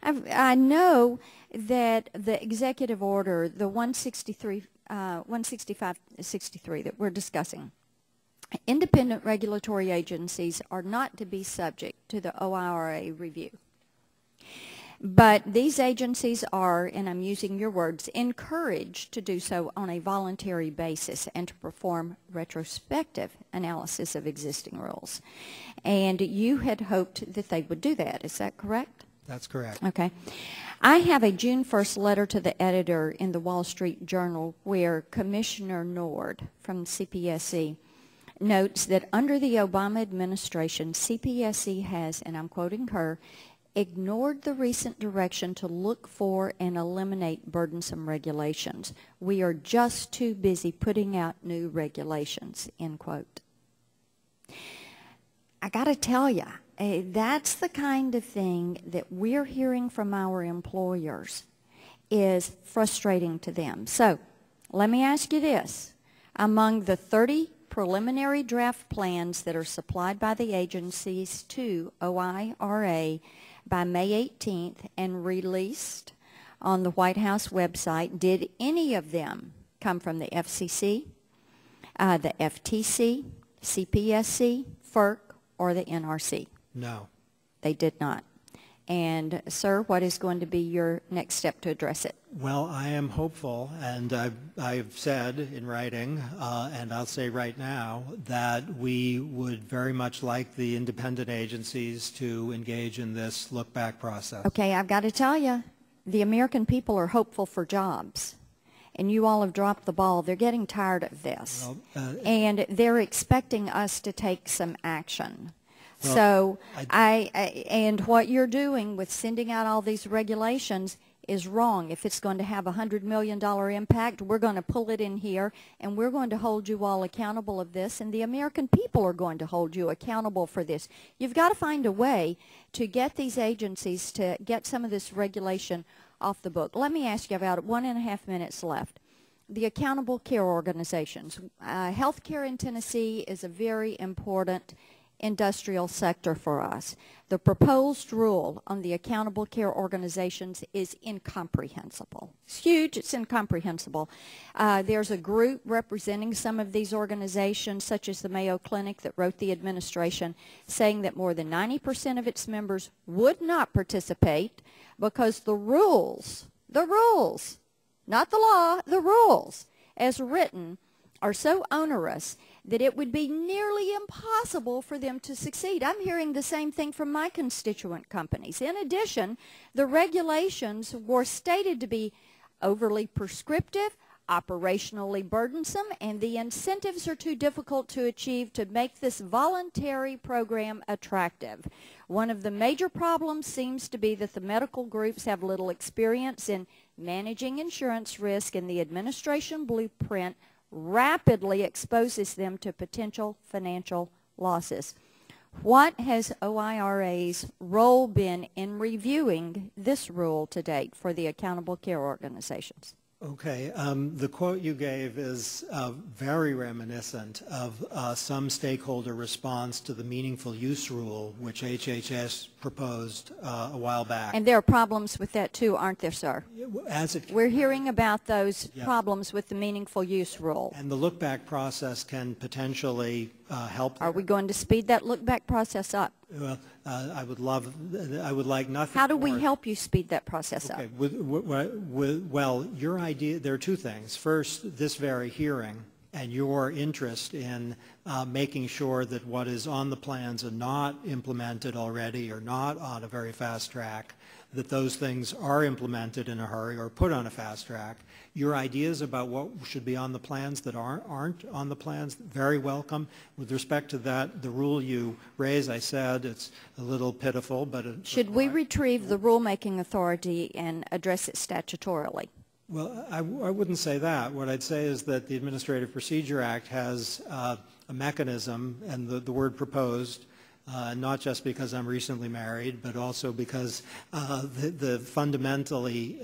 Speaker 4: I know that the executive order, the 165-63 that we're discussing, independent regulatory agencies are not to be subject to the OIRA review. But these agencies are, and I'm using your words, encouraged to do so on a voluntary basis and to perform retrospective analysis of existing rules. And you had hoped that they would do that. Is that correct?
Speaker 7: That's correct.
Speaker 4: Okay. I have a June 1st letter to the editor in the Wall Street Journal where Commissioner Nord from CPSC notes that under the Obama administration, CPSC has, and I'm quoting her, ignored the recent direction to look for and eliminate burdensome regulations. We are just too busy putting out new regulations, end quote. I got to tell you, that's the kind of thing that we're hearing from our employers is frustrating to them. So let me ask you this. Among the 30 preliminary draft plans that are supplied by the agencies to OIRA by May 18th and released on the White House website, did any of them come from the FCC, the FTC, CPSC, FERC, or the NRC?
Speaker 7: No.
Speaker 4: They did not. And, sir, what is going to be your next step to address it?
Speaker 7: Well, I am hopeful, and I've said in writing, and I'll say right now, that we would very much like the independent agencies to engage in this look-back process.
Speaker 4: Okay, I've got to tell you, the American people are hopeful for jobs. And you all have dropped the ball. They're getting tired of this. Well, and they're expecting us to take some action. Well, so and what you're doing with sending out all these regulations is wrong. If it's going to have a $100 million impact, we're going to pull it in here, and we're going to hold you all accountable of this, and the American people are going to hold you accountable for this. You've got to find a way to get these agencies to get some of this regulation off the book. Let me ask you, about 1.5 minutes left. The accountable care organizations. Healthcare in Tennessee is a very important industrial sector for us. The proposed rule on the accountable care organizations is incomprehensible. It's huge. It's incomprehensible. There's a group representing some of these organizations, such as the Mayo Clinic, that wrote the administration saying that more than 90% of its members would not participate because the rules, not the law, the rules as written are so onerous that it would be nearly impossible for them to succeed. I'm hearing the same thing from my constituent companies. In addition, the regulations were stated to be overly prescriptive, operationally burdensome, and the incentives are too difficult to achieve to make this voluntary program attractive. One of the major problems seems to be that the medical groups have little experience in managing insurance risk, and the administration blueprint rapidly exposes them to potential financial losses. What has OIRA's role been in reviewing this rule to date for the accountable care organizations?
Speaker 7: Okay, the quote you gave is very reminiscent of some stakeholder response to the meaningful use rule, which HHS proposed a while back.
Speaker 4: And there are problems with that too, aren't there, sir? We're hearing about those problems with the meaningful use rule.
Speaker 7: And the look-back process can potentially help there.
Speaker 4: Are we going to speed that look-back process up?
Speaker 7: Well, I would like nothing
Speaker 4: How do we
Speaker 7: more.
Speaker 4: help you speed that process up?
Speaker 7: Okay, well, your idea, there are two things. First, this very hearing and your interest in making sure that what is on the plans and not implemented already or not on a very fast track, that those things are implemented in a hurry or put on a fast track. Your ideas about what should be on the plans that aren't on the plans, very welcome. With respect to that, the rule you raise, I said, it's a little pitiful, but
Speaker 4: should we retrieve the rulemaking authority and address it statutorily?
Speaker 7: Well, I wouldn't say that. What I'd say is that the Administrative Procedure Act has a mechanism, and the word proposed, not just because I'm recently married, but also because the fundamentally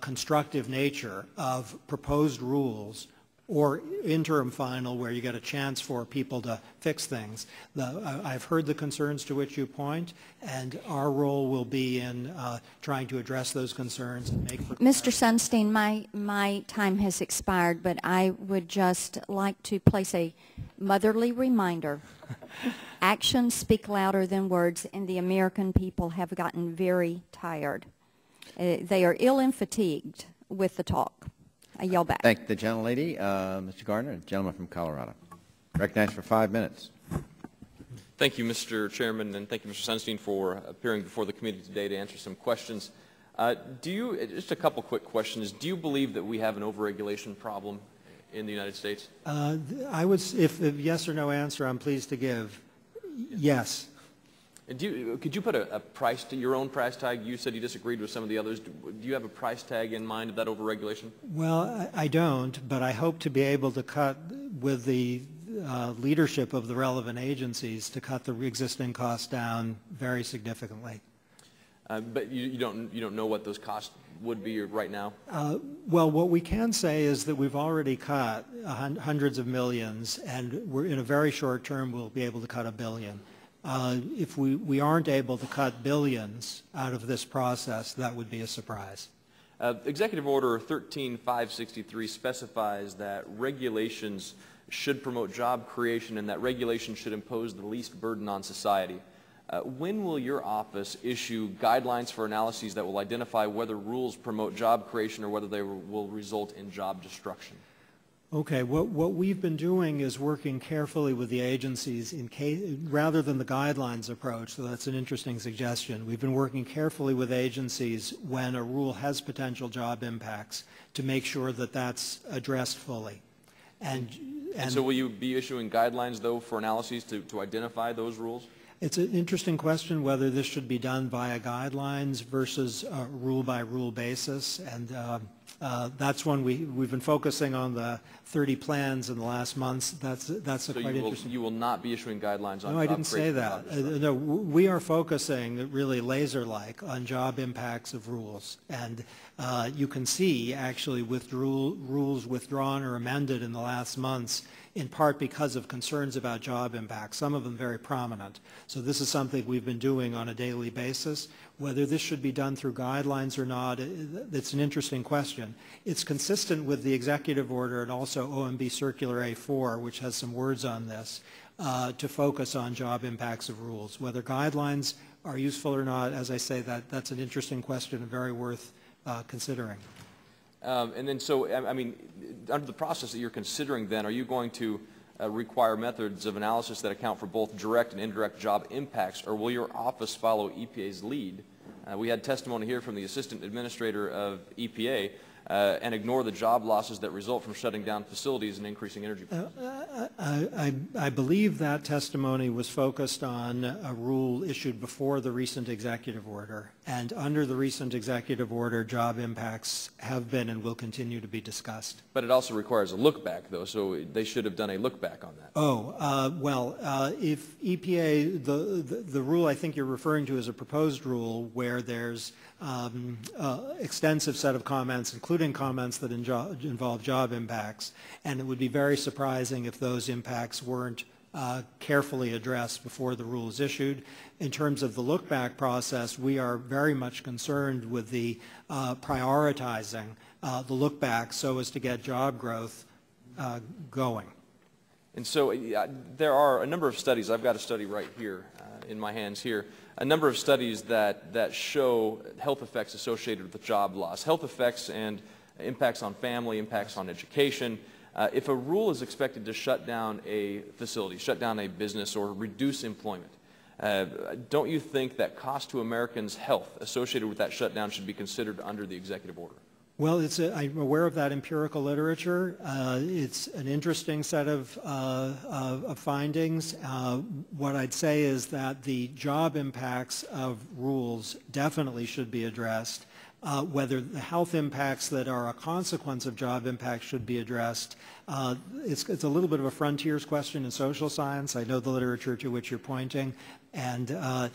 Speaker 7: constructive nature of proposed rules or interim final where you get a chance for people to fix things. I've heard the concerns to which you point, and our role will be in trying to address those concerns and make...
Speaker 4: Mr. Sunstein, my time has expired, but I would just like to place a motherly reminder. Actions speak louder than words, and the American people have gotten very tired. They are ill and fatigued with the talk. I yell back.
Speaker 1: Thank the gentlelady. Mr. Gardner, a gentleman from Colorado. Recognized for 5 minutes.
Speaker 12: Thank you, Mr. Chairman, and thank you, Mr. Sunstein, for appearing before the committee today to answer some questions. Just a couple quick questions. Do you believe that we have an overregulation problem in the United States?
Speaker 7: I would, if yes or no answer, I'm pleased to give. Yes.
Speaker 12: Could you put a price to your own price tag? You said you disagreed with some of the others. Do you have a price tag in mind of that overregulation?
Speaker 7: Well, I don't, but I hope to be able to cut with the leadership of the relevant agencies to cut the existing costs down very significantly.
Speaker 12: But you don't know what those costs would be right now?
Speaker 7: Well, what we can say is that we've already cut hundreds of millions, and we're in a very short term we'll be able to cut $1 billion. If we aren't able to cut billions out of this process, that would be a surprise.
Speaker 12: Executive Order 13563 specifies that regulations should promote job creation and that regulations should impose the least burden on society. When will your office issue guidelines for analyses that will identify whether rules promote job creation or whether they will result in job destruction?
Speaker 7: Okay, what we've been doing is working carefully with the agencies in case, rather than the guidelines approach, so that's an interesting suggestion. We've been working carefully with agencies when a rule has potential job impacts to make sure that that's addressed fully. And
Speaker 12: so will you be issuing guidelines, though, for analyses to identify those rules?
Speaker 7: It's an interesting question whether this should be done via guidelines versus a rule-by-rule basis, and that's one we've been focusing on the 30 plans in the last months. That's
Speaker 12: so
Speaker 7: quite interesting.
Speaker 12: You will not be issuing guidelines on
Speaker 7: No, I didn't say that. No, we are focusing really laser-like on job impacts of rules, and you can see actually with rules withdrawn or amended in the last months, in part because of concerns about job impacts, some of them very prominent. So this is something we've been doing on a daily basis. Whether this should be done through guidelines or not, it's an interesting question. It's consistent with the executive order and also OMB Circular A4, which has some words on this, to focus on job impacts of rules. Whether guidelines are useful or not, as I say, that's an interesting question and very worth considering.
Speaker 12: And then so, I mean, under the process that you're considering then, are you going to require methods of analysis that account for both direct and indirect job impacts, or will your office follow EPA's lead? We had testimony here from the Assistant Administrator of EPA and ignore the job losses that result from shutting down facilities and increasing energy prices?
Speaker 7: I believe that testimony was focused on a rule issued before the recent executive order, and under the recent executive order, job impacts have been and will continue to be discussed.
Speaker 12: But it also requires a look back, though, so they should have done a look back on that.
Speaker 7: If EPA, the rule I think you're referring to is a proposed rule where there's extensive set of comments, including comments that involve job impacts, and it would be very surprising if those impacts weren't carefully addressed before the rule is issued. In terms of the look-back process, we are very much concerned with the prioritizing the look-back so as to get job growth going.
Speaker 12: And so there are a number of studies. I've got a study right here in my hands here. A number of studies that show health effects associated with job loss, health effects and impacts on family, impacts on education. If a rule is expected to shut down a facility, shut down a business, or reduce employment, don't you think that cost to Americans' health associated with that shutdown should be considered under the executive order?
Speaker 7: Well, I'm aware of that empirical literature. It's an interesting set of findings. What I'd say is that the job impacts of rules definitely should be addressed. Whether the health impacts that are a consequence of job impacts should be addressed, it's a little bit of a frontiers question in social science. I know the literature to which you're pointing, and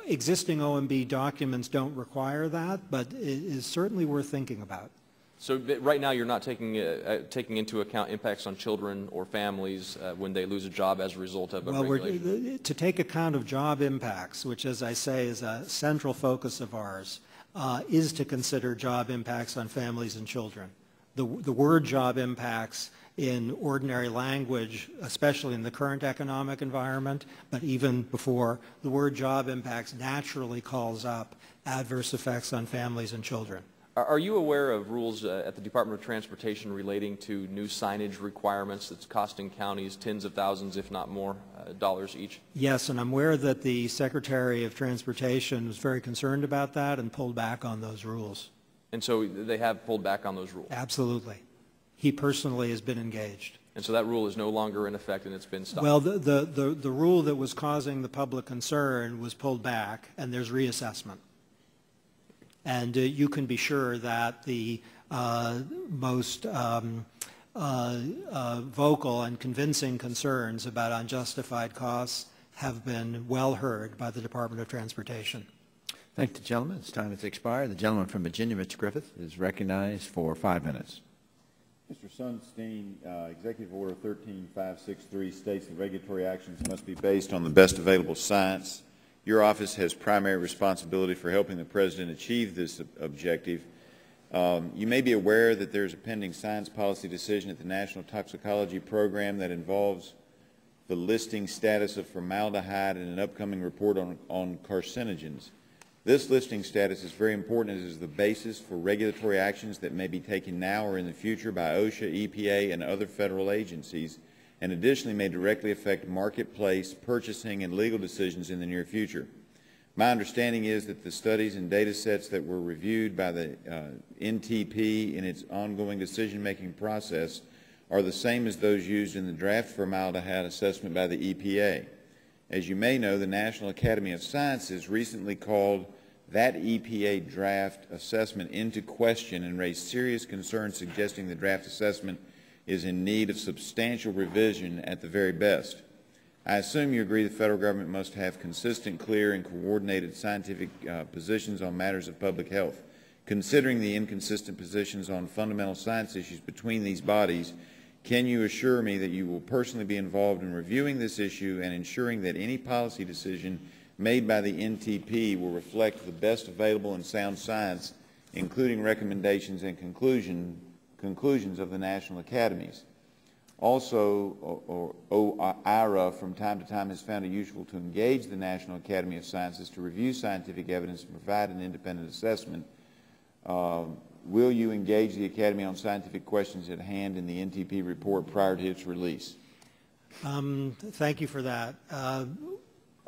Speaker 7: existing OMB documents don't require that, but it is certainly worth thinking about.
Speaker 12: So right now you're not taking into account impacts on children or families when they lose a job as a result of a regulation?
Speaker 7: To take account of job impacts, which as I say is a central focus of ours, is to consider job impacts on families and children. The word job impacts in ordinary language, especially in the current economic environment, but even before, the word job impacts naturally calls up adverse effects on families and children.
Speaker 12: Are you aware of rules at the Department of Transportation relating to new signage requirements that's costing counties tens of thousands, if not more, dollars each?
Speaker 7: Yes, and I'm aware that the Secretary of Transportation was very concerned about that and pulled back on those rules.
Speaker 12: And so they have pulled back on those rules?
Speaker 7: Absolutely. He personally has been engaged.
Speaker 12: And so that rule is no longer in effect and it's been stopped?
Speaker 7: Well, the rule that was causing the public concern was pulled back, and there's reassessment. And you can be sure that the most vocal and convincing concerns about unjustified costs have been well heard by the Department of Transportation.
Speaker 1: Thank the gentleman. His time has expired. The gentleman from Virginia, Mr. Griffith, is recognized for 5 minutes.
Speaker 13: Mr. Sunstein, Executive Order 13563 states that regulatory actions must be based on the best available science. Your office has primary responsibility for helping the President achieve this objective. You may be aware that there's a pending science policy decision at the National Toxicology Program that involves the listing status of formaldehyde in an upcoming report on carcinogens. This listing status is very important as it is the basis for regulatory actions that may be taken now or in the future by OSHA, EPA, and other federal agencies, and additionally may directly affect marketplace, purchasing, and legal decisions in the near future. My understanding is that the studies and data sets that were reviewed by the NTP in its ongoing decision-making process are the same as those used in the draft formaldehyde assessment by the EPA. As you may know, the National Academy of Sciences recently called that EPA draft assessment into question and raised serious concerns suggesting the draft assessment is in need of substantial revision at the very best. I assume you agree the federal government must have consistent, clear, and coordinated scientific positions on matters of public health. Considering the inconsistent positions on fundamental science issues between these bodies, can you assure me that you will personally be involved in reviewing this issue and ensuring that any policy decision made by the NTP will reflect the best available and sound science, including recommendations and conclusions of the national academies? Also, OIRA from time to time has found it useful to engage the National Academy of Sciences to review scientific evidence and provide an independent assessment. Will you engage the Academy on scientific questions at hand in the NTP report prior to its release?
Speaker 7: Thank you for that.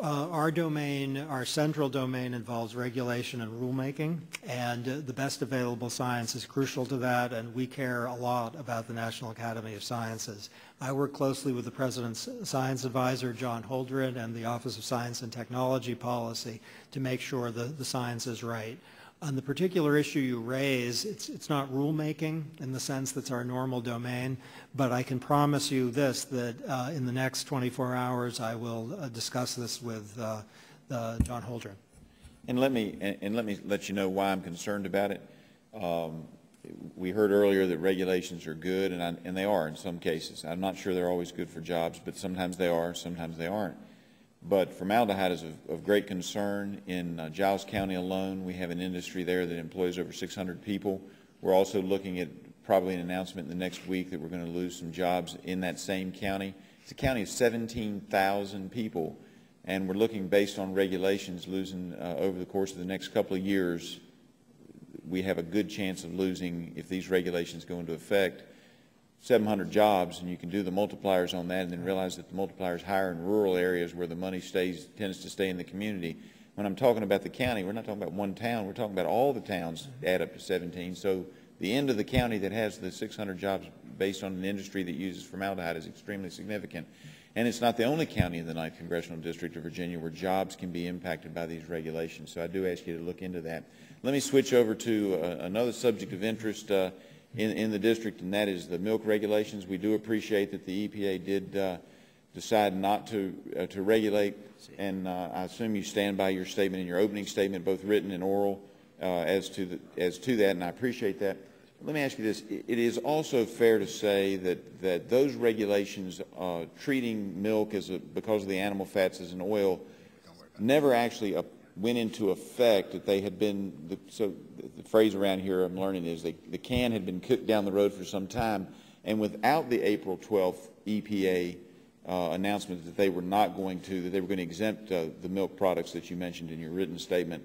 Speaker 7: Our domain, our central domain, involves regulation and rulemaking, and the best available science is crucial to that, and we care a lot about the National Academy of Sciences. I work closely with the President's Science Advisor, John Holdren, and the Office of Science and Technology Policy to make sure the science is right. On the particular issue you raise, it's not rulemaking in the sense that's our normal domain, but I can promise you this, that in the next 24 hours I will discuss this with John Holdren.
Speaker 13: And let me let you know why I'm concerned about it. We heard earlier that regulations are good, and they are in some cases. I'm not sure they're always good for jobs, but sometimes they are, sometimes they aren't. But formaldehyde is of great concern. In Giles County alone, we have an industry there that employs over 600 people. We're also looking at probably an announcement in the next week that we're going to lose some jobs in that same county. It's a county of 17,000 people, and we're looking, based on regulations, losing over the course of the next couple of years. We have a good chance of losing, if these regulations go into effect, 700 jobs, and you can do the multipliers on that and then realize that the multiplier is higher in rural areas where the money tends to stay in the community. When I'm talking about the county, we're not talking about one town, we're talking about all the towns add up to 17. So the end of the county that has the 600 jobs based on an industry that uses formaldehyde is extremely significant. And it's not the only county in the 9th Congressional District of Virginia where jobs can be impacted by these regulations. So I do ask you to look into that. Let me switch over to another subject of interest in the district, and that is the milk regulations. We do appreciate that the EPA did decide not to regulate, and I assume you stand by your statement in your opening statement, both written and oral, as to that, and I appreciate that. Let me ask you this. It is also fair to say that those regulations treating milk because of the animal fats as an oil never actually went into effect, that they had been, so the phrase around here I'm learning is the can had been kicked down the road for some time, and without the April 12th EPA announcement that they were not going to, that they were going to exempt the milk products that you mentioned in your written statement,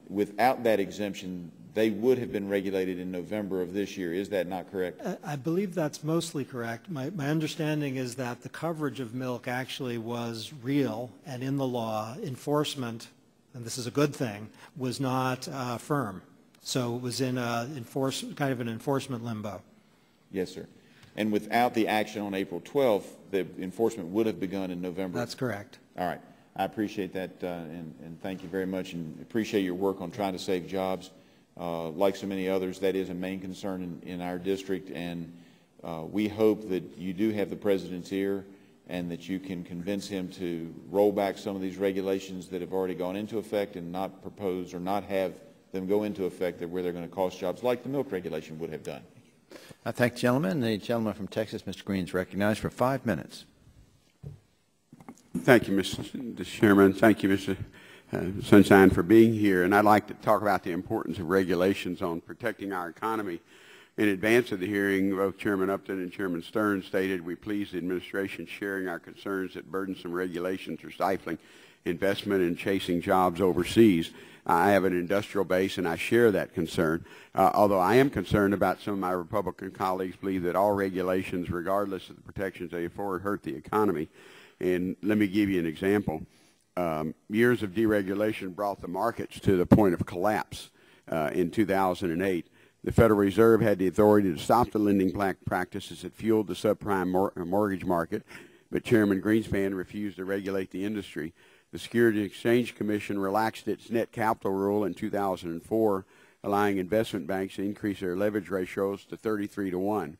Speaker 13: without that exemption, they would have been regulated in November of this year. Is that not correct?
Speaker 7: I believe that's mostly correct. My understanding is that the coverage of milk actually was real, and in the law, enforcement, and this is a good thing, was not firm. So it was in kind of an enforcement limbo.
Speaker 13: Yes, sir. And without the action on April 12th, the enforcement would have begun in November.
Speaker 7: That's correct.
Speaker 13: All right. I appreciate that, and thank you very much, and appreciate your work on trying to save jobs. Like so many others, that is a main concern in our district, and we hope that you do have the President's ear and that you can convince him to roll back some of these regulations that have already gone into effect and not propose or not have them go into effect where they're going to cost jobs like the milk regulation would have done.
Speaker 1: I thank the gentleman. The gentleman from Texas, Mr. Green, is recognized for 5 minutes.
Speaker 14: Thank you, Mr. Chairman. Thank you, Mr. Sunshine, for being here. And I'd like to talk about the importance of regulations on protecting our economy. In advance of the hearing, both Chairman Upton and Chairman Stern stated we please the administration sharing our concerns that burdensome regulations are stifling investment and chasing jobs overseas. I have an industrial base, and I share that concern, although I am concerned about some of my Republican colleagues believe that all regulations, regardless of the protections they afford, hurt the economy. And let me give you an example. Years of deregulation brought the markets to the point of collapse in 2008. The Federal Reserve had the authority to stop the lending practices that fueled the subprime mortgage market, but Chairman Greenspan refused to regulate the industry. The Securities and Exchange Commission relaxed its net capital rule in 2004, allowing investment banks to increase their leverage ratios to 33-1.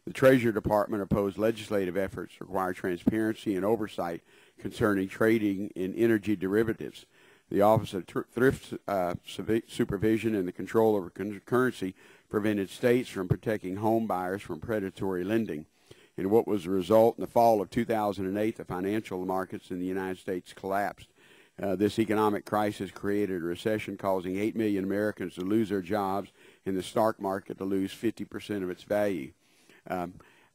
Speaker 14: The Treasury Department opposed legislative efforts to require transparency and oversight concerning trading in energy derivatives. The Office of Thrift Supervision and the Control of Currency prevented states from protecting home buyers from predatory lending. And what was the result? In the fall of 2008, the financial markets in the United States collapsed. This economic crisis created a recession, causing 8 million Americans to lose their jobs and the stock market to lose 50% of its value. I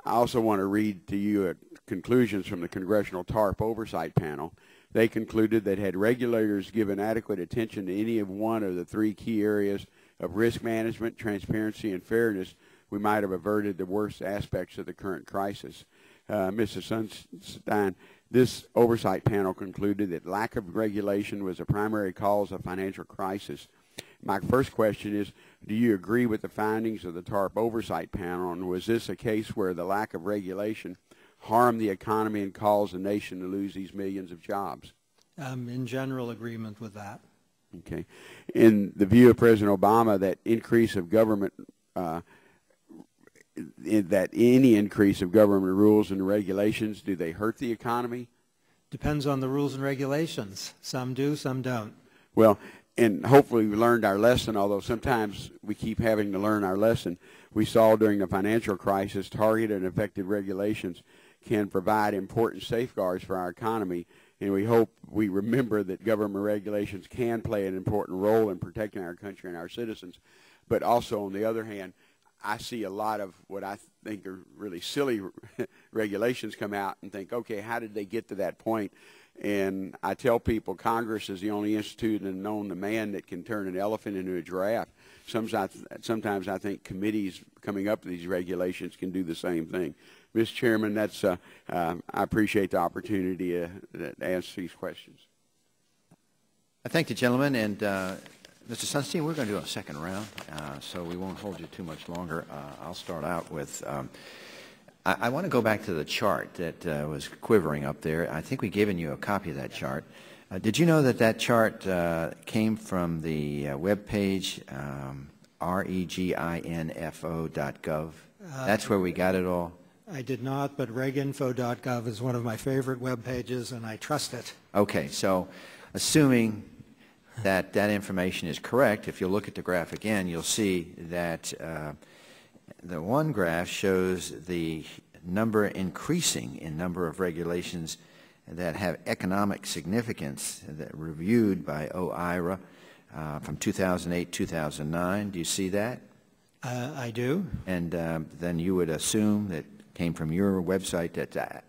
Speaker 14: also want to read to you conclusions from the Congressional TARP Oversight Panel. They concluded that had regulators given adequate attention to any of one of the three key areas of risk management, transparency, and fairness, we might have averted the worst aspects of the current crisis. Mr. Sunstein, This oversight panel concluded that lack of regulation was a primary cause of financial crisis. My first question is, do you agree with the findings of the TARP oversight panel, and was this a case where the lack of regulation harmed the economy and caused the nation to lose these millions of jobs?
Speaker 7: In general agreement with that.
Speaker 14: Okay. In the view of President Obama, that increase of government, that any increase of government rules and regulations, do they hurt the economy?
Speaker 7: Depends on the rules and regulations. Some do, some don't.
Speaker 14: Well, and hopefully we learned our lesson, although sometimes we keep having to learn our lesson. We saw during the financial crisis, targeted and effective regulations can provide important safeguards for our economy, and we hope we remember that government regulations can play an important role in protecting our country and our citizens. But also, on the other hand, I see a lot of what I think are really silly regulations come out and think, okay, how did they get to that point? And I tell people Congress is the only institute known to man that can turn an elephant into a giraffe. Sometimes I think committees coming up with these regulations can do the same thing. Mr. Chairman, that's, I appreciate the opportunity to answer these questions.
Speaker 1: I thank the gentleman, and Mr. Sunstein, we're going to do a second round, so we won't hold you too much longer. I'll start out with, I want to go back to the chart that was quivering up there. I think we've given you a copy of that chart. Did you know that that chart came from the web page, reginfo.gov? That's where we got it all?
Speaker 7: I did not, but reginfo.gov is one of my favorite web pages, and I trust it.
Speaker 1: Okay, so assuming that that information is correct, if you look at the graph again, you'll see that the one graph shows the number increasing in number of regulations that have economic significance that reviewed by OIRA from 2008-2009. Do you see that?
Speaker 7: I do.
Speaker 1: And then you would assume that came from your website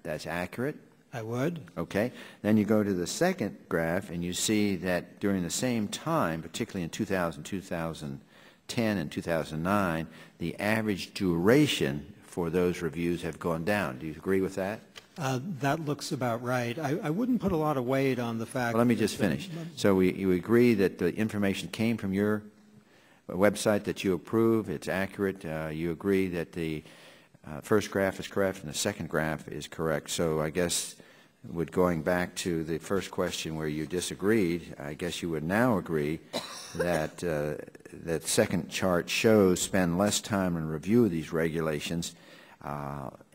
Speaker 1: that's accurate?
Speaker 7: I would.
Speaker 1: Okay. Then you go to the second graph and you see that during the same time, particularly in 2000, 2010, and 2009, the average duration for those reviews have gone down. Do you agree with that?
Speaker 7: That looks about right. I wouldn't put a lot of weight on the fact.
Speaker 1: Well, let me just finish. So you agree that the information came from your website that you approve, it's accurate. You agree that the first graph is correct and the second graph is correct. So I guess with going back to the first question where you disagreed, I guess you would now agree that that second chart shows spend less time in review of these regulations,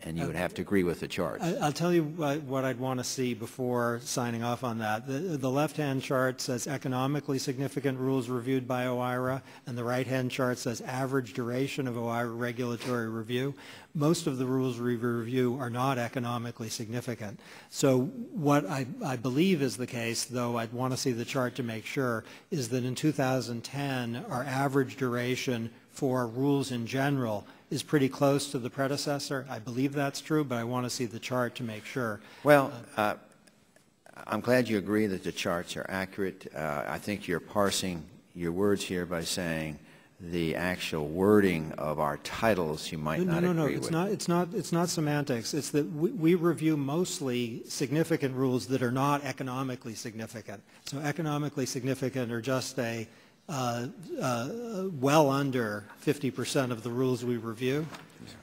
Speaker 1: and you would have to agree with the chart.
Speaker 7: I'll tell you what I'd want to see before signing off on that. The left-hand chart says economically significant rules reviewed by OIRA, and the right-hand chart says average duration of OIRA regulatory review. Most of the rules we review are not economically significant. So what I believe is the case, though I'd want to see the chart to make sure, is that in 2010 our average duration for rules in general is pretty close to the predecessor. I believe that's true, but I want to see the chart to make sure.
Speaker 1: Well, I'm glad you agree that the charts are accurate. I think you're parsing your words here by saying the actual wording of our titles you might not agree with.
Speaker 7: No, it's not semantics. It's that we review mostly significant rules that are not economically significant. So economically significant are just a well under 50% of the rules we review.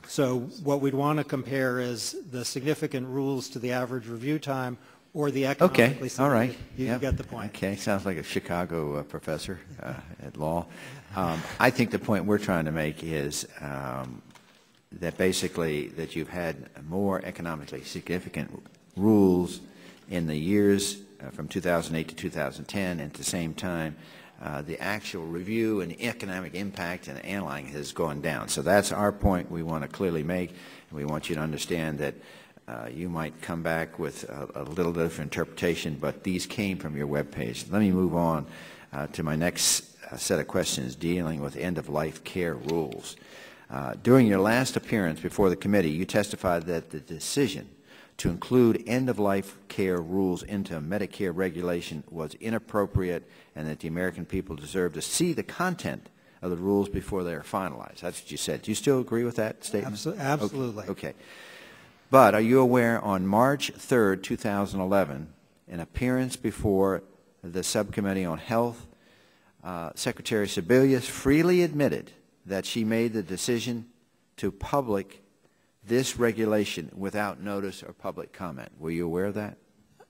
Speaker 7: So what we'd want to compare is the significant rules to the average review time or the economically significant.
Speaker 1: All right.
Speaker 7: You get the point.
Speaker 1: Okay, sounds like a Chicago professor at law. I think the point we're trying to make is that basically that you've had more economically significant rules in the years from 2008 to 2010, and at the same time the actual review and economic impact and analyzing has gone down. So that's our point we want to clearly make. And we want you to understand that you might come back with a little different interpretation, but these came from your web page. Let me move on to my next set of questions dealing with end-of-life care rules. During your last appearance before the committee, you testified that the decision to include end-of-life care rules into Medicare regulation was inappropriate and that the American people deserve to see the content of the rules before they are finalized. That's what you said. Do you still agree with that statement?
Speaker 7: Absolutely.
Speaker 1: Okay. But are you aware on March 3rd, 2011, an appearance before the Subcommittee on Health, Secretary Sebelius freely admitted that she made the decision to public this regulation without notice or public comment. Were you aware of that?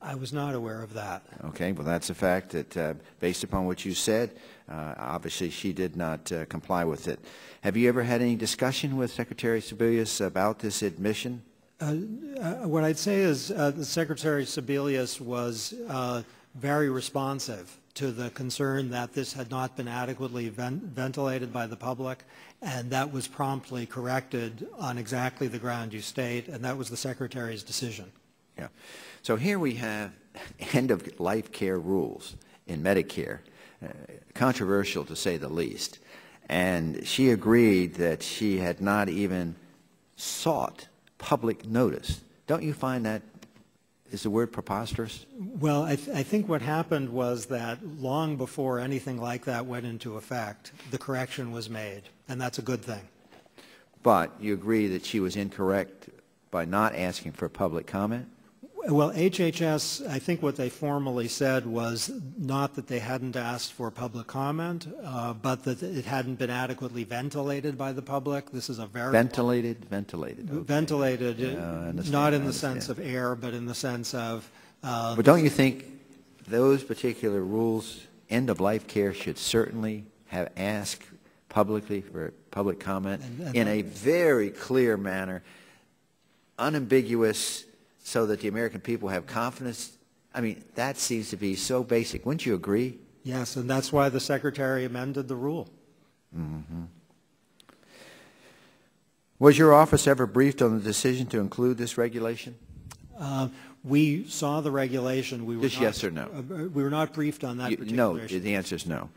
Speaker 7: I was not aware of that.
Speaker 1: Okay, well that's a fact that based upon what you said, obviously she did not comply with it. Have you ever had any discussion with Secretary Sebelius about this admission?
Speaker 7: What I'd say is the Secretary Sebelius was very responsive to the concern that this had not been adequately ventilated by the public, and that was promptly corrected on exactly the ground you state, and that was the Secretary's decision.
Speaker 1: Yeah. So here we have end-of-life care rules in Medicare, controversial to say the least, and she agreed that she had not even sought public notice. Don't you find that, is the word preposterous?
Speaker 7: Well, I think what happened was that long before anything like that went into effect, the correction was made, and that's a good thing.
Speaker 1: But you agree that she was incorrect by not asking for public comment?
Speaker 7: Well, HHS, I think what they formally said was not that they hadn't asked for public comment, but that it hadn't been adequately ventilated by the public. This is a very...
Speaker 1: Ventilated? Okay.
Speaker 7: Ventilated, not in the sense of air, but in the sense of...
Speaker 1: But don't you think those particular rules, end-of-life care, should certainly have asked publicly for public comment in a very clear manner, unambiguous, so that the American people have confidence? I mean, that seems to be so basic. Wouldn't you agree?
Speaker 7: Yes, and that's why the Secretary amended the rule.
Speaker 1: Mm-hmm. Was your office ever briefed on the decision to include this regulation?
Speaker 7: We saw the regulation. We were
Speaker 1: Just
Speaker 7: not,
Speaker 1: yes or no?
Speaker 7: We were not briefed on that particular
Speaker 1: no,
Speaker 7: issue.
Speaker 1: the answer is no.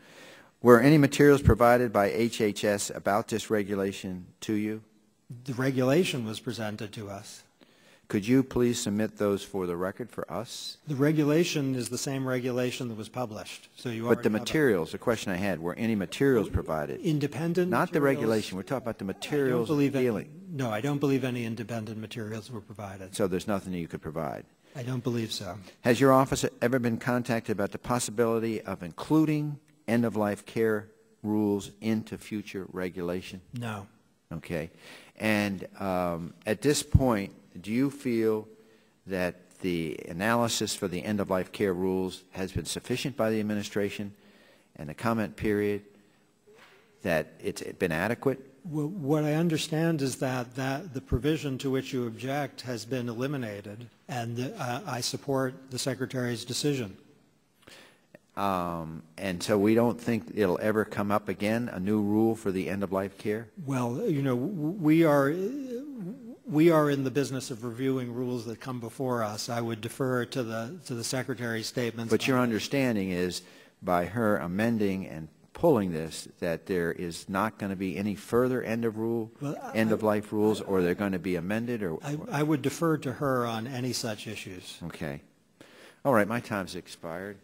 Speaker 1: Were any materials provided by HHS about this regulation to you?
Speaker 7: The regulation was presented to us.
Speaker 1: Could you please submit those for the record for us?
Speaker 7: The regulation is the same regulation that was published. So you
Speaker 1: But the materials, the question I had, were any materials provided?
Speaker 7: Independent
Speaker 1: Not
Speaker 7: materials?
Speaker 1: the regulation. We're talking about the materials dealing.
Speaker 7: No, I don't believe any independent materials were provided.
Speaker 1: So there's nothing you could provide?
Speaker 7: I don't believe so.
Speaker 1: Has your office ever been contacted about the possibility of including end-of-life care rules into future regulation?
Speaker 7: No.
Speaker 1: Okay. And at this point, do you feel that the analysis for the end-of-life care rules has been sufficient by the administration and the comment period, that it's been adequate?
Speaker 7: Well, what I understand is that the provision to which you object has been eliminated, and I support the Secretary's decision.
Speaker 1: And so we don't think it'll ever come up again, a new rule for the end-of-life care?
Speaker 7: Well, you know, we are in the business of reviewing rules that come before us. I would defer to the Secretary's statements.
Speaker 1: But your understanding is, by her amending and pulling this, that there is not going to be any further end-of-life rules, or they're going to be amended? Or
Speaker 7: I would defer to her on any such issues.
Speaker 1: Okay. All right, my time's expired.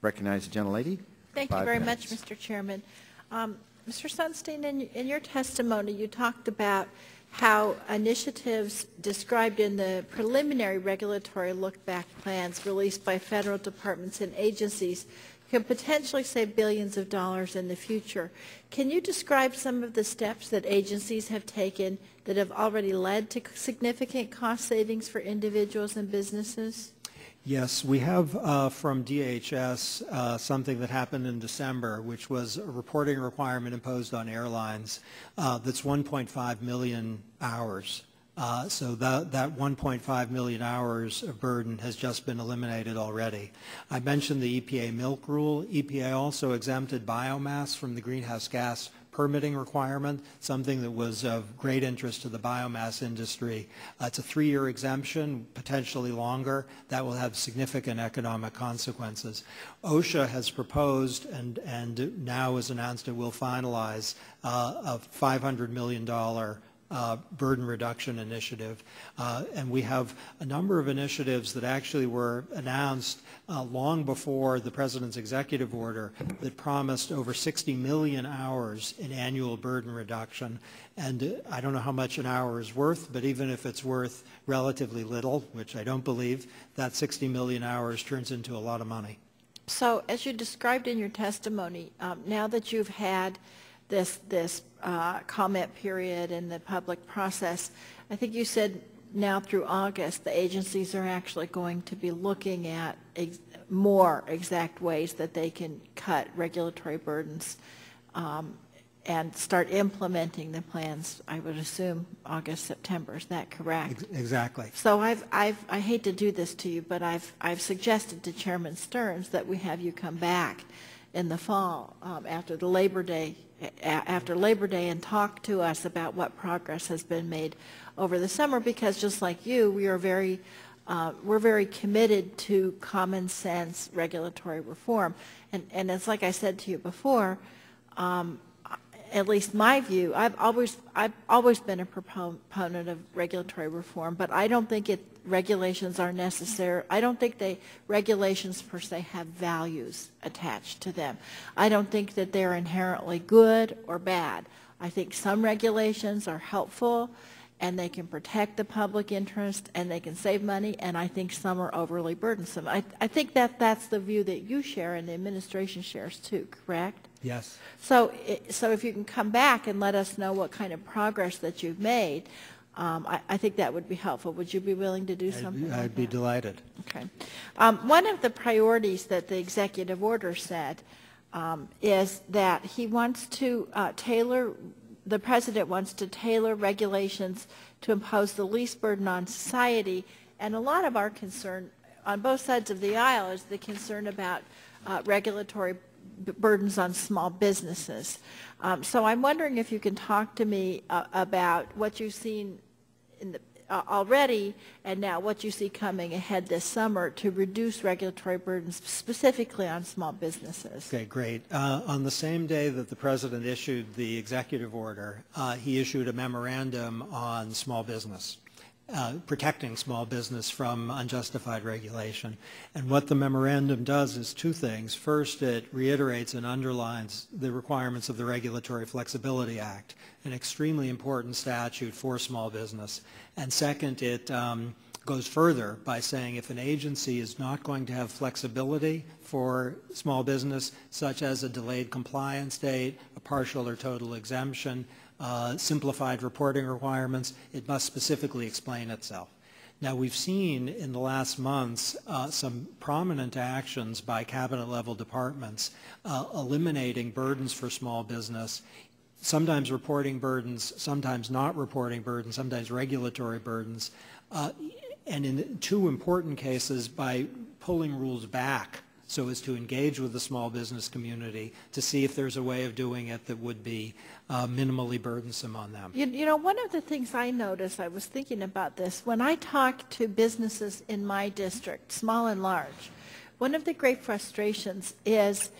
Speaker 1: Recognize the gentlelady.
Speaker 2: Thank you very much, Mr. Chairman. Mr. Sunstein, in your testimony, you talked about how initiatives described in the preliminary regulatory look-back plans released by federal departments and agencies could potentially save billions of dollars in the future. Can you describe some of the steps that agencies have taken that have already led to significant cost savings for individuals and businesses?
Speaker 7: Yes, we have from DHS something that happened in December, which was a reporting requirement imposed on airlines that's 1.5 million hours. So that 1.5 million hours of burden has just been eliminated already. I mentioned the EPA milk rule. EPA also exempted biomass from the greenhouse gas permitting requirement, something that was of great interest to the biomass industry. It's a 3-year exemption, potentially longer. That will have significant economic consequences. OSHA has proposed and now has announced it will finalize a $500 million burden reduction initiative. And we have a number of initiatives that actually were announced long before the President's executive order that promised over 60 million hours in annual burden reduction. And I don't know how much an hour is worth, but even if it's worth relatively little, which I don't believe, that 60 million hours turns into a lot of money.
Speaker 2: So as you described in your testimony, now that you've had this comment period in the public process, I think you said now through August the agencies are actually going to be looking at more exact ways that they can cut regulatory burdens and start implementing the plans, I would assume August, September. Is that correct?
Speaker 7: Exactly.
Speaker 2: So I hate to do this to you, but I've suggested to Chairman Stearns that we have you come back in the fall after Labor Day and talk to us about what progress has been made over the summer, because just like you, we're very committed to common sense regulatory reform. And it's like I said to you before, at least my view, I've always been a proponent of regulatory reform, but I don't think regulations are necessary. I don't think regulations per se have values attached to them. I don't think that they're inherently good or bad. I think some regulations are helpful and they can protect the public interest and they can save money, and I think some are overly burdensome. I think that's the view that you share and the administration shares too, correct?
Speaker 7: Yes.
Speaker 2: So if you can come back and let us know what kind of progress that you've made, I think that would be helpful. Would you be willing to do something?
Speaker 7: I'd be delighted.
Speaker 2: Okay. One of the priorities that the executive order said is that he wants to the President wants to tailor regulations to impose the least burden on society, and a lot of our concern on both sides of the aisle is the concern about regulatory burdens on small businesses. So I'm wondering if you can talk to me about what you've seen in the, already and now what you see coming ahead this summer to reduce regulatory burdens specifically on small businesses.
Speaker 7: Okay, great. On the same day that the President issued the executive order, he issued a memorandum on small business. Protecting small business from unjustified regulation. And what the memorandum does is two things. First, it reiterates and underlines the requirements of the Regulatory Flexibility Act, an extremely important statute for small business. And second, it goes further by saying if an agency is not going to have flexibility for small business, such as a delayed compliance date, a partial or total exemption, simplified reporting requirements, it must specifically explain itself. Now, we've seen in the last months some prominent actions by cabinet-level departments eliminating burdens for small business, sometimes reporting burdens, sometimes not reporting burdens, sometimes regulatory burdens, and in two important cases by pulling rules back so as to engage with the small business community to see if there's a way of doing it that would be minimally burdensome on them.
Speaker 2: You know, one of the things I noticed, I was thinking about this, when I talk to businesses in my district, small and large, one of the great frustrations is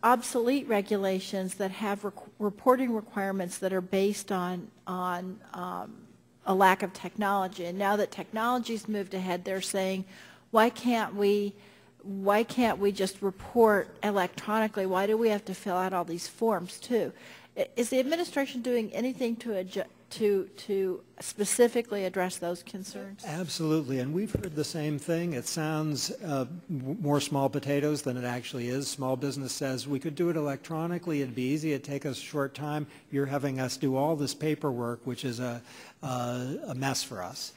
Speaker 2: obsolete regulations that have reporting requirements that are based on a lack of technology. And now that technology's moved ahead, they're saying, why can't we just report electronically? Why do we have to fill out all these forms too? Is the administration doing anything to specifically address those concerns?
Speaker 7: Absolutely, and we've heard the same thing. It sounds more small potatoes than it actually is. Small business says we could do it electronically, it'd be easy, it'd take us a short time. You're having us do all this paperwork, which is a mess for us.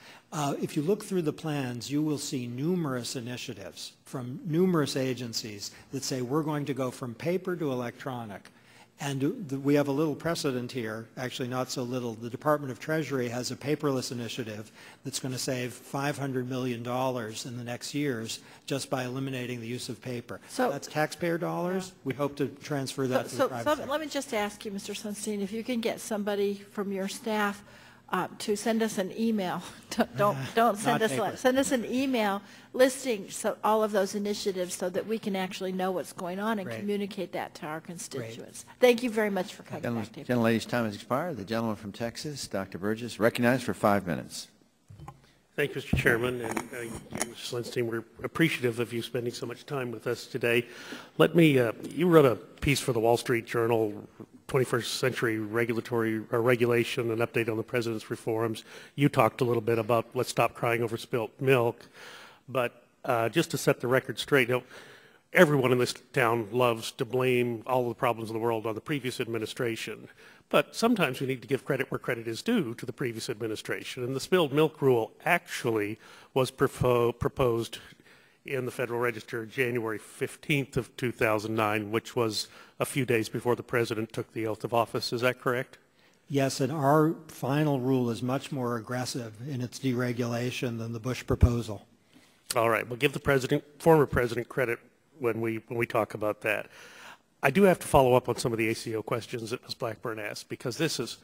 Speaker 7: If you look through the plans, you will see numerous initiatives from numerous agencies that say we're going to go from paper to electronic. And we have a little precedent here, actually not so little. The Department of Treasury has a paperless initiative that's going to save $500 million in the next years just by eliminating the use of paper. So that's taxpayer dollars. We hope to transfer that to the private sector.
Speaker 2: Let me just ask you, Mr. Sunstein, if you can get somebody from your staff to send us an email. Don't send us letters. Send us an email listing all of those initiatives so that we can actually know what's going on and communicate that to our constituents. Thank you very much for coming back, David.
Speaker 1: Gentlelady's time has expired. The gentleman from Texas, Dr. Burgess, recognized for 5 minutes.
Speaker 3: Thank you, Mr. Chairman, and Mr. Lindstein, we're appreciative of you spending so much time with us today. Let me, you wrote a piece for the Wall Street Journal, 21st Century Regulatory Regulation, an update on the President's reforms. You talked a little bit about let's stop crying over spilt milk, but just to set the record straight, everyone in this town loves to blame all the problems in the world on the previous administration. But sometimes we need to give credit where credit is due to the previous administration. And the spilled milk rule actually was proposed in the Federal Register January 15th of 2009, which was a few days before the President took the oath of office. Is that correct?
Speaker 7: Yes, and our final rule is much more aggressive in its deregulation than the Bush proposal.
Speaker 3: All right. Well, give the former President credit when we talk about that. I do have to follow up on some of the ACO questions that Ms. Blackburn asked, because this is,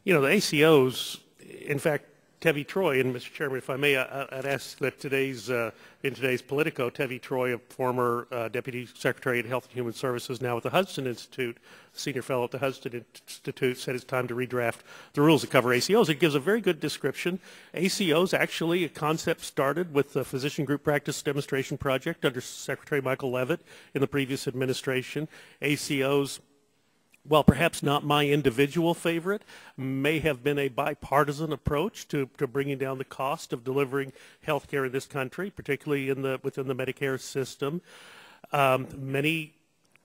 Speaker 3: the ACOs, in fact, Tevi Troy, and Mr. Chairman, if I may, I'd ask that in today's Politico, Tevi Troy, a former Deputy Secretary of Health and Human Services, now at the Hudson Institute, senior fellow at the Hudson Institute, said it's time to redraft the rules that cover ACOs. It gives a very good description. ACOs, actually, a concept started with the Physician Group Practice Demonstration Project under Secretary Michael Leavitt in the previous administration. ACOs, while perhaps not my individual favorite, may have been a bipartisan approach to bringing down the cost of delivering health care in this country, particularly within the Medicare system. Many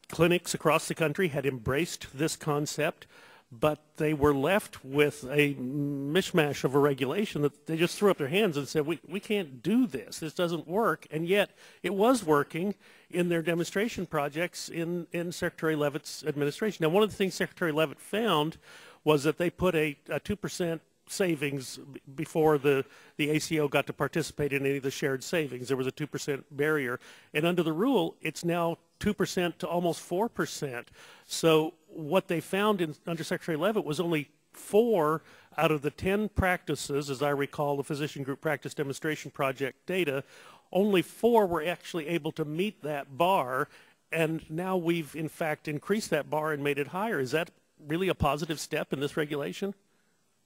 Speaker 3: clinics across the country had embraced this concept, but they were left with a mishmash of a regulation that they just threw up their hands and said, we can't do this. This doesn't work. And yet it was working in their demonstration projects in Secretary Leavitt's administration. Now, one of the things Secretary Leavitt found was that they put a 2% savings before the ACO got to participate in any of the shared savings. There was a 2% barrier. And under the rule, it's now 2% to almost 4%. So what they found under Secretary Leavitt was only 4 out of the 10 practices, as I recall the Physician Group Practice Demonstration Project data, only 4 were actually able to meet that bar, and now we've in fact increased that bar and made it higher. Is that really a positive step in this regulation?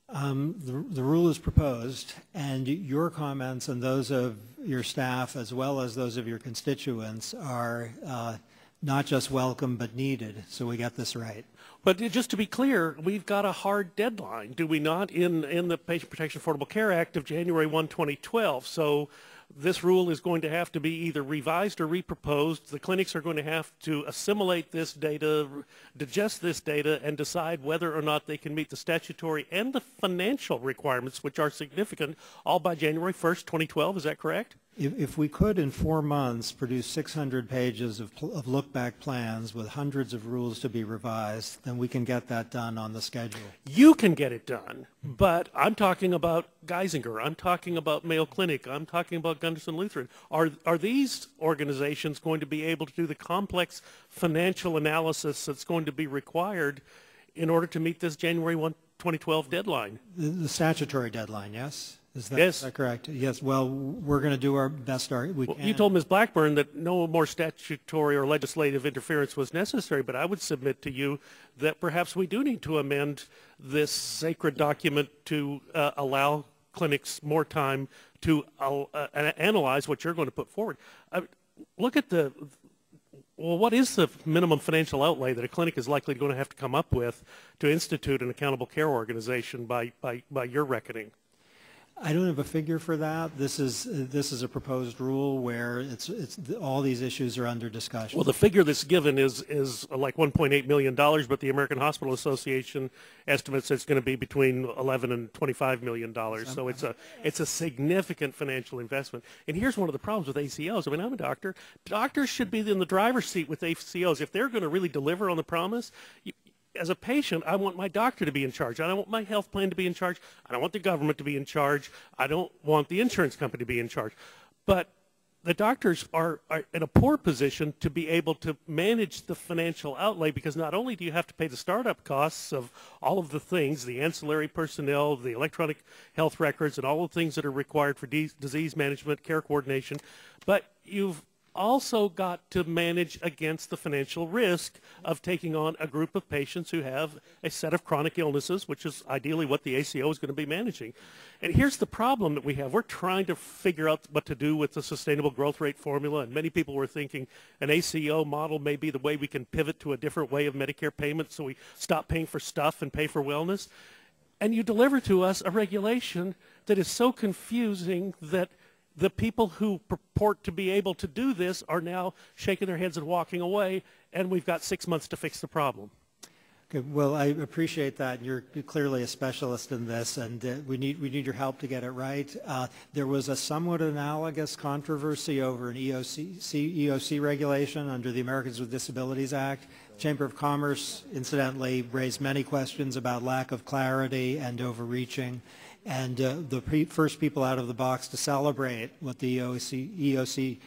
Speaker 7: The rule is proposed, and your comments and those of your staff as well as those of your constituents are not just welcome but needed, so we got this right.
Speaker 3: But just to be clear, we've got a hard deadline, do we not, in the Patient Protection Affordable Care Act of January 1, 2012. So this rule is going to have to be either revised or reproposed. The clinics are going to have to assimilate this data, digest this data, and decide whether or not they can meet the statutory and the financial requirements, which are significant, all by January 1st, 2012. Is that correct?
Speaker 7: If we could, in 4 months, produce 600 pages of look-back plans with hundreds of rules to be revised, then we can get that done on the schedule.
Speaker 3: You can get it done, but I'm talking about Geisinger. I'm talking about Mayo Clinic. I'm talking about Gunderson Lutheran. Are these organizations going to be able to do the complex financial analysis that's going to be required in order to meet this January 1, 2012 deadline?
Speaker 7: The statutory deadline, yes? Is
Speaker 3: that
Speaker 7: correct? Yes. Well, we're going to do our best.
Speaker 3: You told Ms. Blackburn that no more statutory or legislative interference was necessary, but I would submit to you that perhaps we do need to amend this sacred document to allow clinics more time to analyze what you're going to put forward. Look at what is the minimum financial outlay that a clinic is likely going to have to come up with to institute an accountable care organization by your reckoning?
Speaker 7: I don't have a figure for that. This is a proposed rule where all these issues are under discussion.
Speaker 3: Well, the figure that's given is like $1.8 million, but the American Hospital Association estimates it's going to be between $11 and $25 million. So it's a significant financial investment. And here's one of the problems with ACOs. I mean, I'm a doctor. Doctors should be in the driver's seat with ACOs. If they're going to really deliver on the promise, as a patient, I want my doctor to be in charge. I don't want my health plan to be in charge. I don't want the government to be in charge. I don't want the insurance company to be in charge. But the doctors are in a poor position to be able to manage the financial outlay, because not only do you have to pay the startup costs of all of the things, the ancillary personnel, the electronic health records, and all the things that are required for disease management, care coordination, but you've also got to manage against the financial risk of taking on a group of patients who have a set of chronic illnesses, which is ideally what the ACO is going to be managing. And here's the problem that we have. We're trying to figure out what to do with the sustainable growth rate formula, and many people were thinking an ACO model may be the way we can pivot to a different way of Medicare payment so we stop paying for stuff and pay for wellness. And you deliver to us a regulation that is so confusing that the people who purport to be able to do this are now shaking their heads and walking away, and we've got 6 months to fix the problem.
Speaker 7: Okay, well, I appreciate that. You're clearly a specialist in this, and we need your help to get it right. There was a somewhat analogous controversy over an EOC regulation under the Americans with Disabilities Act. The Chamber of Commerce, incidentally, raised many questions about lack of clarity and overreaching. And the first people out of the box to celebrate what the EOC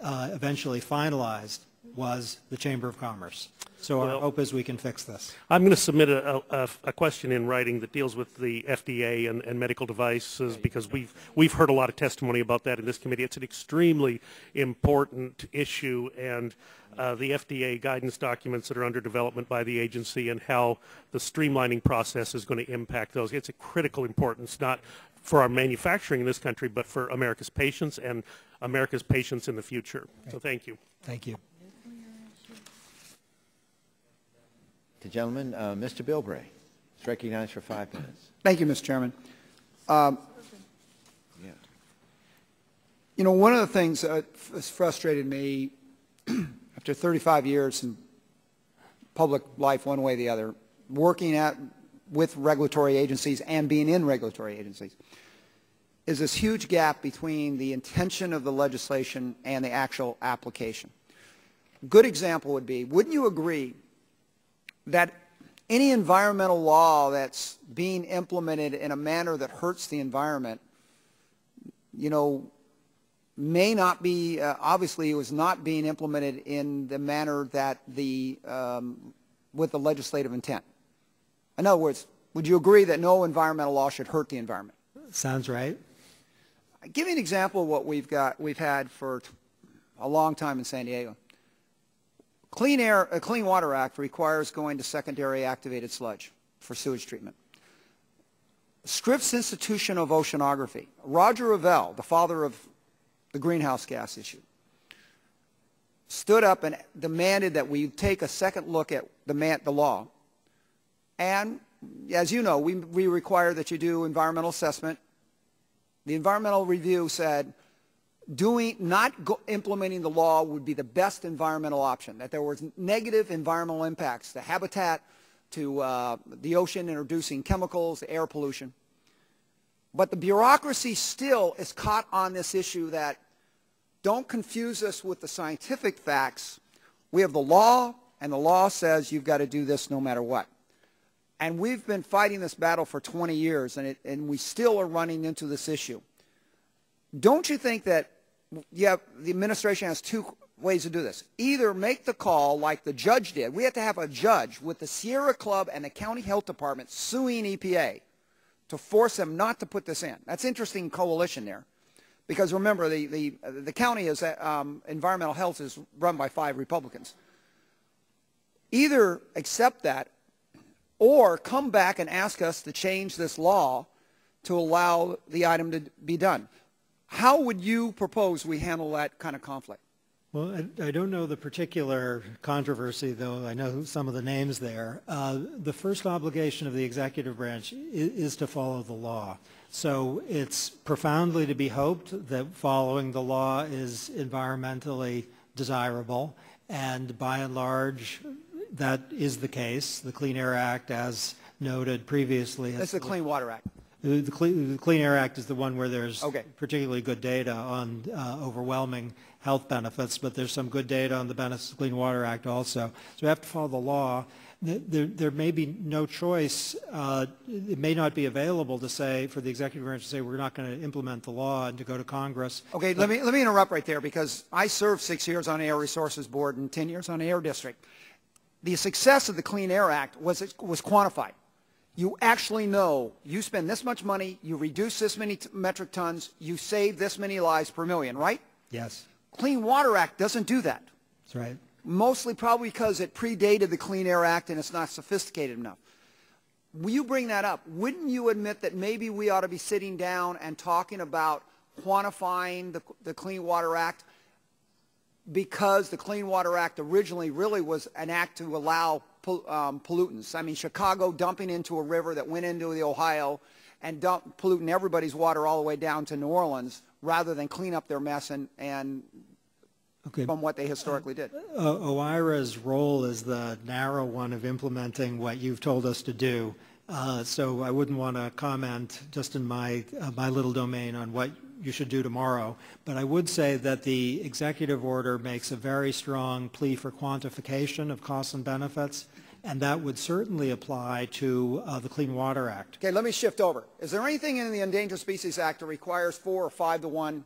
Speaker 7: eventually finalized was the Chamber of Commerce. So our hope is we can fix this.
Speaker 3: I'm going to submit a question in writing that deals with the FDA and medical devices, because we've heard a lot of testimony about that in this committee. It's an extremely important issue, and the FDA guidance documents that are under development by the agency and how the streamlining process is going to impact those. It's a critical importance, not for our manufacturing in this country, but for America's patients and America's patients in the future. Okay. So thank you.
Speaker 7: Thank you.
Speaker 1: The gentleman, Mr. Bilbray, is recognized for 5 minutes.
Speaker 15: Thank you, Mr. Chairman. You know, one of the things that has frustrated me after 35 years in public life, one way or the other, working with regulatory agencies and being in regulatory agencies, is this huge gap between the intention of the legislation and the actual application. A good example would be, wouldn't you agree that any environmental law that's being implemented in a manner that hurts the environment, you know, may not be, obviously it was not being implemented in the manner that with the legislative intent. In other words, would you agree that no environmental law should hurt the environment?
Speaker 7: Sounds right.
Speaker 15: I'll give you an example of what we've had for a long time in San Diego. Clean Water Act requires going to secondary activated sludge for sewage treatment. Scripps Institution of Oceanography, Roger Revelle, the father of the greenhouse gas issue, stood up and demanded that we take a second look at the law. And as you know, we require that you do environmental assessment. The environmental review said implementing the law would be the best environmental option, that there was negative environmental impacts to habitat, to the ocean, introducing chemicals, air pollution. But the bureaucracy still is caught on this issue that don't confuse us with the scientific facts. We have the law, and the law says you've got to do this no matter what. And we've been fighting this battle for 20 years, and we still are running into this issue. Don't you think that the administration has two ways to do this? Either make the call like the judge did. We have to have a judge with the Sierra Club and the county health department suing EPA to force them not to put this in. That's an interesting coalition there. Because remember, the county is environmental health is run by 5 Republicans. Either accept that or come back and ask us to change this law to allow the item to be done. How would you propose we handle that kind of conflict?
Speaker 7: Well, I don't know the particular controversy, though I know some of the names there. The first obligation of the executive branch is to follow the law. So it's profoundly to be hoped that following the law is environmentally desirable, and by and large, that is the case. The Clean Air Act, as noted previously,
Speaker 15: That's the Clean Water Act.
Speaker 7: The Clean Air Act is the one where there's particularly good data on overwhelming health benefits, but there's some good data on the benefits of the Clean Water Act also. So we have to follow the law. there may be no choice. It may not be available to say, for the executive branch to say, we're not going to implement the law and to go to Congress.
Speaker 15: Okay, let me interrupt right there, because I served 6 years on the Air Resources Board and 10 years on the Air District. The success of the Clean Air Act was quantified. You actually know you spend this much money, you reduce this many metric tons, you save this many lives per million, right?
Speaker 7: Yes.
Speaker 15: Clean Water Act doesn't do that.
Speaker 7: That's right.
Speaker 15: Mostly probably because it predated the Clean Air Act and it's not sophisticated enough. Will you bring that up? Wouldn't you admit that maybe we ought to be sitting down and talking about quantifying the Clean Water Act, because the Clean Water Act originally really was an act to allow pollutants. I mean, Chicago dumping into a river that went into the Ohio and polluting everybody's water all the way down to New Orleans, rather than clean up their mess and
Speaker 7: okay.
Speaker 15: From what they historically did.
Speaker 7: OIRA's role is the narrow one of implementing what you've told us to do. So I wouldn't want to comment just in my little domain on what you should do tomorrow. But I would say that the executive order makes a very strong plea for quantification of costs and benefits, and that would certainly apply to the Clean Water Act.
Speaker 15: Okay, let me shift over. Is there anything in the Endangered Species Act that requires 4 or 5 to 1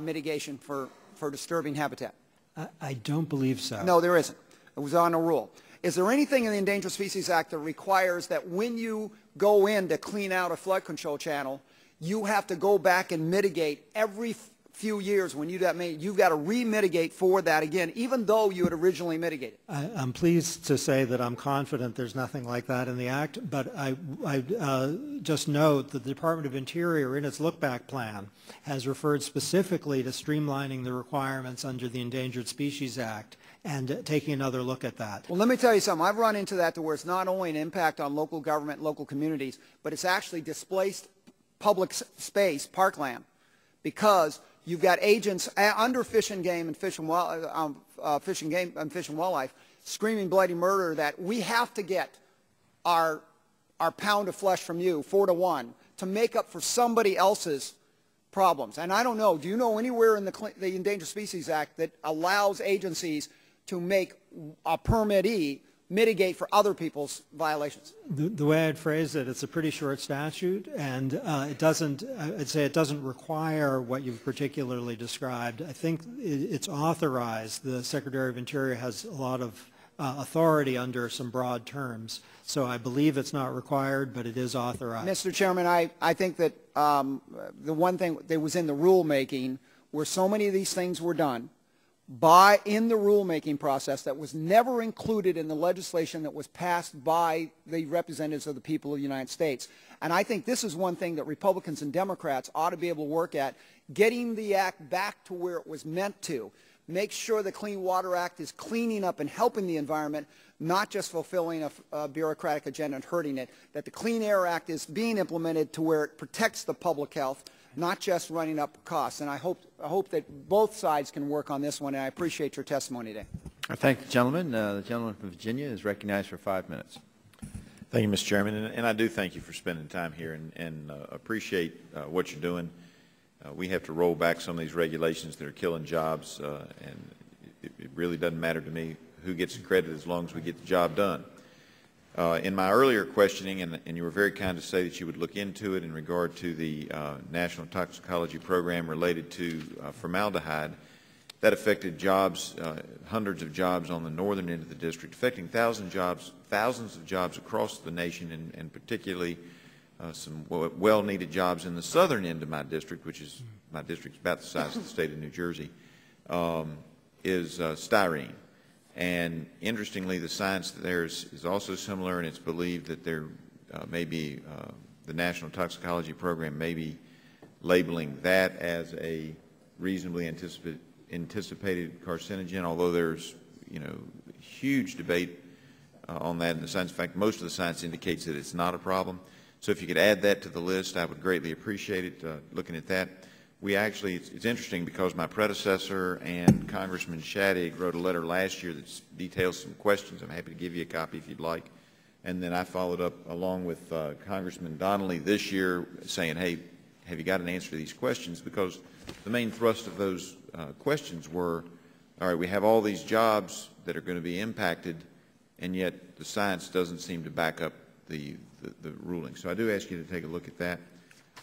Speaker 15: mitigation for disturbing habitat?
Speaker 7: I don't believe so.
Speaker 15: No, there isn't. It was on a rule. Is there anything in the Endangered Species Act that requires that when you go in to clean out a flood control channel, you have to go back and mitigate every few years? When you do that, you've got to re-mitigate for that again, even though you had originally mitigated?
Speaker 7: I'm pleased to say that I'm confident there's nothing like that in the Act, but I just note that the Department of Interior, in its look-back plan, has referred specifically to streamlining the requirements under the Endangered Species Act and taking another look at that.
Speaker 15: Well, let me tell you something. I've run into that to where it's not only an impact on local government, local communities, but it's actually displaced public space, parkland, because you've got agents under Fish and Game and Fish and Wildlife screaming bloody murder that we have to get our pound of flesh from you 4 to 1 to make up for somebody else's problems. And I don't know, do you know anywhere in the Endangered Species Act that allows agencies to make a permittee mitigate for other people's violations?
Speaker 7: The way I'd phrase it, it's a pretty short statute, and I'd say it doesn't require what you've particularly described. I think it's authorized. The Secretary of Interior has a lot of authority under some broad terms. So I believe it's not required, but it is authorized.
Speaker 15: Mr. Chairman, I think that the one thing that was in the rulemaking, where so many of these things were done, in the rulemaking process that was never included in the legislation that was passed by the representatives of the people of the United States. And I think this is one thing that Republicans and Democrats ought to be able to work at, getting the act back to where it was meant to. Make sure the Clean Water Act is cleaning up and helping the environment, not just fulfilling a bureaucratic agenda and hurting it. That the Clean Air Act is being implemented to where it protects the public health, not just running up costs. And I hope that both sides can work on this one, and I appreciate your testimony today.
Speaker 1: I thank the gentleman. The gentleman from Virginia is recognized for 5 minutes.
Speaker 13: Thank you, Mr. Chairman, and I do thank you for spending time here and appreciate what you're doing. We have to roll back some of these regulations that are killing jobs, and it really doesn't matter to me who gets the credit as long as we get the job done. In my earlier questioning, and you were very kind to say that you would look into it in regard to the National Toxicology Program related to formaldehyde, that affected jobs, hundreds of jobs on the northern end of the district, affecting thousands of jobs across the nation, and particularly some well-needed jobs in the southern end of my district, which is, my district's about the size of the state of New Jersey, is styrene. And interestingly, the science there is also similar, and it's believed that there may be, the National Toxicology Program may be labeling that as a reasonably anticipated carcinogen, although there's, huge debate on that in the science. In fact, most of the science indicates that it's not a problem. So if you could add that to the list, I would greatly appreciate it, looking at that. We actually, it's interesting because my predecessor and Congressman Shadig wrote a letter last year that details some questions. I'm happy to give you a copy if you'd like. And then I followed up along with Congressman Donnelly this year saying, hey, have you got an answer to these questions? Because the main thrust of those questions were, all right, we have all these jobs that are going to be impacted, and yet the science doesn't seem to back up the ruling. So I do ask you to take a look at that.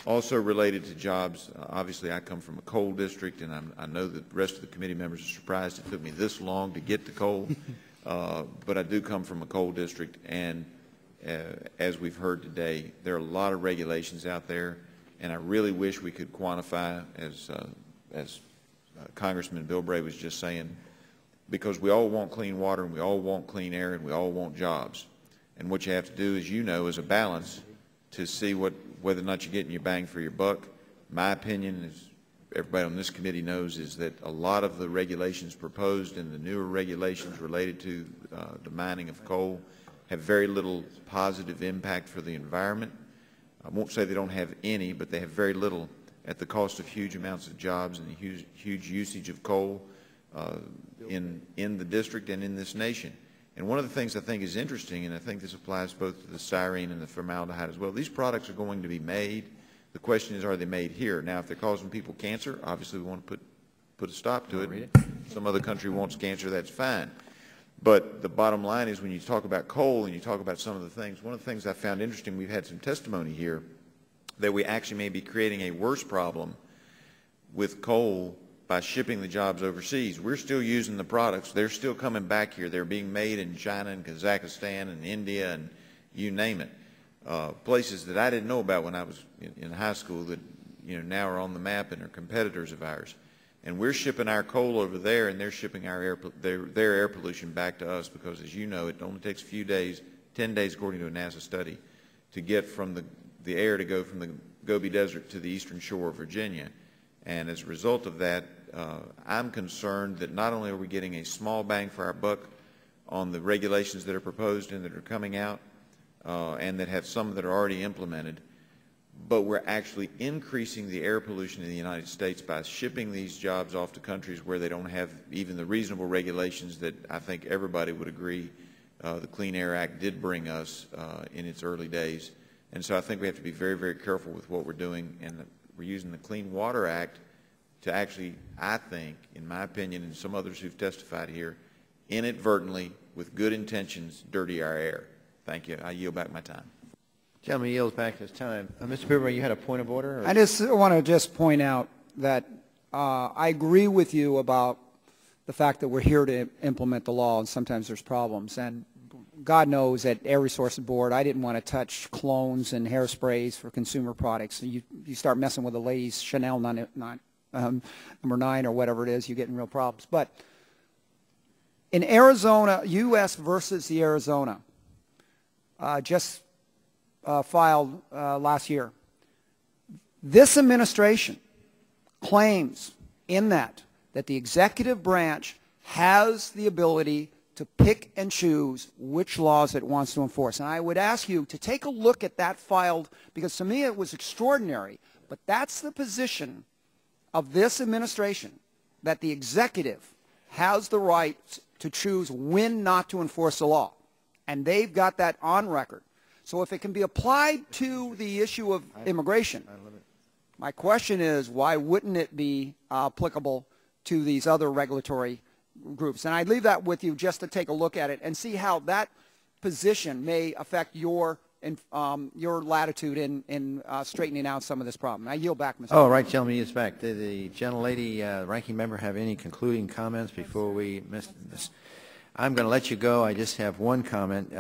Speaker 13: Also related to jobs, obviously I come from a coal district, and I know that the rest of the committee members are surprised it took me this long to get to coal, but I do come from a coal district, and as we've heard today, there are a lot of regulations out there, and I really wish we could quantify, as Congressman Bilbray was just saying, because we all want clean water, and we all want clean air, and we all want jobs. And what you have to do, as you know, is a balance to see whether or not you're getting your bang for your buck. My opinion, as everybody on this committee knows, is that a lot of the regulations proposed and the newer regulations related to the mining of coal have very little positive impact for the environment. I won't say they don't have any, but they have very little at the cost of huge amounts of jobs and the huge usage of coal in the district and in this nation. And one of the things I think is interesting, and I think this applies both to the styrene and the formaldehyde as well, these products are going to be made. The question is, are they made here? Now, if they're causing people cancer, obviously we want to put a stop to it. Some other country wants cancer, that's fine. But the bottom line is, when you talk about coal and you talk about some of the things, one of the things I found interesting, we've had some testimony here that we actually may be creating a worse problem with coal by shipping the jobs overseas. We're still using the products. They're still coming back here. They're being made in China and Kazakhstan and India and you name it. Places that I didn't know about when I was in high school that now are on the map and are competitors of ours. And we're shipping our coal over there, and they're shipping our their air pollution back to us, because, as you know, it only takes a few days, 10 days according to a NASA study, to get from the air to go from the Gobi Desert to the eastern shore of Virginia. And as a result of that, I'm concerned that not only are we getting a small bang for our buck on the regulations that are proposed and that are coming out, and that have some that are already implemented, but we're actually increasing the air pollution in the United States by shipping these jobs off to countries where they don't have even the reasonable regulations that I think everybody would agree the Clean Air Act did bring us in its early days. And so I think we have to be very, very careful with what we're doing, and we're using the Clean Water Act to actually, I think, in my opinion, and some others who've testified here, inadvertently, with good intentions, dirty our air. Thank you. I yield back my time.
Speaker 1: Gentleman yields back his time. Mr. Bilbray, you had a point of order? Or?
Speaker 15: I just want to point out that I agree with you about the fact that we're here to implement the law, and sometimes there's problems. And God knows at Air Resources Board, I didn't want to touch colognes and hairsprays for consumer products. You start messing with the ladies' Chanel number 9 or whatever it is, you get in real problems. But in Arizona, U.S. versus the Arizona, just filed last year, this administration claims in that the executive branch has the ability to pick and choose which laws it wants to enforce. And I would ask you to take a look at that filed, because to me it was extraordinary, but that's the position of this administration, that the executive has the right to choose when not to enforce the law. And they've got that on record. So if it can be applied to the issue of immigration, my question is, why wouldn't it be applicable to these other regulatory groups? And I'd leave that with you just to take a look at it and see how that position may affect your latitude in straightening out some of this problem. I yield back, Mr.
Speaker 1: Oh, right, gentleman yields back. Did the gentlelady, ranking member, have any concluding comments before we miss? I'm going to let you go. I just have one comment.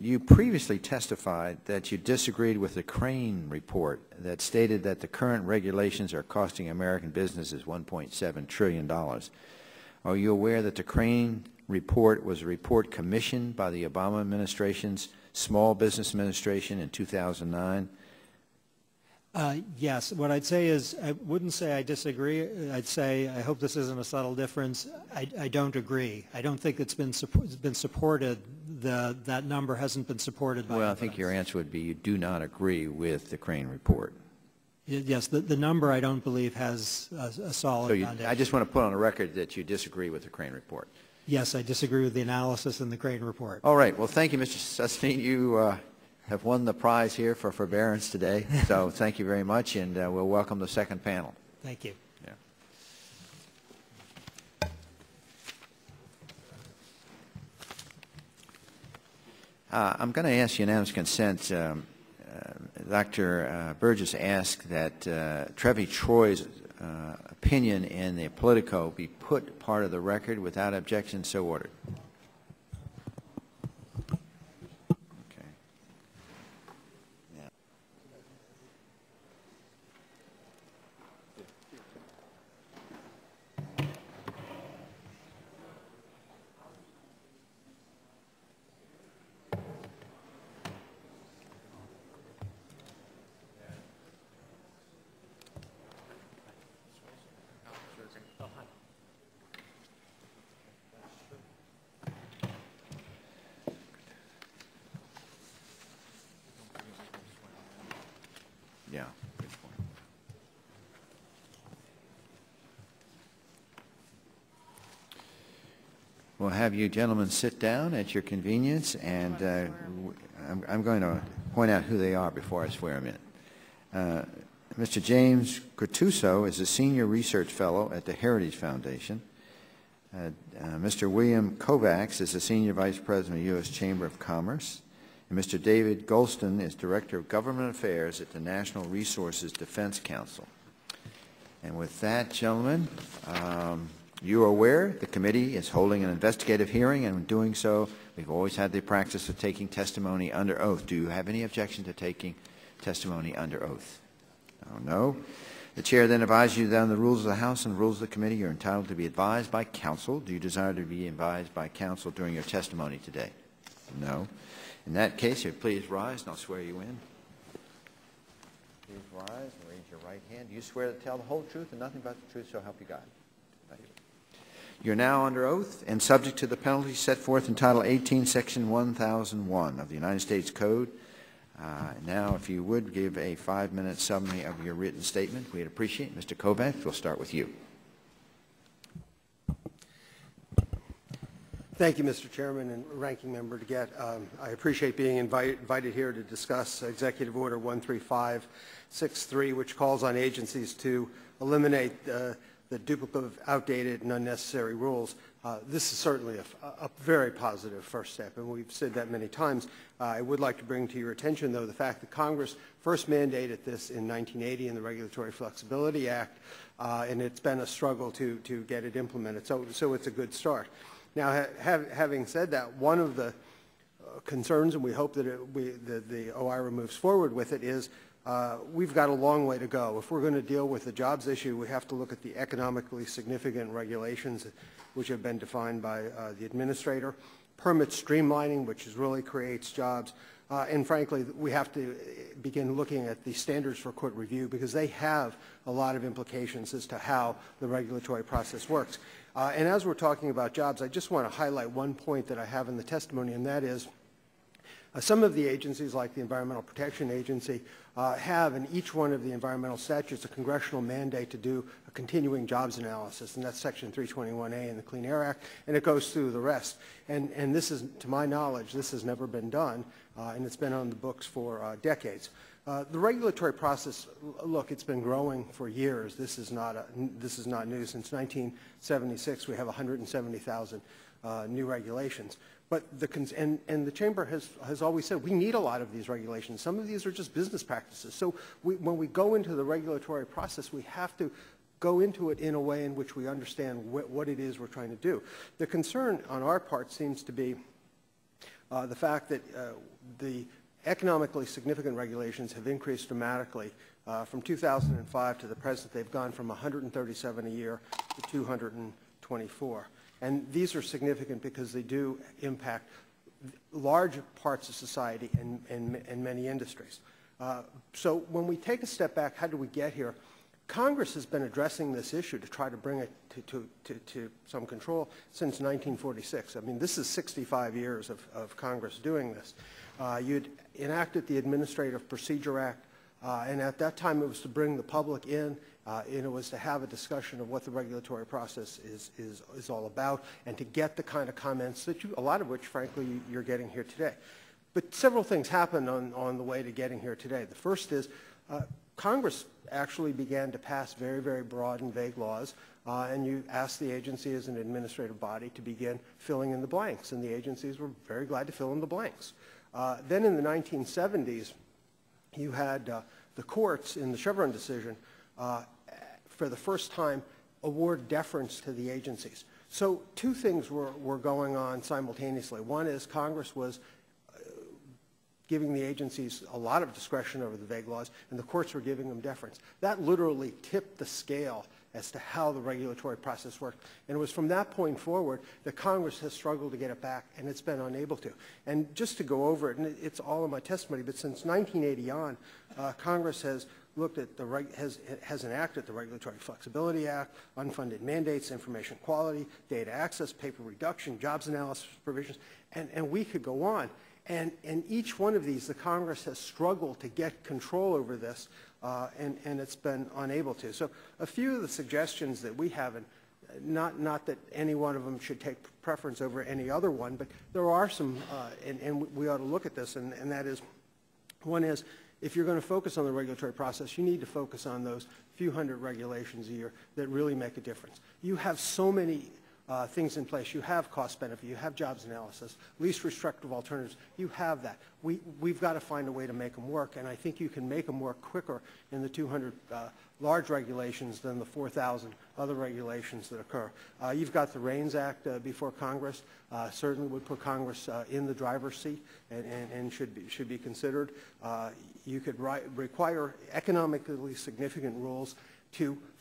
Speaker 1: You previously testified that you disagreed with the Crane report that stated that the current regulations are costing American businesses $1.7 trillion. Are you aware that the Crane report was a report commissioned by the Obama administration's Small Business Administration in 2009?
Speaker 7: Yes. What I'd say is, I wouldn't say I disagree. I'd say I hope this isn't a subtle difference. I don't agree. I don't think it's been supported. That number hasn't been supported by
Speaker 1: Well, I think your answer would be you do not agree with the Crane report.
Speaker 7: Yes. The number I don't believe has a solid foundation.
Speaker 1: I just want to put on the record that you disagree with the Crane report.
Speaker 7: Yes, I disagree with the analysis in the Crane report.
Speaker 1: All right. Well, thank you, Mr. Susteen. You have won the prize here for forbearance today. So thank you very much, and we'll welcome the second panel.
Speaker 7: Thank you.
Speaker 1: Yeah. I'm going to ask unanimous consent. Dr. Burgess asked that Trevi Troy's opinion in the Politico be put part of the record without objection, so ordered. Okay. Yeah. Yeah. Good point. We'll have you gentlemen sit down at your convenience, and I'm going to point out who they are before I swear them in. Mr. James Gratuso is a Senior Research Fellow at the Heritage Foundation. Mr. William Kovacs is the Senior Vice President of the U.S. Chamber of Commerce. And Mr. David Golston is Director of Government Affairs at the National Resources Defense Council. And with that, gentlemen, you are aware the committee is holding an investigative hearing, and in doing so, we've always had the practice of taking testimony under oath. Do you have any objection to taking testimony under oath? Oh, no. The chair then advises you that on the rules of the House and the rules of the committee, you're entitled to be advised by counsel. Do you desire to be advised by counsel during your testimony today? No. In that case, you please rise, and I'll swear you in. Please rise and raise your right hand. Do you swear to tell the whole truth and nothing but the truth, so help you God? Thank you. You're now under oath and subject to the penalties set forth in Title 18, Section 1001 of the United States Code. Now, if you would give a 5-minute summary of your written statement, we'd appreciate it. Mr. Kovacs, we'll start with you.
Speaker 16: Thank you, Mr. Chairman and Ranking Member DeGette. I appreciate being invited here to discuss Executive Order 13563, which calls on agencies to eliminate the duplicative, outdated, and unnecessary rules. This is certainly a very positive first step, and we've said that many times. I would like to bring to your attention, though, the fact that Congress first mandated this in 1980 in the Regulatory Flexibility Act, and it's been a struggle to get it implemented. So it's a good start. Now, having said that, one of the concerns, and we hope that the OIRA moves forward with it, is we've got a long way to go. If we're going to deal with the jobs issue, we have to look at the economically significant regulations which have been defined by the administrator, permit streamlining, which really creates jobs, and frankly, we have to begin looking at the standards for court review, because they have a lot of implications as to how the regulatory process works. And as we're talking about jobs, I just want to highlight one point that I have in the testimony, and that is some of the agencies, like the Environmental Protection Agency, have in each one of the environmental statutes a congressional mandate to do a continuing jobs analysis, and that's Section 321A in the Clean Air Act, and it goes through the rest. And this is, to my knowledge, this has never been done, and it's been on the books for decades. The regulatory process, look, it's been growing for years. This is not new. Since 1976, we have 170,000 new regulations. But the Chamber has always said we need a lot of these regulations. Some of these are just business practices. So when we go into the regulatory process, we have to go into it in a way in which we understand what it is we're trying to do. The concern on our part seems to be the fact that the economically significant regulations have increased dramatically. From 2005 to the present, they've gone from 137 a year to 224. And these are significant because they do impact large parts of society and many industries. So when we take a step back, how do we get here? Congress has been addressing this issue to try to bring it to some control since 1946. I mean, this is 65 years of Congress doing this. You'd enacted the Administrative Procedure Act, and at that time it was to bring the public in, and it was to have a discussion of what the regulatory process is all about, and to get the kind of comments that a lot of which, frankly, you're getting here today. But several things happened on the way to getting here today. The first is Congress actually began to pass very, very broad and vague laws, and you asked the agency as an administrative body to begin filling in the blanks, and the agencies were very glad to fill in the blanks. Then in the 1970s, you had the courts in the Chevron decision for the first time award deference to the agencies. So two things were going on simultaneously. One is Congress was giving the agencies a lot of discretion over the vague laws, and the courts were giving them deference. That literally tipped the scale as to how the regulatory process worked. And it was from that point forward that Congress has struggled to get it back, and it's been unable to. And just to go over it, and it's all in my testimony, but since 1980 on, Congress has looked at has enacted the Regulatory Flexibility Act, unfunded mandates, information quality, data access, paper reduction, jobs analysis provisions, and we could go on. And each one of these, the Congress has struggled to get control over this, and it's been unable to. So a few of the suggestions that we have, and not that any one of them should take preference over any other one, but there are some, and we ought to look at this, and that is, one is, if you're going to focus on the regulatory process, you need to focus on those few hundred regulations a year that really make a difference. You have so many things in place. You have cost benefit, you have jobs analysis, least restrictive alternatives. You have that. We've got to find a way to make them work, and I think you can make them work quicker in the 200 large regulations than the 4,000 other regulations that occur. You've got the REINS Act before Congress. Certainly would put Congress in the driver's seat and should be considered. You could require economically significant rules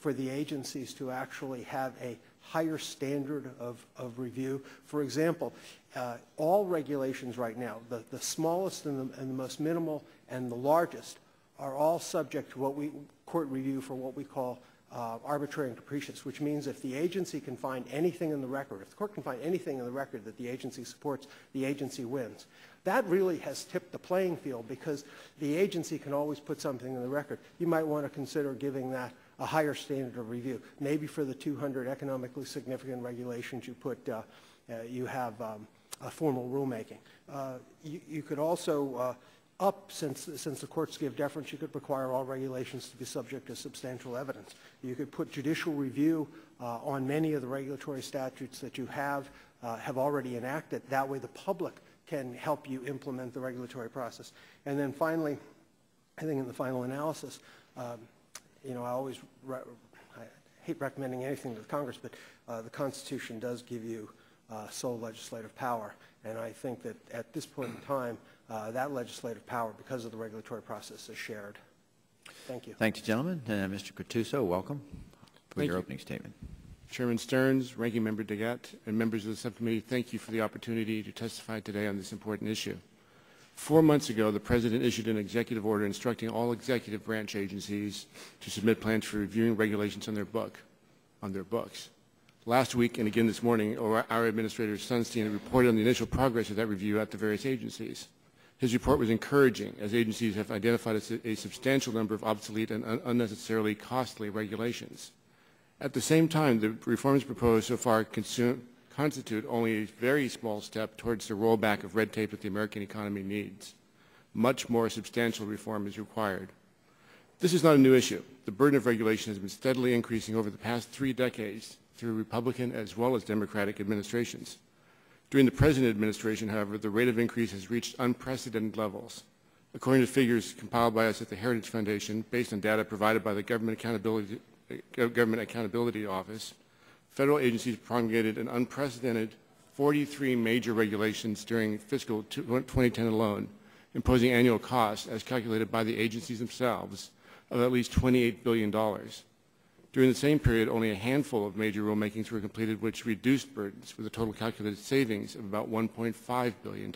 Speaker 16: for the agencies to actually have a higher standard of review. For example, all regulations right now, the smallest and the most minimal and the largest, are all subject to what court review for what we call arbitrary and capricious, which means if the agency can find anything in the record, if the court can find anything in the record that the agency supports, the agency wins. That really has tipped the playing field because the agency can always put something in the record. You might want to consider giving that a higher standard of review. Maybe for the 200 economically significant regulations you put, you have a formal rulemaking. You could also since the courts give deference, you could require all regulations to be subject to substantial evidence. You could put judicial review on many of the regulatory statutes that you have already enacted. That way the public can help you implement the regulatory process. And then finally, I think in the final analysis, you know, I hate recommending anything to the Congress, but the Constitution does give you sole legislative power. And I think that at this point in time, that legislative power, because of the regulatory process, is shared. Thank you.
Speaker 1: Thank you, gentlemen. Mr. Gattuso, welcome for your opening statement.
Speaker 17: Chairman Stearns, Ranking Member DeGette, and members of the subcommittee, thank you for the opportunity to testify today on this important issue. 4 months ago, the President issued an executive order instructing all executive branch agencies to submit plans for reviewing regulations on their books. Last week, and again this morning, our Administrator Sunstein reported on the initial progress of that review at the various agencies. His report was encouraging, as agencies have identified a substantial number of obsolete and unnecessarily costly regulations. At the same time, the reforms proposed so far constitute only a very small step towards the rollback of red tape that the American economy needs. Much more substantial reform is required. This is not a new issue. The burden of regulation has been steadily increasing over the past 3 decades through Republican as well as Democratic administrations. During the present administration, however, the rate of increase has reached unprecedented levels. According to figures compiled by us at the Heritage Foundation, based on data provided by the Government Accountability Office, federal agencies promulgated an unprecedented 43 major regulations during fiscal 2010 alone, imposing annual costs, as calculated by the agencies themselves, of at least $28 billion. During the same period, only a handful of major rulemakings were completed which reduced burdens, with a total calculated savings of about $1.5 billion.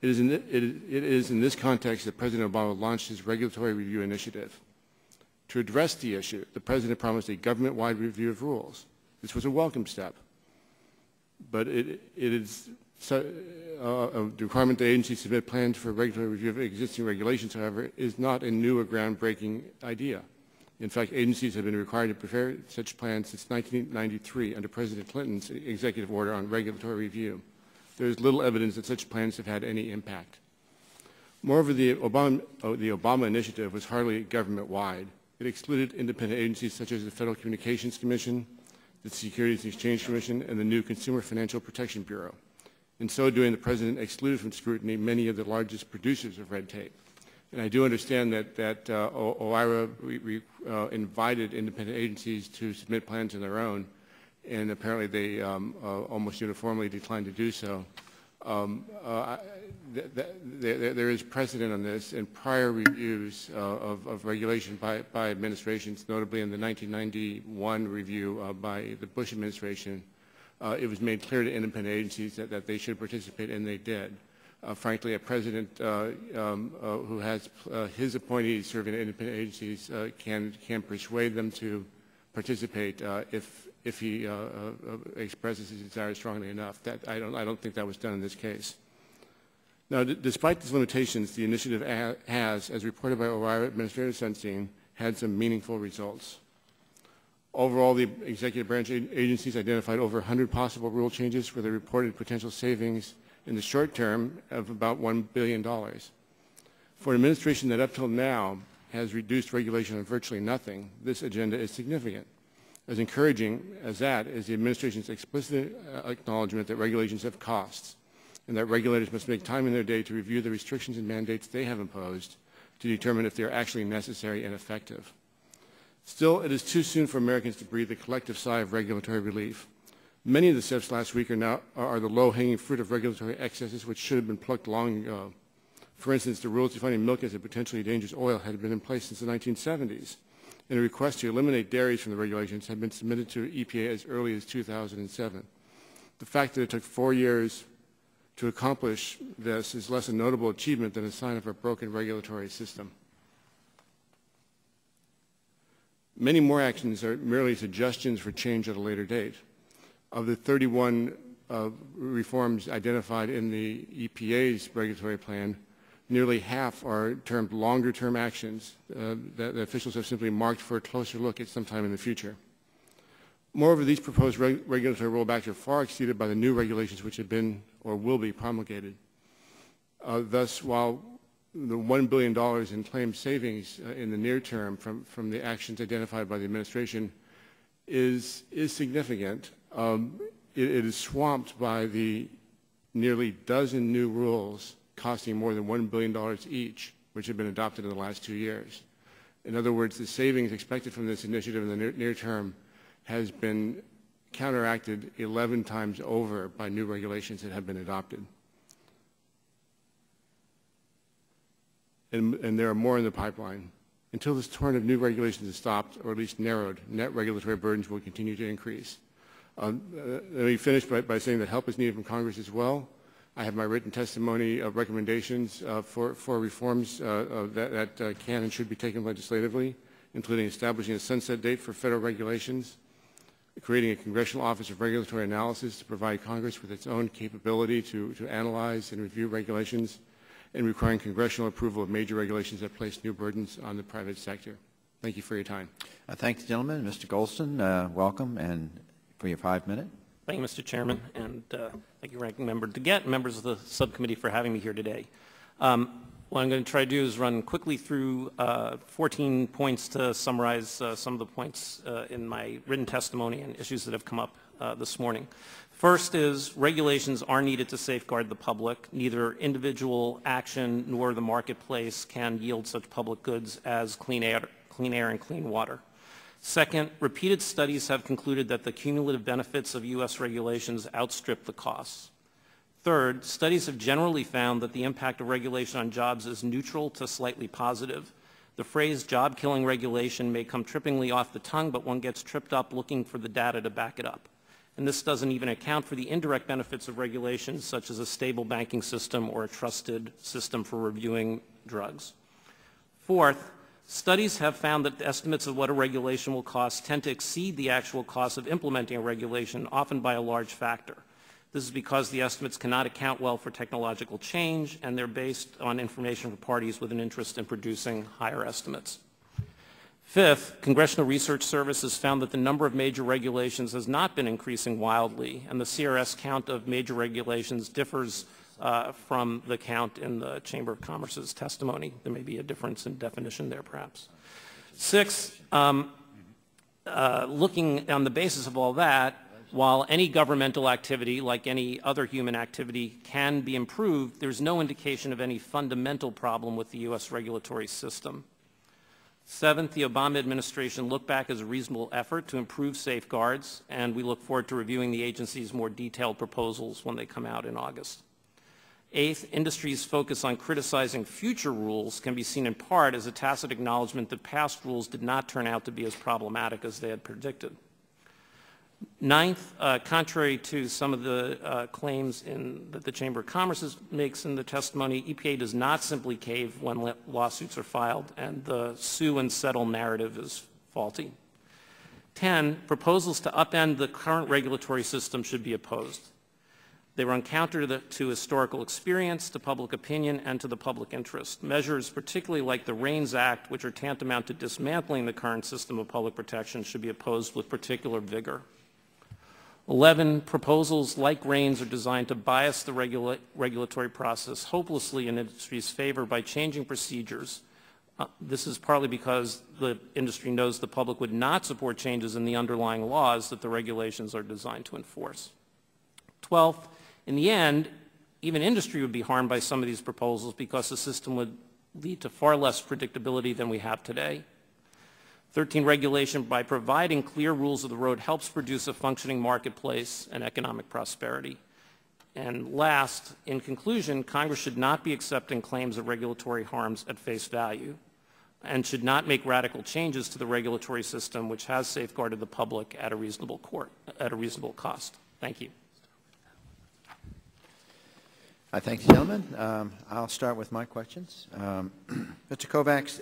Speaker 17: It is in this context that President Obama launched his regulatory review initiative. To address the issue, the President promised a government-wide review of rules. This was a welcome step, but it is a requirement that agencies submit plans for regulatory review of existing regulations, however, is not a new or groundbreaking idea. In fact, agencies have been required to prepare such plans since 1993 under President Clinton's executive order on regulatory review. There is little evidence that such plans have had any impact. Moreover, the Obama initiative was hardly government-wide. It excluded independent agencies such as the Federal Communications Commission, the Securities and Exchange Commission, and the new Consumer Financial Protection Bureau. In so doing, the President excluded from scrutiny many of the largest producers of red tape. And I do understand that OIRA invited independent agencies to submit plans of their own, and apparently they almost uniformly declined to do so. There is precedent on this in prior reviews of regulation by administrations, notably in the 1991 review by the Bush administration. It was made clear to independent agencies that they should participate, and they did. Frankly, a president who has his appointees serving in independent agencies can persuade them to participate if he expresses his desire strongly enough. I don't think that was done in this case. Now, despite these limitations, the initiative has, as reported by OIRA Administrator Sunstein, had some meaningful results. Overall, the executive branch agencies identified over 100 possible rule changes for the reported potential savings in the short term of about $1 billion. For an administration that up till now has reduced regulation on virtually nothing, this agenda is significant. As encouraging as that is the administration's explicit acknowledgement that regulations have costs and that regulators must make time in their day to review the restrictions and mandates they have imposed to determine if they are actually necessary and effective. Still, it is too soon for Americans to breathe a collective sigh of regulatory relief. Many of the steps last week are the low-hanging fruit of regulatory excesses which should have been plucked long ago. For instance, the rules defining milk as a potentially dangerous oil had been in place since the 1970s, and a request to eliminate dairies from the regulations had been submitted to EPA as early as 2007. The fact that it took 4 years to accomplish this is less a notable achievement than a sign of a broken regulatory system. Many more actions are merely suggestions for change at a later date. Of the 31 reforms identified in the EPA's regulatory plan, nearly half are termed longer-term actions that the officials have simply marked for a closer look at sometime in the future. Moreover, these proposed regulatory rollbacks are far exceeded by the new regulations which have been or will be promulgated. Thus, while the $1 billion in claimed savings in the near term from the actions identified by the administration is significant, it is swamped by the nearly dozen new rules costing more than $1 billion each, which have been adopted in the last 2 years. In other words, the savings expected from this initiative in the near term has been counteracted 11 times over by new regulations that have been adopted. And there are more in the pipeline. Until this torrent of new regulations is stopped, or at least narrowed, net regulatory burdens will continue to increase. Let me finish by saying that help is needed from Congress as well. I have my written testimony of recommendations for reforms that can and should be taken legislatively, including establishing a sunset date for federal regulations, creating a Congressional Office of Regulatory Analysis to provide Congress with its own capability to analyze and review regulations, and requiring congressional approval of major regulations that place new burdens on the private sector. Thank you for your time.
Speaker 1: Thank the gentleman. Mr. Golston, welcome, and for your 5 minutes.
Speaker 18: Thank you, Mr. Chairman, and thank you, Ranking Member DeGette, and members of the subcommittee for having me here today. What I'm going to try to do is run quickly through 14 points to summarize some of the points in my written testimony and issues that have come up this morning. First is regulations are needed to safeguard the public. Neither individual action nor the marketplace can yield such public goods as clean air and clean water. Second, repeated studies have concluded that the cumulative benefits of U.S. regulations outstrip the costs. Third, studies have generally found that the impact of regulation on jobs is neutral to slightly positive. The phrase job-killing regulation may come trippingly off the tongue, but one gets tripped up looking for the data to back it up. And this doesn't even account for the indirect benefits of regulations, such as a stable banking system or a trusted system for reviewing drugs. Fourth, studies have found that the estimates of what a regulation will cost tend to exceed the actual cost of implementing a regulation, often by a large factor. This is because the estimates cannot account well for technological change, and they're based on information from parties with an interest in producing higher estimates. Fifth, Congressional Research Service has found that the number of major regulations has not been increasing wildly, and the CRS count of major regulations differs from the count in the Chamber of Commerce's testimony. There may be a difference in definition there, perhaps. Sixth, looking on the basis of all that, While any governmental activity, like any other human activity, can be improved, there's no indication of any fundamental problem with the U.S. regulatory system. Seventh, the Obama administration looked back as a reasonable effort to improve safeguards, and we look forward to reviewing the agency's more detailed proposals when they come out in August. Eighth, industry's focus on criticizing future rules can be seen in part as a tacit acknowledgement that past rules did not turn out to be as problematic as they had predicted. Ninth, contrary to some of the claims that the Chamber of Commerce makes in the testimony, EPA does not simply cave when lawsuits are filed, and the sue and settle narrative is faulty. 10, proposals to upend the current regulatory system should be opposed. They run counter to historical experience, to public opinion, and to the public interest. Measures, particularly like the REINS Act, which are tantamount to dismantling the current system of public protection, should be opposed with particular vigor. 11, proposals like REINS are designed to bias the regulatory process hopelessly in industry's favor by changing procedures. This is partly because the industry knows the public would not support changes in the underlying laws that the regulations are designed to enforce. 12th, in the end, even industry would be harmed by some of these proposals because the system would lead to far less predictability than we have today. 13, regulation, by providing clear rules of the road, helps produce a functioning marketplace and economic prosperity. And last, in conclusion, Congress should not be accepting claims of regulatory harms at face value and should not make radical changes to the regulatory system which has safeguarded the public at a reasonable cost. Thank you.
Speaker 1: I thank the gentleman. I'll start with my questions. Mr. Kovacs,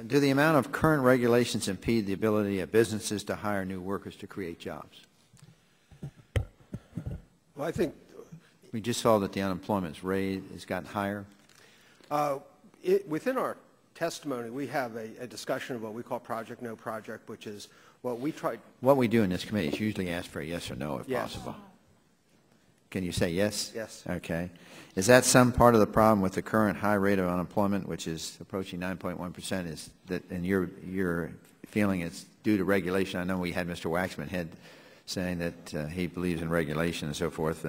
Speaker 1: do the amount of current regulations impede the ability of businesses to hire new workers to create jobs?
Speaker 16: Well, I think
Speaker 1: we just saw that the unemployment rate has gotten higher.
Speaker 16: Within our testimony, we have a discussion of what we call project no project, which is what we try.
Speaker 1: What we do in this committee is usually ask for a yes or no if possible. Can you say yes?
Speaker 16: Yes.
Speaker 1: Okay. Is that some part of the problem with the current high rate of unemployment, which is approaching 9.1%, is that, in your feeling, it's due to regulation? I know we had Mr. Waxman Head saying that he believes in regulation and so forth,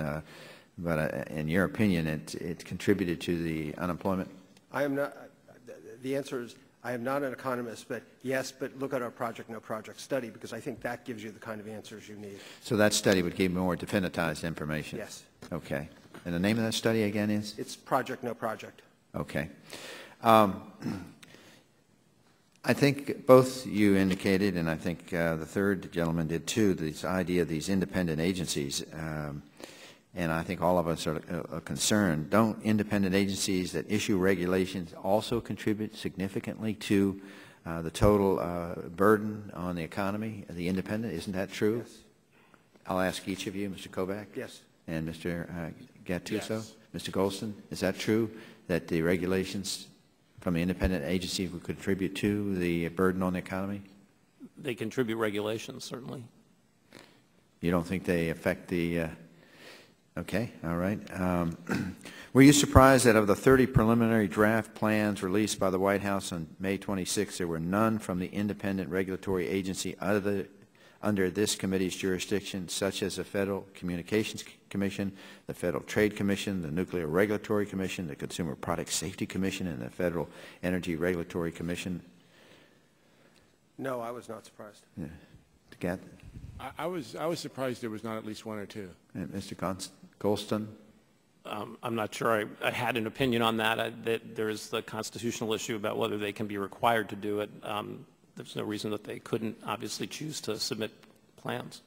Speaker 1: but in your opinion, it contributed to the unemployment?
Speaker 16: I am not. The answer is I am not an economist, but yes, but look at our project no project study, because I think that gives you the kind of answers you need.
Speaker 1: So that study would give more definitized information?
Speaker 16: Yes.
Speaker 1: Okay. And the name of that study again is?
Speaker 16: It's project no project.
Speaker 1: Okay. I think both you indicated, and I think the third gentleman did too, this idea of these independent agencies, and I think all of us are concerned. Don't independent agencies that issue regulations also contribute significantly to the total burden on the economy, the independent? Isn't that true?
Speaker 16: Yes.
Speaker 1: I'll ask each of you, Mr. Kovac.
Speaker 16: Yes.
Speaker 1: And Mr. Gattuso.
Speaker 16: Yes.
Speaker 1: Mr. Golston, is that true that the regulations from the independent agencies would contribute to the burden on the economy?
Speaker 18: They contribute regulations, certainly.
Speaker 1: You don't think they affect the... Okay, all right. Were you surprised that of the 30 preliminary draft plans released by the White House on May 26, there were none from the independent regulatory agency under this committee's jurisdiction, such as the Federal Communications Commission, the Federal Trade Commission, the Nuclear Regulatory Commission, the Consumer Product Safety Commission, and the Federal Energy Regulatory Commission?
Speaker 16: No, I was not surprised.
Speaker 1: Yeah.
Speaker 17: I was surprised there was not at least one or two.
Speaker 1: And Mr. Golston?
Speaker 18: I'm not sure I had an opinion on that. There is the constitutional issue about whether they can be required to do it. There's no reason that they couldn't obviously choose to submit plans.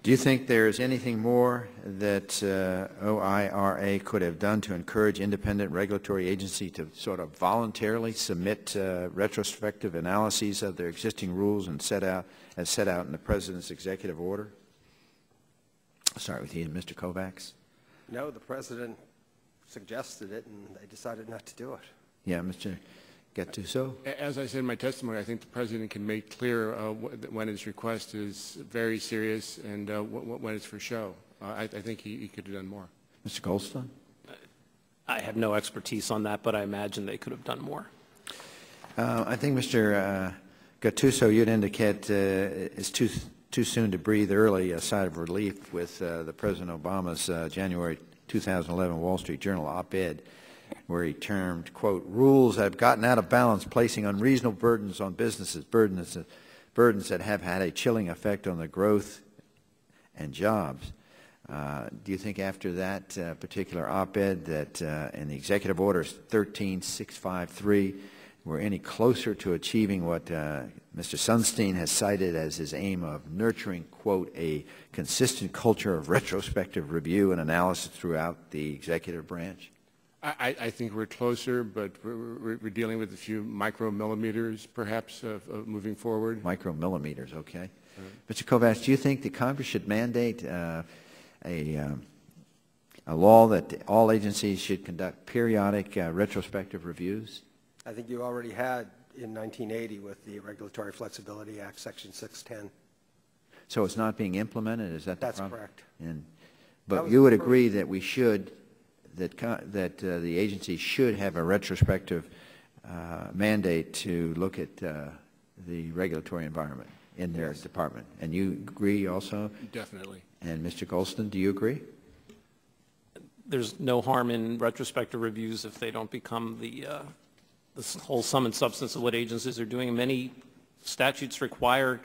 Speaker 1: Do you think there's anything more that OIRA could have done to encourage independent regulatory agency to sort of voluntarily submit retrospective analyses of their existing rules and as set out in the President's executive order? I'll start with you, Mr. Kovacs.
Speaker 16: No, the President suggested it, and they decided not to do it.
Speaker 1: Yeah, Mr. Gattuso?
Speaker 17: As I said in my testimony, I think the President can make clear when his request is very serious and when it's for show. I think he could have done more.
Speaker 1: Mr. Golston?
Speaker 18: I have no expertise on that, but I imagine they could have done more.
Speaker 1: I think, Mr. Gattuso, you'd indicate it's too too soon to breathe early a sigh of relief with the President Obama's January 2011 Wall Street Journal op-ed, where he termed, quote, rules have gotten out of balance, placing unreasonable burdens on businesses, burdens that have had a chilling effect on the growth and jobs. Do you think after that particular op-ed that in the Executive Order 13653, we're any closer to achieving what Mr. Sunstein has cited as his aim of nurturing, quote, a consistent culture of retrospective review and analysis throughout the executive branch?
Speaker 17: I think we're closer, but we're dealing with a few micromillimeters, perhaps, of moving forward.
Speaker 1: Micromillimeters, okay. Mr. Kovacs, do you think that Congress should mandate a law that all agencies should conduct periodic retrospective reviews?
Speaker 16: I think you already had in 1980 with the Regulatory Flexibility Act, Section 610.
Speaker 1: So it's not being implemented? Is that the problem?
Speaker 16: That's correct.
Speaker 1: But you would agree that we should, that the agency should have a retrospective mandate to look at the regulatory environment in their department. And you agree also?
Speaker 17: Definitely.
Speaker 1: And Mr. Golston, do you agree?
Speaker 18: There's no harm in retrospective reviews if they don't become the whole sum and substance of what agencies are doing. Many statutes require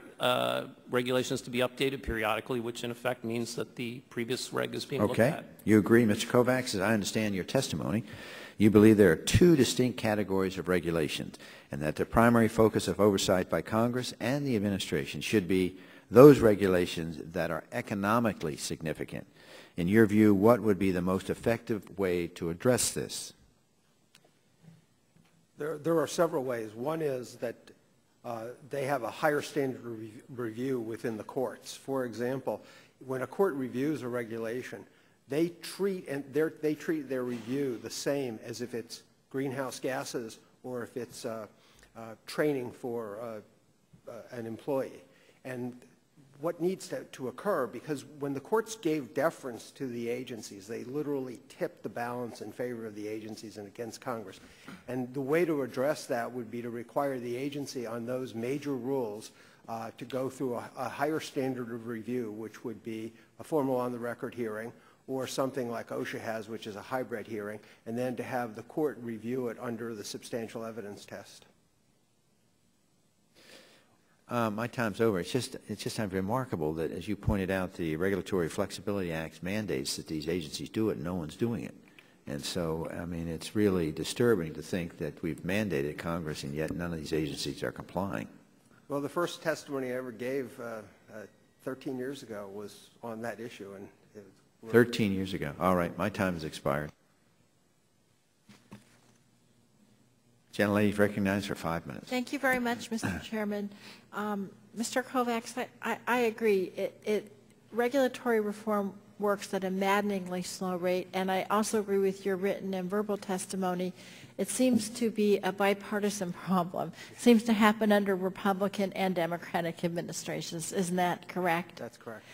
Speaker 18: regulations to be updated periodically, which in effect means that the previous reg is being looked at.
Speaker 1: Okay. You agree, Mr. Kovacs, as I understand your testimony, you believe there are two distinct categories of regulations, and that the primary focus of oversight by Congress and the administration should be those regulations that are economically significant. In your view, what would be the most effective way to address this?
Speaker 16: There are several ways. One is that they have a higher standard review within the courts. For example, when a court reviews a regulation, they treat their review the same as if it's greenhouse gases or if it's training for an employee. And what needs to occur, because when the courts gave deference to the agencies, they literally tipped the balance in favor of the agencies and against Congress. And the way to address that would be to require the agency on those major rules to go through a higher standard of review, which would be a formal on-the-record hearing, or something like OSHA has, which is a hybrid hearing, and then to have the court review it under the substantial evidence test.
Speaker 1: My time's over. It's just remarkable that, as you pointed out, the Regulatory Flexibility Act mandates that these agencies do it, and no one's doing it. And so, I mean, it's really disturbing to think that we've mandated Congress, and yet none of these agencies are complying.
Speaker 16: Well, the first testimony I ever gave 13 years ago was on that issue. And
Speaker 1: 13 years ago. All right. My time has expired. Gentlelady is recognized for 5 minutes.
Speaker 2: Thank you very much, Mr. Chairman. Mr. Kovacs, I agree. Regulatory reform works at a maddeningly slow rate, and I also agree with your written and verbal testimony. It seems to be a bipartisan problem. It seems to happen under Republican and Democratic administrations. Isn't that correct?
Speaker 16: That's correct.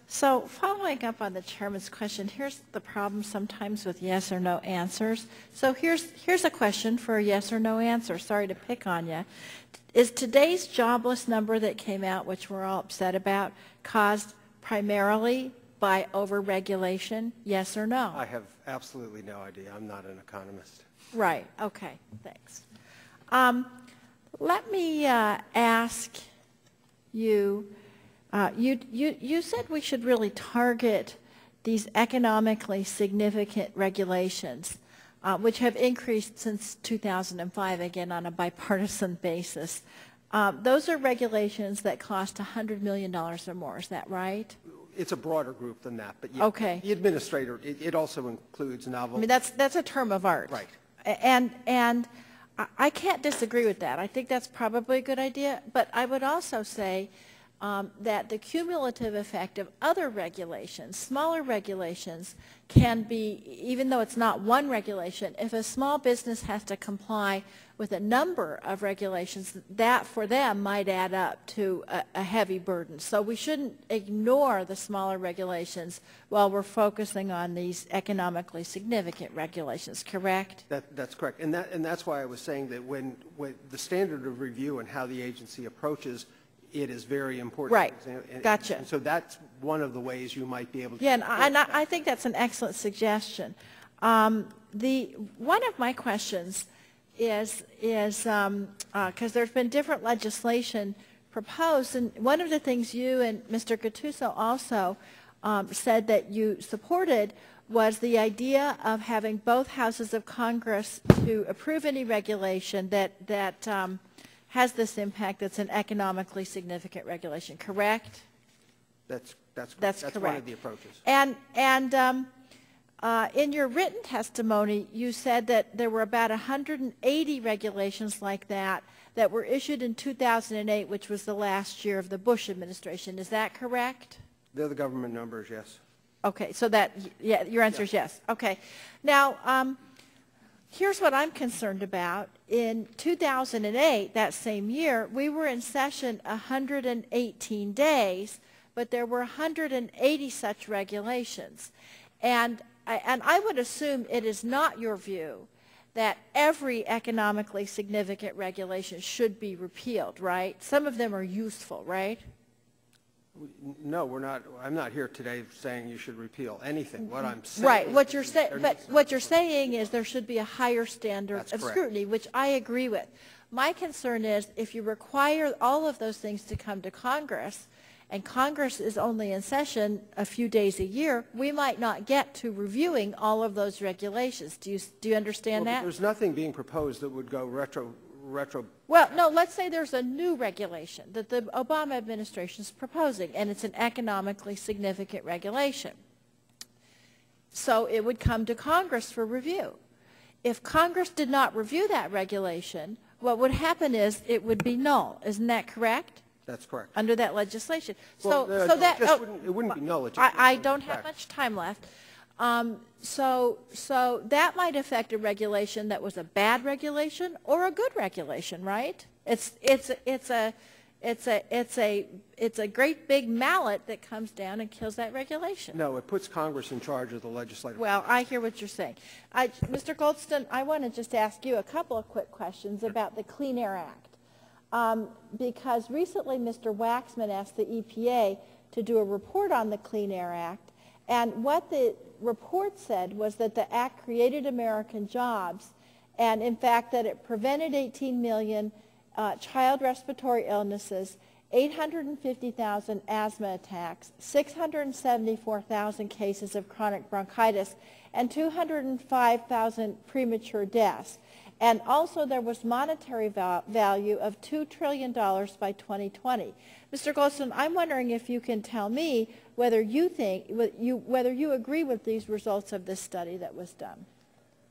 Speaker 2: So following up on the chairman's question, here's the problem sometimes with yes or no answers. So here's a question for a yes or no answer. Sorry to pick on you. Is today's jobless number that came out, which we're all upset about, caused primarily by overregulation? Yes or no?
Speaker 16: I have absolutely no idea. I'm not an economist.
Speaker 2: Right. Okay. Thanks. Let me ask you. You said we should really target these economically significant regulations, which have increased since 2005, again on a bipartisan basis. Those are regulations that cost $100 million or more. Is that right?
Speaker 16: It's a broader group than that, but
Speaker 2: okay.
Speaker 16: The administrator, it also includes novel.
Speaker 2: I mean, that's a term of art.
Speaker 16: Right.
Speaker 2: And I can't disagree with that. I think that's probably a good idea, but I would also say that the cumulative effect of other regulations, smaller regulations, can be, even though it's not one regulation, if a small business has to comply with a number of regulations, that for them might add up to a heavy burden. So we shouldn't ignore the smaller regulations while we're focusing on these economically significant regulations, correct?
Speaker 16: That's correct. And that's why I was saying that when the standard of review and how the agency approaches it is very important.
Speaker 2: Right. Gotcha.
Speaker 16: And so that's one of the ways you might be able to.
Speaker 2: Yeah, and I think that's an excellent suggestion. One of my questions is because there's been different legislation proposed, and one of the things you and Mr. Gattuso also said that you supported was the idea of having both houses of Congress to approve any regulation that has this impact that's an economically significant regulation, correct?
Speaker 16: That's
Speaker 2: correct.
Speaker 16: One of the approaches.
Speaker 2: And in your written testimony, you said that there were about 180 regulations like that were issued in 2008, which was the last year of the Bush administration. Is that correct?
Speaker 16: They're the government numbers, yes.
Speaker 2: Okay, so yeah, your answer is yes. Okay. Now, here's what I'm concerned about. In 2008, that same year, we were in session 118 days, but there were 180 such regulations. And I would assume it is not your view that every economically significant regulation should be repealed, right? Some of them are useful, right?
Speaker 16: No, we're not. I'm not here today saying you should repeal anything. What I'm saying,
Speaker 2: right? What you're saying, but what you're saying is there should be a higher standard of scrutiny, which I agree with. My concern is if you require all of those things to come to Congress, and Congress is only in session a few days a year, we might not get to reviewing all of those regulations. Do you understand that?
Speaker 16: There's nothing being proposed that would go retro.
Speaker 2: Well, no, let's say there's a new regulation that the Obama administration is proposing, and it's an economically significant regulation. So it would come to Congress for review. If Congress did not review that regulation, what would happen is it would be null. Isn't that correct?
Speaker 16: That's correct.
Speaker 2: Under that legislation.
Speaker 16: Well,
Speaker 2: so that
Speaker 16: it wouldn't be null.
Speaker 2: I don't have much time left. So that might affect a regulation that was a bad regulation or a good regulation, right? It's a great big mallet that comes down and kills that regulation.
Speaker 16: No, it puts Congress in charge of the legislative.
Speaker 2: Well, I hear what you're saying. Mr. Goldston, I want to just ask you a couple of quick questions about the Clean Air Act. Because recently Mr. Waxman asked the EPA to do a report on the Clean Air Act, and what the report said was that the Act created American jobs, and in fact that it prevented 18 million child respiratory illnesses, 850,000 asthma attacks, 674,000 cases of chronic bronchitis, and 205,000 premature deaths. And also there was monetary value of $2 trillion by 2020. Mr. Goldston, I'm wondering if you can tell me whether you agree with these results of this study that was done.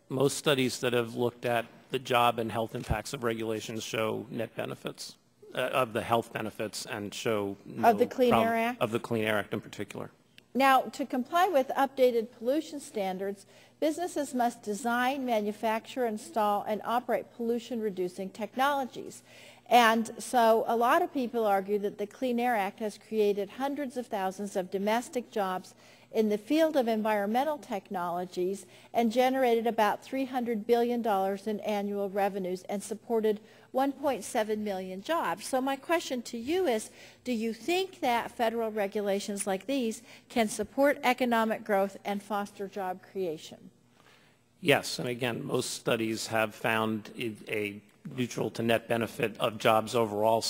Speaker 18: Most studies that have looked at the job and health impacts of regulations show net benefits of the health benefits and show no
Speaker 2: of the Clean Air Act?
Speaker 18: Of the Clean Air Act in particular.
Speaker 2: Now, to comply with updated pollution standards, businesses must design, manufacture, install, and operate pollution-reducing technologies. And so a lot of people argue that the Clean Air Act has created hundreds of thousands of domestic jobs in the field of environmental technologies and generated about $300 billion in annual revenues and supported 1.7 million jobs. So my question to you is, do you think that federal regulations like these can support economic growth and foster job creation?
Speaker 18: Yes, and again, most studies have found a neutral to net benefit of jobs overall,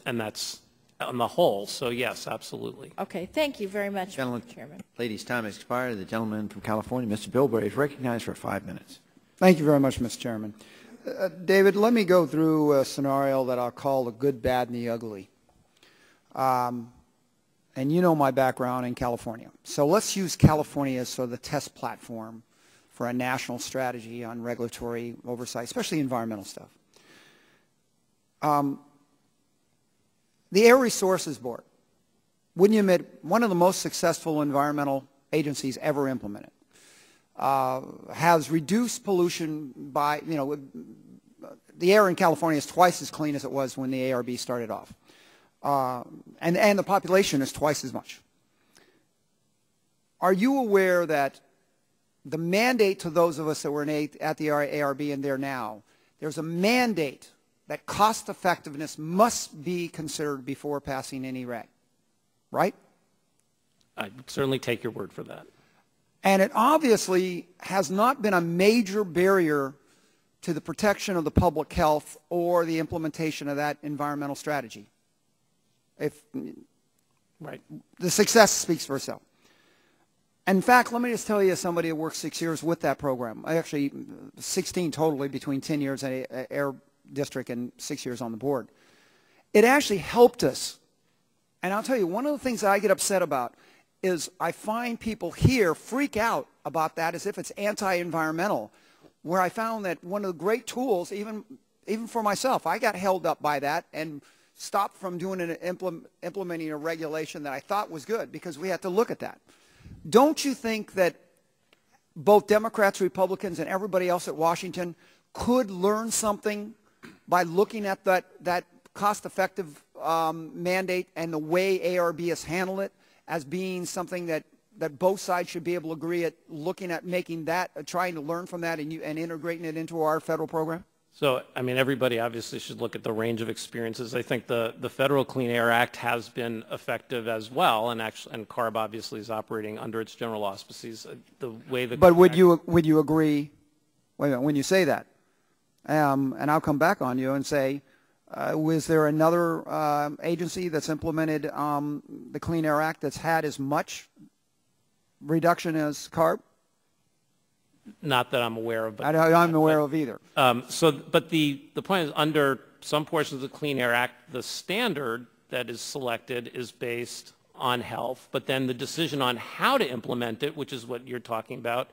Speaker 18: and that's on the whole. So yes, absolutely.
Speaker 2: Okay, thank you very much,
Speaker 1: Gentleman,
Speaker 2: Mr. Chairman.
Speaker 1: Ladies' time has expired. The gentleman from California, Mr. Bilberry, is recognized for 5 minutes.
Speaker 19: Thank you very much, Mr. Chairman. David, let me go through a scenario that I'll call the good, bad, and the ugly. And you know my background in California. So let's use California as sort of the test platform for a national strategy on regulatory oversight, especially environmental stuff. The Air Resources Board, wouldn't you admit, one of the most successful environmental agencies ever implemented, has reduced pollution by, the air in California is twice as clean as it was when the ARB started off. And the population is twice as much. Are you aware that the mandate to those of us that were at the ARB and there now, there's a mandate that cost effectiveness must be considered before passing any reg, right?
Speaker 18: I would certainly take your word for that.
Speaker 19: And it obviously has not been a major barrier to the protection of the public health or the implementation of that environmental strategy.
Speaker 18: Right.
Speaker 19: The success speaks for itself. In fact, let me just tell you, as somebody who worked 6 years with that program, I actually 16 totally between 10 years at Air District and 6 years on the board. It actually helped us. And I'll tell you, one of the things that I get upset about is I find people here freak out about that as if it's anti-environmental, where I found that one of the great tools, even for myself, I got held up by that and stopped from doing implementing a regulation that I thought was good because we had to look at that. Don't you think that both Democrats, Republicans, and everybody else at Washington could learn something by looking at that cost-effective mandate and the way ARB has handled it as being something that both sides should be able to agree at looking at making that, trying to learn from that and integrating it into our federal program?
Speaker 18: So, I mean, everybody obviously should look at the range of experiences. I think the Federal Clean Air Act has been effective as well, and CARB obviously is operating under its general auspices. The way the
Speaker 19: but would you agree? Wait a minute, when you say that, and I'll come back on you and say, was there another agency that's implemented the Clean Air Act that's had as much reduction as CARB?
Speaker 18: Not that I'm aware of.
Speaker 19: But I'm aware of either.
Speaker 18: But the point is, under some portions of the Clean Air Act, the standard that is selected is based on health, but then the decision on how to implement it, which is what you're talking about,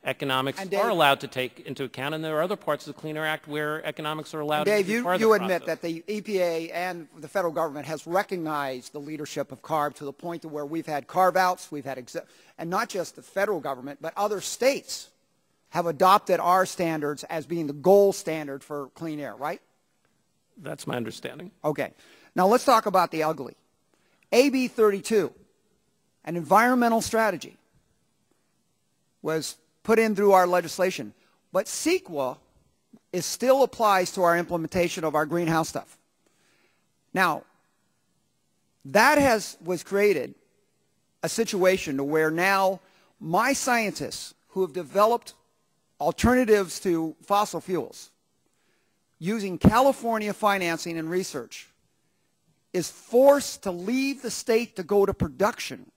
Speaker 18: economics are allowed to take into account, and there are other parts of the Clean Air Act where economics are allowed to be part of the process.
Speaker 19: You admit that the EPA and the federal government has recognized the leadership of CARB to the point to where we've had carve-outs, we've had and not just the federal government, but other states have adopted our standards as being the gold standard for clean air, right?
Speaker 18: That's my understanding.
Speaker 19: Okay. Now let's talk about the ugly. AB 32, an environmental strategy, was put in through our legislation, but CEQA still applies to our implementation of our greenhouse stuff. Now, that was created a situation to where now my scientists who have developed alternatives to fossil fuels using California financing and research is forced to leave the state to go to production.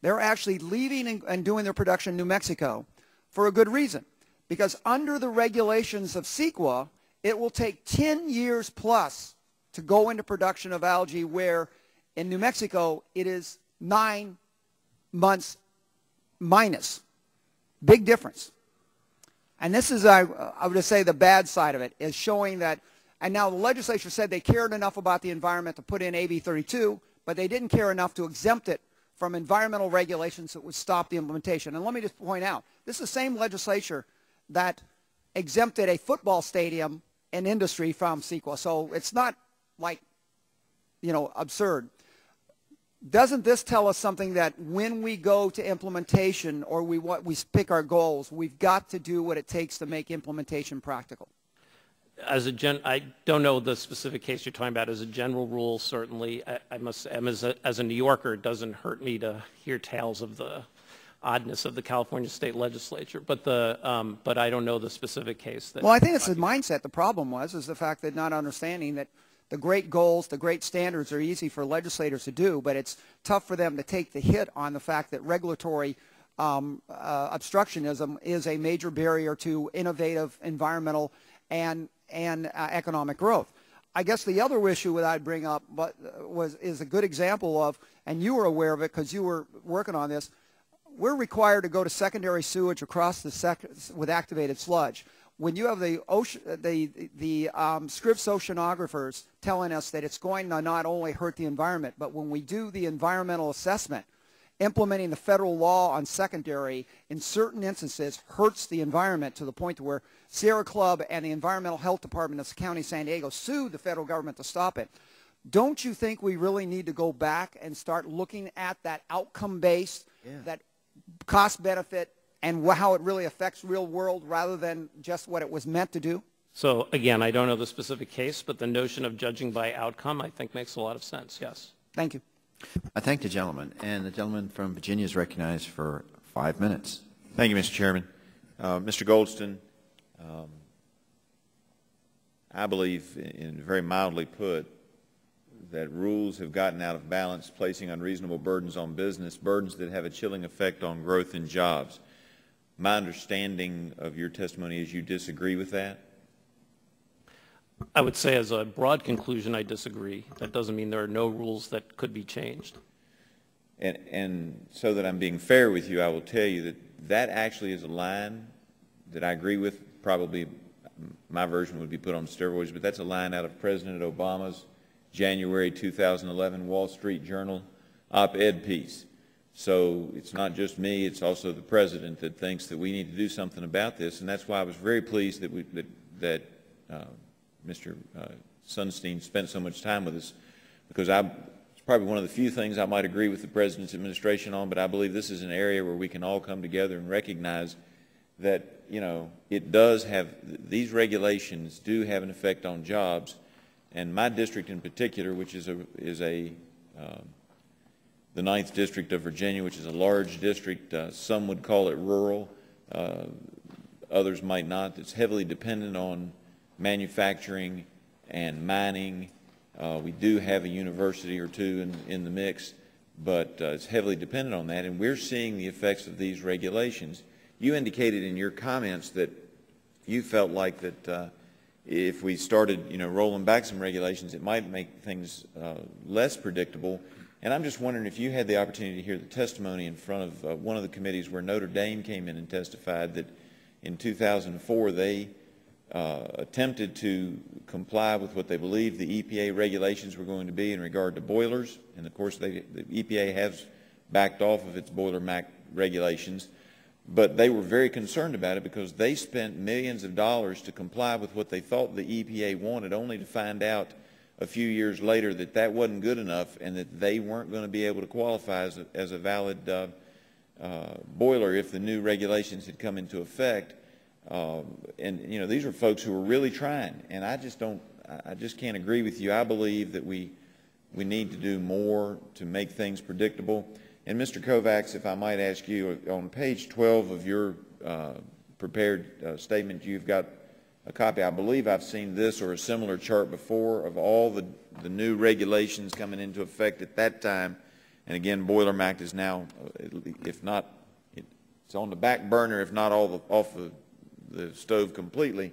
Speaker 19: They're actually leaving and doing their production in New Mexico for a good reason. Because under the regulations of CEQA, it will take 10 years plus to go into production of algae, where in New Mexico it is 9 months minus. Big difference. And this is, I would just say, the bad side of it, is showing that, and now the legislature said they cared enough about the environment to put in AB 32, but they didn't care enough to exempt it from environmental regulations that would stop the implementation. And let me just point out, this is the same legislature that exempted a football stadium and industry from CEQA. So it's not like, you know, absurd. Doesn't this tell us something that when we go to implementation or we pick our goals, we've got to do what it takes to make implementation practical?
Speaker 18: I don't know the specific case you're talking about. As a general rule, certainly, I must say, as a New Yorker, it doesn't hurt me to hear tales of the oddness of the California state legislature. But I don't know the specific case.
Speaker 19: Well, I think it's the mindset. The problem is the fact that not understanding that the great goals, the great standards are easy for legislators to do, but it's tough for them to take the hit on the fact that regulatory obstructionism is a major barrier to innovative environmental and economic growth. I guess the other issue that I'd bring up is a good example of, and you were aware of it because you were working on this, we're required to go to secondary sewage across with activated sludge. When you have the Scripps oceanographers telling us that it's going to not only hurt the environment, but when we do the environmental assessment, implementing the federal law on secondary in certain instances hurts the environment to the point to where Sierra Club and the Environmental Health Department of the County of San Diego sued the federal government to stop it. Don't you think we really need to go back and start looking at that outcome-based, that cost-benefit, and how it really affects real world rather than just what it was meant to do?
Speaker 18: So again, I don't know the specific case, but the notion of judging by outcome I think makes a lot of sense, yes.
Speaker 19: Thank you.
Speaker 1: I thank the gentleman, and the gentleman from Virginia is recognized for 5 minutes.
Speaker 13: Thank you, Mr. Chairman. Mr. Goldston, I believe, in very mildly put, that rules have gotten out of balance, placing unreasonable burdens on business, burdens that have a chilling effect on growth and jobs. My understanding of your testimony is you disagree with that?
Speaker 18: I would say as a broad conclusion I disagree. That doesn't mean there are no rules that could be changed.
Speaker 13: And so that I'm being fair with you, I will tell you that that actually is a line that I agree with. Probably my version would be put on steroids, but that's a line out of President Obama's January 2011 Wall Street Journal op-ed piece. So it's not just me, it's also the President that thinks that we need to do something about this, and that's why I was very pleased that Mr. Sunstein spent so much time with us, because it's probably one of the few things I might agree with the President's administration on, but I believe this is an area where we can all come together and recognize that, you know, it does have, these regulations do have an effect on jobs, and my district in particular, which is the 9th District of Virginia, which is a large district, some would call it rural, others might not. It's heavily dependent on manufacturing and mining. We do have a university or two in the mix, but it's heavily dependent on that, and we're seeing the effects of these regulations. You indicated in your comments that you felt like that if we started, you know, rolling back some regulations, it might make things less predictable. And I'm just wondering if you had the opportunity to hear the testimony in front of one of the committees where Notre Dame came in and testified that in 2004 they attempted to comply with what they believed the EPA regulations were going to be in regard to boilers. And of course the EPA has backed off of its boiler MAC regulations. But they were very concerned about it because they spent millions of dollars to comply with what they thought the EPA wanted, only to find out a few years later that that wasn't good enough and that they weren't going to be able to qualify as a valid boiler if the new regulations had come into effect. And you know, these are folks who were really trying, and I just can't agree with you. I believe that we need to do more to make things predictable. And Mr. Kovacs, if I might ask you, on page 12 of your prepared statement, you've got a copy. I believe I've seen this or a similar chart before of all the new regulations coming into effect at that time. And again, Boiler MAC is now, if not, it's on the back burner, if not off the stove completely.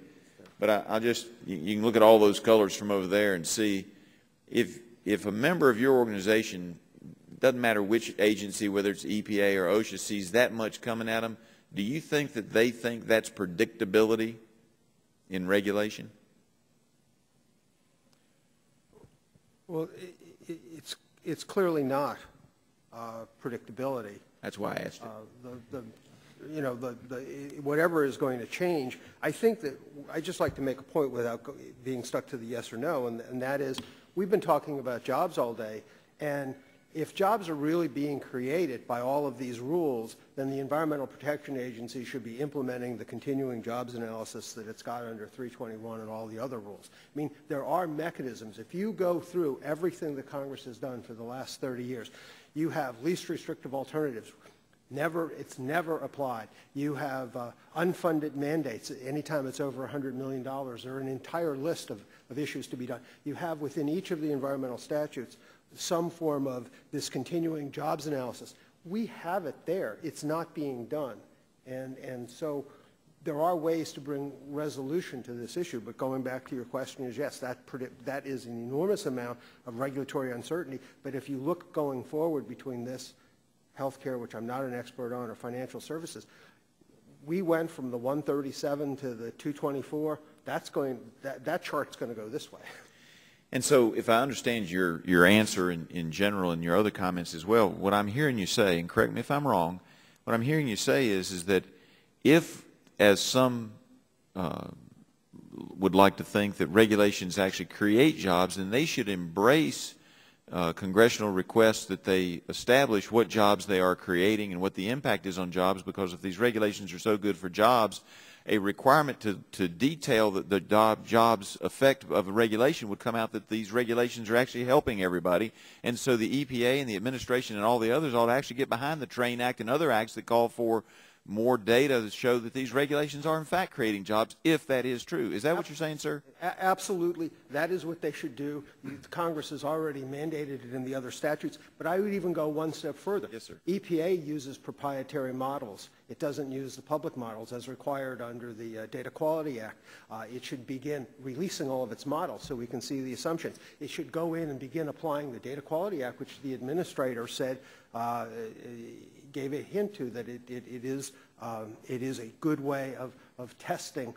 Speaker 13: But you can look at all those colors from over there and see if a member of your organization, doesn't matter which agency, whether it's EPA or OSHA, sees that much coming at them, do you think that they think that's predictability in regulation?
Speaker 16: Well, it's clearly not predictability.
Speaker 13: That's why I asked it.
Speaker 16: Whatever is going to change, I think that I'd just like to make a point without being stuck to the yes or no, and that is we've been talking about jobs all day, and if jobs are really being created by all of these rules, then the Environmental Protection Agency should be implementing the continuing jobs analysis that it's got under 321 and all the other rules. I mean, there are mechanisms. If you go through everything that Congress has done for the last 30 years, you have least restrictive alternatives. It's never applied. You have unfunded mandates. Anytime it's over $100 million, there are an entire list of issues to be done. You have within each of the environmental statutes some form of this continuing jobs analysis. We have it there. It's not being done. And so there are ways to bring resolution to this issue, but going back to your question is, yes, that is an enormous amount of regulatory uncertainty, but if you look going forward between this, healthcare, which I'm not an expert on, or financial services, we went from the 137 to the 224. That chart's going to go this way.
Speaker 13: And so if I understand your answer in general and your other comments as well, what I'm hearing you say, and correct me if I'm wrong, what I'm hearing you say is that if, as some would like to think, that regulations actually create jobs, then they should embrace congressional requests that they establish what jobs they are creating and what the impact is on jobs, because if these regulations are so good for jobs, a requirement to detail the jobs effect of a regulation would come out that these regulations are actually helping everybody. And so the EPA and the administration and all the others ought to actually get behind the TRAIN Act and other acts that call for more data that show that these regulations are in fact creating jobs, if that is true. Is that what you're saying, sir?
Speaker 16: Absolutely. That is what they should do. Congress has already mandated it in the other statutes, but I would even go one step further.
Speaker 13: Yes, sir.
Speaker 16: EPA uses proprietary models. It doesn't use the public models as required under the Data Quality Act. It should begin releasing all of its models so we can see the assumptions. It should go in and begin applying the Data Quality Act, which the administrator said gave a hint to that it is a good way of testing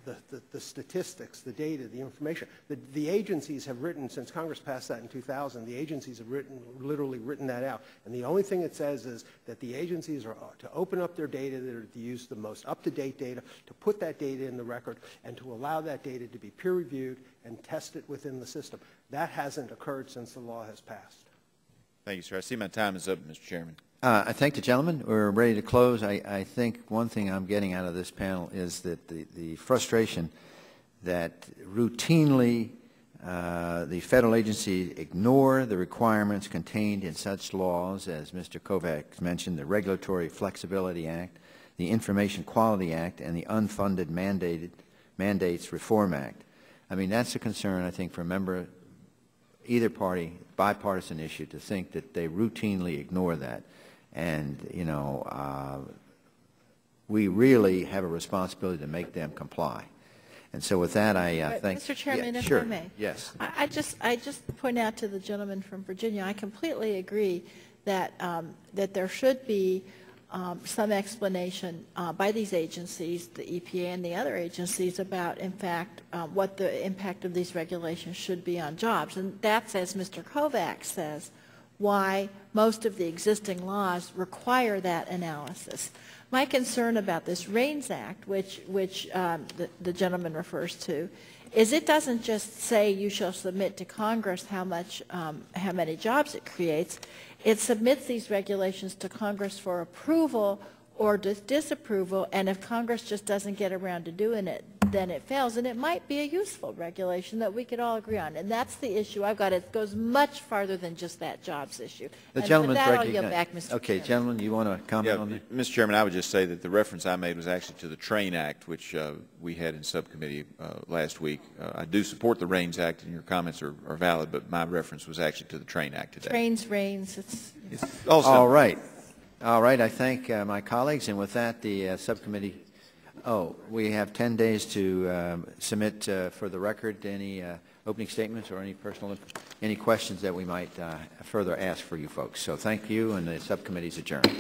Speaker 16: the statistics, the data, the information. The agencies have written, since Congress passed that in 2000, the agencies have literally written that out. And the only thing it says is that the agencies are to open up their data, that are to use the most up-to-date data, to put that data in the record, and to allow that data to be peer-reviewed and tested within the system. That hasn't occurred since the law has passed.
Speaker 13: Thank you, sir. I see my time is up, Mr. Chairman.
Speaker 1: I thank the gentleman. We're ready to close. I think one thing I'm getting out of this panel is that the frustration that routinely the federal agencies ignore the requirements contained in such laws as Mr. Kovacs mentioned, the Regulatory Flexibility Act, the Information Quality Act, and the Unfunded Mandates Reform Act. I mean, that's a concern, I think, for a member, either party, bipartisan issue, to think that they routinely ignore that. And, you know, we really have a responsibility to make them comply. And so with that, I think...
Speaker 2: Mr. Chairman,
Speaker 1: yeah,
Speaker 2: if
Speaker 1: sure.
Speaker 2: I may.
Speaker 1: Yes.
Speaker 2: I just point out to the gentleman from Virginia, I completely agree that, that there should be some explanation by these agencies, the EPA and the other agencies, about, in fact, what the impact of these regulations should be on jobs. And that's, as Mr. Kovacs says, why most of the existing laws require that analysis. My concern about this REINS Act, which the gentleman refers to, is it doesn't just say you shall submit to Congress how many jobs it creates. It submits these regulations to Congress for approval or disapproval, and if Congress just doesn't get around to doing it, then it fails. And it might be a useful regulation that we could all agree on. And that's the issue I've got. It goes much farther than just that jobs issue.
Speaker 1: The gentleman's
Speaker 2: I'll yield back, Mr.
Speaker 1: Okay, gentleman, you want to comment on that?
Speaker 13: Mr. Chairman, I would just say that the reference I made was actually to the TRAIN Act, which we had in subcommittee last week. I do support the REINS Act, and your comments are valid, but my reference was actually to the TRAIN Act today.
Speaker 2: Trains, reins, it's
Speaker 1: also, all right. All right, I thank my colleagues, and with that, the subcommittee, we have 10 days to submit for the record any opening statements or any questions that we might further ask for you folks. So thank you, and the subcommittee is adjourned.